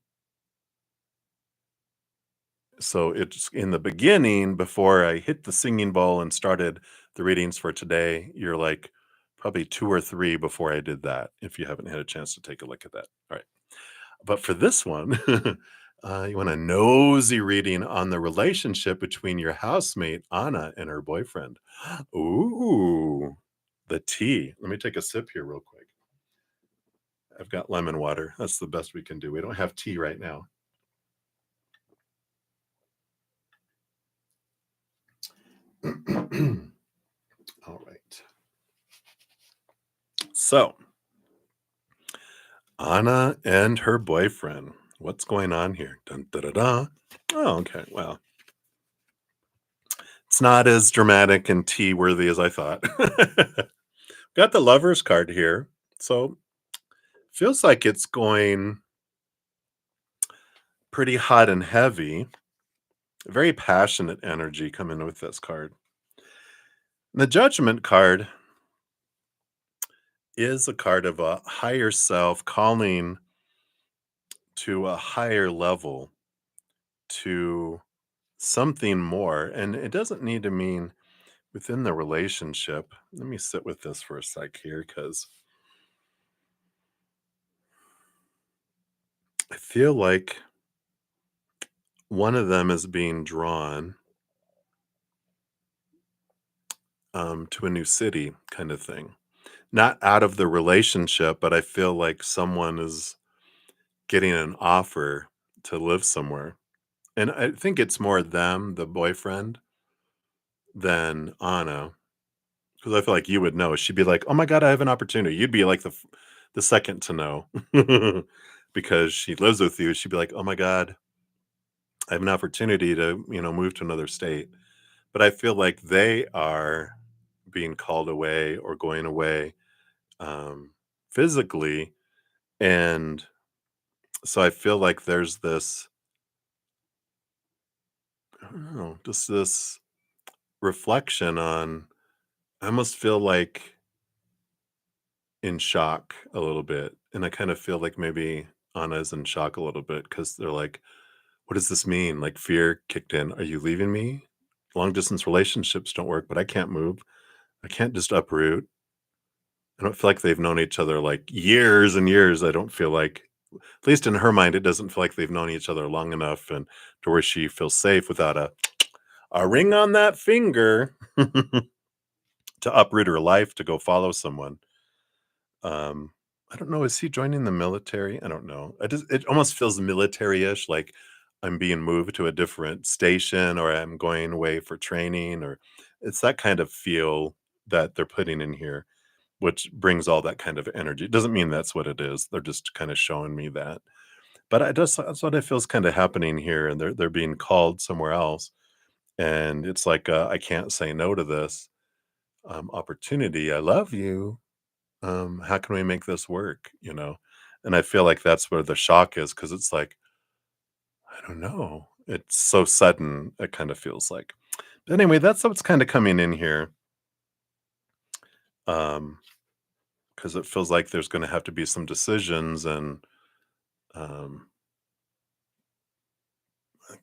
so it's in the beginning before I hit the singing bowl and started the readings for today. You're like probably 2 or 3 before I did that, if you haven't had a chance to take a look at that. All right. But for this one, you want a nosy reading on the relationship between your housemate, Anna, and her boyfriend. Ooh, the tea. Let me take a sip here real quick. I've got lemon water. That's the best we can do. We don't have tea right now. All right. So, Anna and her boyfriend. What's going on here? Dun, da, da, da. Oh, okay. Well, it's not as dramatic and tea worthy as I thought. Got the lover's card here. So, feels like it's going pretty hot and heavy. Very passionate energy coming with this card. The judgment card is a card of a higher self calling to a higher level, to something more. And it doesn't need to mean within the relationship. Let me sit with this for a sec here, because I feel like one of them is being drawn to a new city, kind of thing. Not out of the relationship, but I feel like someone is getting an offer to live somewhere. And I think it's more them, the boyfriend, than Anna. Because I feel like you would know. She'd be like, "Oh my god, I have an opportunity." You'd be like the second to know, because she lives with you. She'd be like, "Oh my god, I have an opportunity to, move to another state." But I feel like they are being called away or going away, um, physically, and so I feel like there's this, I don't know, just this reflection on. I almost feel like in shock a little bit, and I kind of feel like maybe Anna's in shock a little bit because they're like, "What does this mean?" Like, fear kicked in. "Are you leaving me? Long distance relationships don't work, but I can't move. I can't just uproot." I don't feel like they've known each other, like, years and years. I don't feel like, at least in her mind, it doesn't feel like they've known each other long enough and to where she feels safe without a ring on that finger to uproot her life to go follow someone. Um, I don't know, is he joining the military? I don't know. It almost feels military-ish, like I'm being moved to a different station or I'm going away for training, or it's that kind of feel that they're putting in here, which brings all that kind of energy. It doesn't mean that's what it is. They're just kind of showing me that. But that's what I feel is kind of happening here, and they're being called somewhere else. And it's like, I can't say no to this opportunity. I love you. How can we make this work? And I feel like that's where the shock is, because it's like, I don't know, it's so sudden, it kind of feels like. But anyway, that's what's kind of coming in here, because it feels like there's going to have to be some decisions, and um,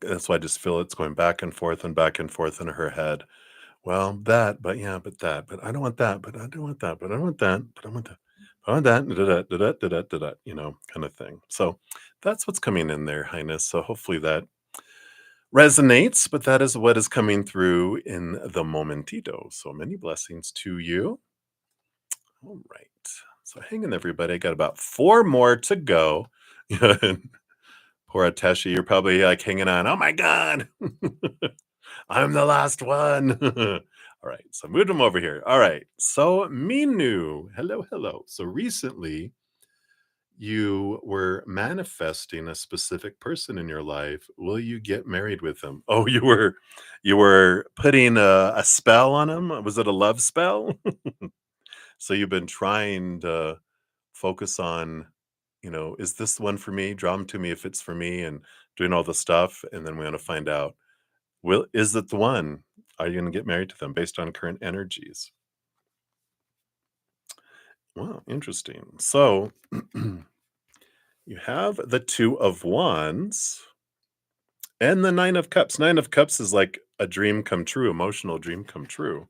that's why I just feel it's going back and forth in her head. Well, that, but yeah, but that, but I don't want that, but I don't want that, but I want that, but I want that. I want that, da, da, da, da, da, da, da, kind of thing. So that's what's coming in there, Highness. So hopefully that resonates, but that is what is coming through in the momentito. So many blessings to you. All right. So hang in, everybody. I got about 4 more to go. Poor Ateshi, you're probably like hanging on. Oh my God. I'm the last one. All right. So moved them over here. All right. So MINU. Hello, hello. So recently you were manifesting a specific person in your life. Will you get married with them? Oh, you were putting a spell on him? Was it a love spell? So you've been trying to focus on, is this the one for me? Draw them to me if it's for me, and doing all the stuff, and then we want to find out, is it the one? Are you going to get married to them based on current energies? Wow, interesting. So you have the Two of Wands and the Nine of Cups. Nine of Cups is like a dream come true, emotional dream come true.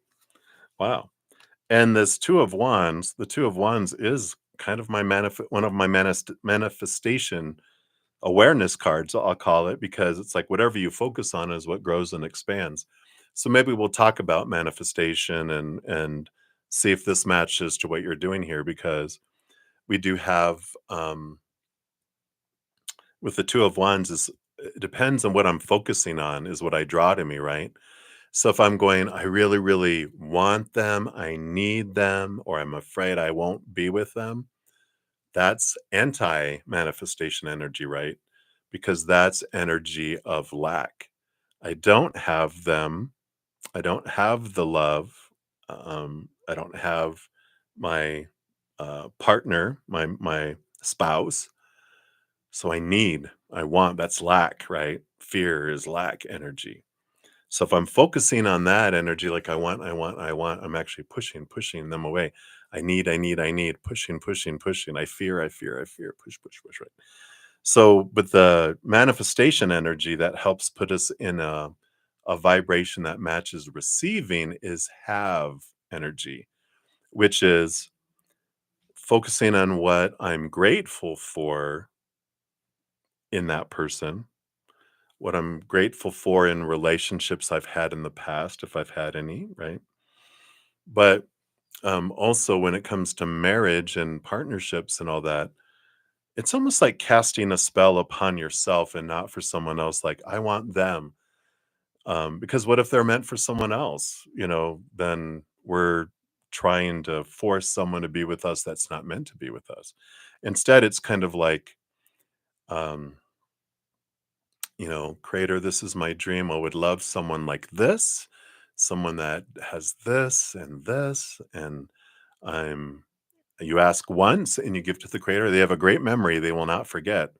Wow. And this Two of Wands, the Two of Wands is kind of one of my manifestation awareness cards, I'll call it, because it's like whatever you focus on is what grows and expands. So maybe we'll talk about manifestation and see if this matches to what you're doing here, because we do have with the Two of Wands is it depends on what I'm focusing on is what I draw to me, right? So if I'm going, I really, really want them, I need them, or I'm afraid I won't be with them, that's anti-manifestation energy, right? Because that's energy of lack. I don't have them. I don't have the love. I don't have my partner, my spouse. So I want. That's lack, right? Fear is lack energy. So if I'm focusing on that energy, like I want, I'm actually pushing them away. I need, pushing. I fear, push, right? So, but the manifestation energy that helps put us in a vibration that matches receiving is have energy, which is focusing on what I'm grateful for in that person, what I'm grateful for in relationships I've had in the past, if I've had any, right? But also when it comes to marriage and partnerships and all that, it's almost like casting a spell upon yourself and not for someone else. Like, I want them. Because what if they're meant for someone else? Then we're trying to force someone to be with us that's not meant to be with us. Instead, it's kind of like, um, Creator, this is my dream. I would love someone like this, someone that has this and this. And I'm, you ask once and you give to the Creator. They have a great memory. They will not forget.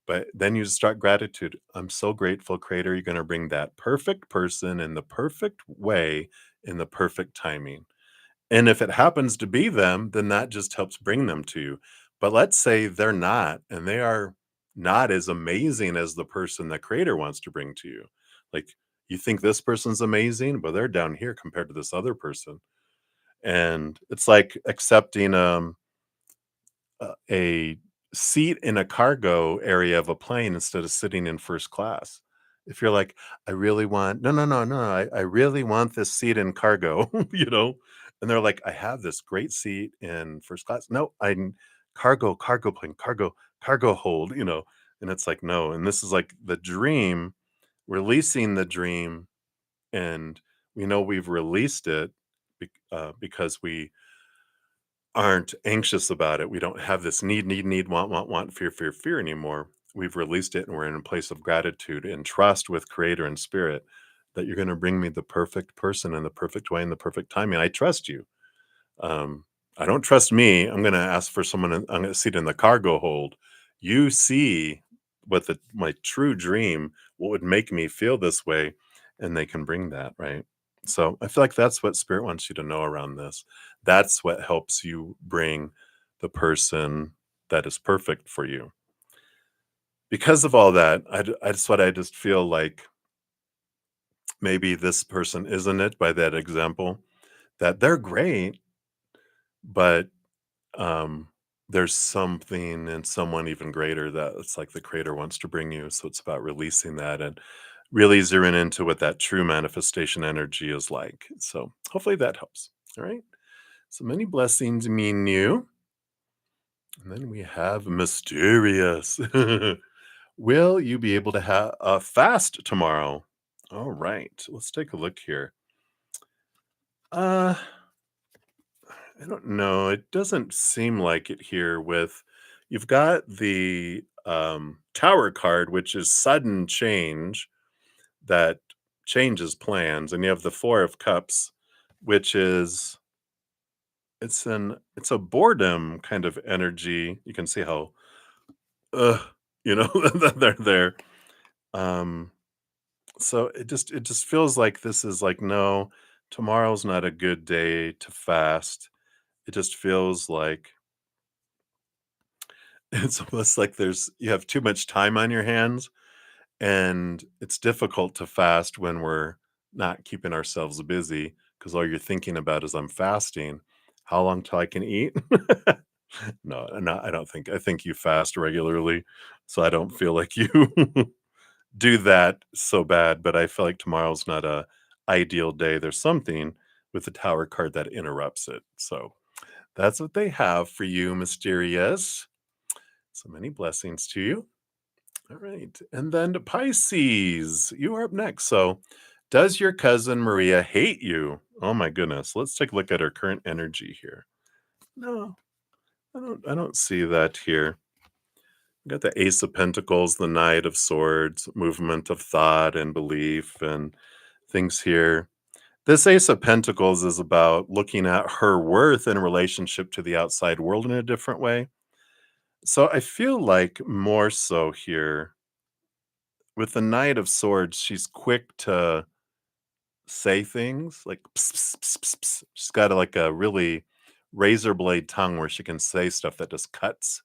But then you start gratitude. I'm so grateful, Creator. You're going to bring that perfect person in the perfect way, in the perfect timing. And if it happens to be them, then that just helps bring them to you. But let's say they're not, and they are not as amazing as the person the Creator wants to bring to you. Like, you think this person's amazing, but they're down here compared to this other person. And it's like accepting a seat in a cargo area of a plane instead of sitting in first class. If you're like, I really want, no, no, no, no, I really want this seat in cargo, and they're like, I have this great seat in first class. No, cargo plane, cargo hold, and it's like, no. And this is like the dream, releasing the dream. And we know we've released it because we aren't anxious about it. We don't have this need, want, fear anymore. We've released it and we're in a place of gratitude and trust with Creator and Spirit that you're going to bring me the perfect person in the perfect way in the perfect timing. I trust you. I don't trust me. I'm going to ask for someone. I'm going to sit in the cargo hold. You see what my true dream, what would make me feel this way, and they can bring that, right? So I feel like that's what Spirit wants you to know around this. That's what helps you bring the person that is perfect for you. Because of all that, I just feel like maybe this person isn't it by that example, that they're great, but um there's something and someone even greater that it's like the Creator wants to bring you. So it's about releasing that and really zeroing into what that true manifestation energy is like. So hopefully that helps. All right, so many blessings, MINU. And then we have mysterious. Will you be able to have a fast tomorrow? All right, let's take a look here. I don't know. It doesn't seem like it here with, You've got the Tower card, which is sudden change that changes plans, and you have the Four of Cups, which is it's a boredom kind of energy. You can see how uh, that they're there. Um, so it just feels like this is like, no, tomorrow's not a good day to fast. It just feels like it's almost like you have too much time on your hands, and it's difficult to fast when we're not keeping ourselves busy because all you're thinking about is, I'm fasting. How long till I can eat? No, I don't think. I think you fast regularly, so I don't feel like you do that so bad. But I feel like tomorrow's not a ideal day. There's something with the Tower card that interrupts it. So that's what they have for you, mysterious. So many blessings to you. All right. And then to Pisces, you are up next. So, does your cousin Maria hate you? Oh my goodness. Let's take a look at her current energy here. No, I don't see that here. We got the Ace of Pentacles, the Knight of Swords, movement of thought and belief and things here. This Ace of Pentacles is about looking at her worth in relationship to the outside world in a different way. So I feel like more so here with the Knight of Swords, she's quick to say things like "Ps, ps, ps, ps, ps." She's got like a really razor blade tongue where she can say stuff that just cuts.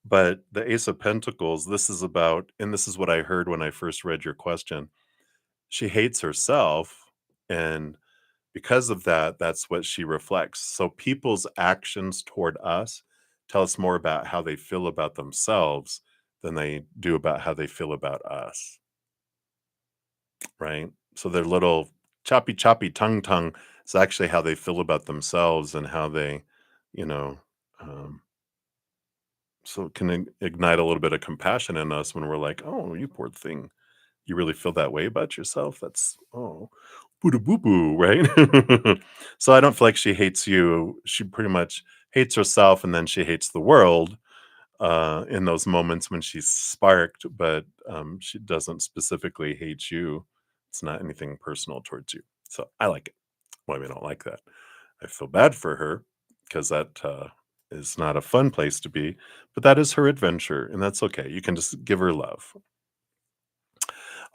But the Ace of Pentacles, this is about, and this is what I heard when I first read your question. She hates herself, and because of that, that's what she reflects. So people's actions toward us tell us more about how they feel about themselves than they do about how they feel about us. Right? So their little choppy, choppy tongue is actually how they feel about themselves and how they, you know, um, so it can ignite a little bit of compassion in us when we're like, oh, you poor thing. You really feel that way about yourself? That's, oh, boo boo boo, right? So I don't feel like she hates you. She pretty much hates herself and then she hates the world in those moments when she's sparked, but she doesn't specifically hate you. It's not anything personal towards you. So I like it. Why we don't like that? I feel bad for her because that is not a fun place to be, but that is her adventure, and that's okay. You can just give her love.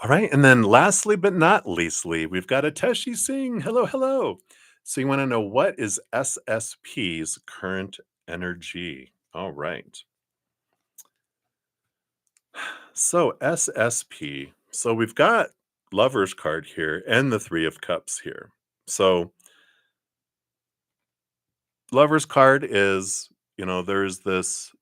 All right, and then lastly but not leastly, we've got Ateshi Singh. Hello, hello. So you want to know, what is SSP's current energy? All right. So SSP. So we've got Lover's card here and the Three of Cups here. So Lover's card is, there's this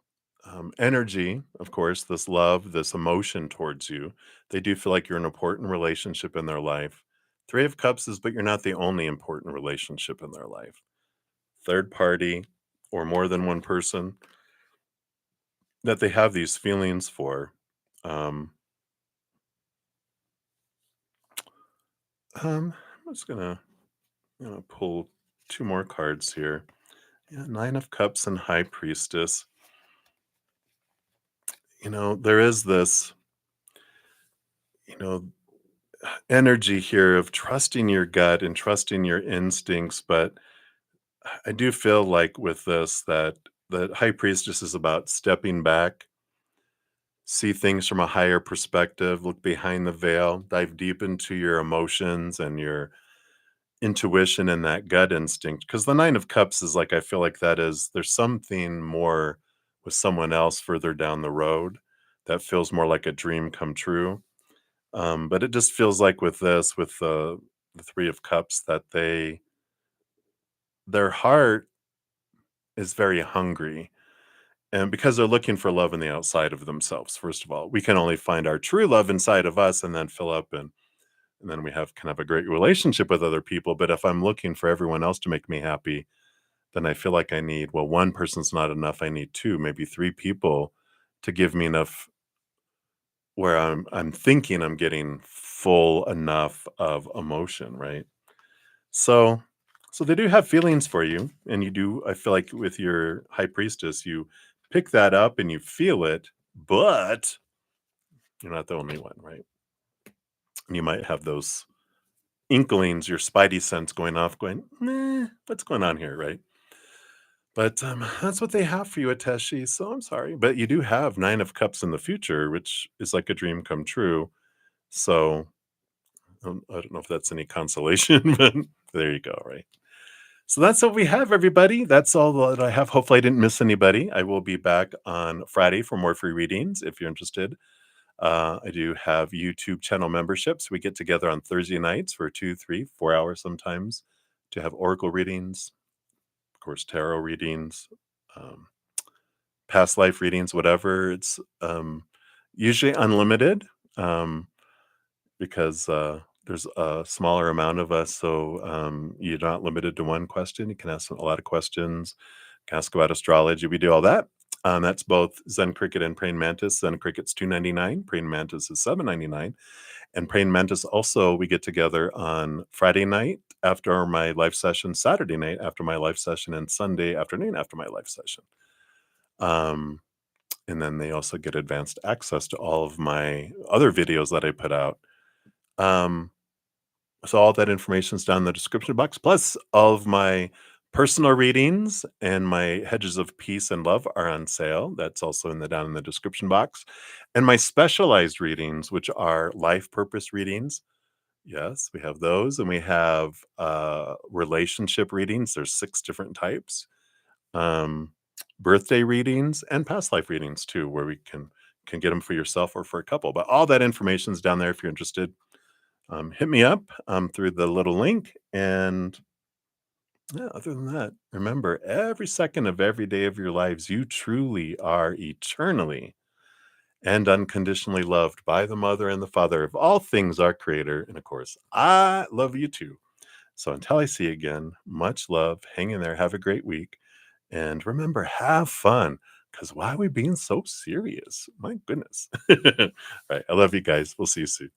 energy, of course, this love, this emotion towards you. They do feel like you're an important relationship in their life. Three of Cups is, but you're not the only important relationship in their life. Third party or more than one person that they have these feelings for. Um, I'm just gonna pull two more cards here. Yeah, Nine of Cups and High Priestess. There is this, you know, energy here of trusting your gut and trusting your instincts, but I do feel like with this that the High Priestess is about stepping back, see things from a higher perspective, look behind the veil, dive deep into your emotions and your intuition and that gut instinct. Because the Nine of Cups is like, I feel like there's something more with someone else further down the road that feels more like a dream come true. But it just feels like with this, with the Three of Cups, that their heart is very hungry. And because they're looking for love in the outside of themselves, first of all, we can only find our true love inside of us and then fill up and then we have kind of a great relationship with other people. But if I'm looking for everyone else to make me happy, then I feel like I need, well, one person's not enough. I need two, maybe three people to give me enough where I'm thinking I'm getting full enough of emotion, right? So so they do have feelings for you, and you do, I feel like with your High Priestess, you pick that up and you feel it, but you're not the only one, right? You might have those inklings, your spidey sense going off, going, what's going on here, right? But that's what they have for you, Ateshi. So I'm sorry, but you do have 9 of Cups in the future, which is like a dream come true. So I don't know if that's any consolation, but there you go, right? So that's what we have, everybody. That's all that I have. Hopefully, I didn't miss anybody. I will be back on Friday for more free readings if you're interested. I do have YouTube channel memberships. We get together on Thursday nights for 2, 3, 4 hours sometimes to have oracle readings, of course, tarot readings, um, past life readings, whatever. It's usually unlimited. Because there's a smaller amount of us, so you're not limited to one question. You can ask a lot of questions, you can ask about astrology. We do all that. That's both Zen Cricket and Praying Mantis. Zen Cricket's $2.99, Praying Mantis is $7.99. And Praying Mantis also, we get together on Friday night after my live session, Saturday night after my live session, and Sunday afternoon after my live session. And then they also get advanced access to all of my other videos that I put out. So all that information is down in the description box. Plus, all of my personal readings and my hedges of peace and love are on sale. That's also down in the description box. And my specialized readings, which are life purpose readings. Yes, we have those. And we have relationship readings. There's 6 different types. Birthday readings and past life readings too, where we can get them for yourself or for a couple. But all that information is down there if you're interested. Hit me up through the little link. And yeah, other than that, remember, every second of every day of your lives, you truly are eternally and unconditionally loved by the Mother and the Father of all things, our Creator. And of course, I love you too. So until I see you again, much love. Hang in there. Have a great week. And remember, have fun. Because why are we being so serious? My goodness. All right. I love you guys. We'll see you soon.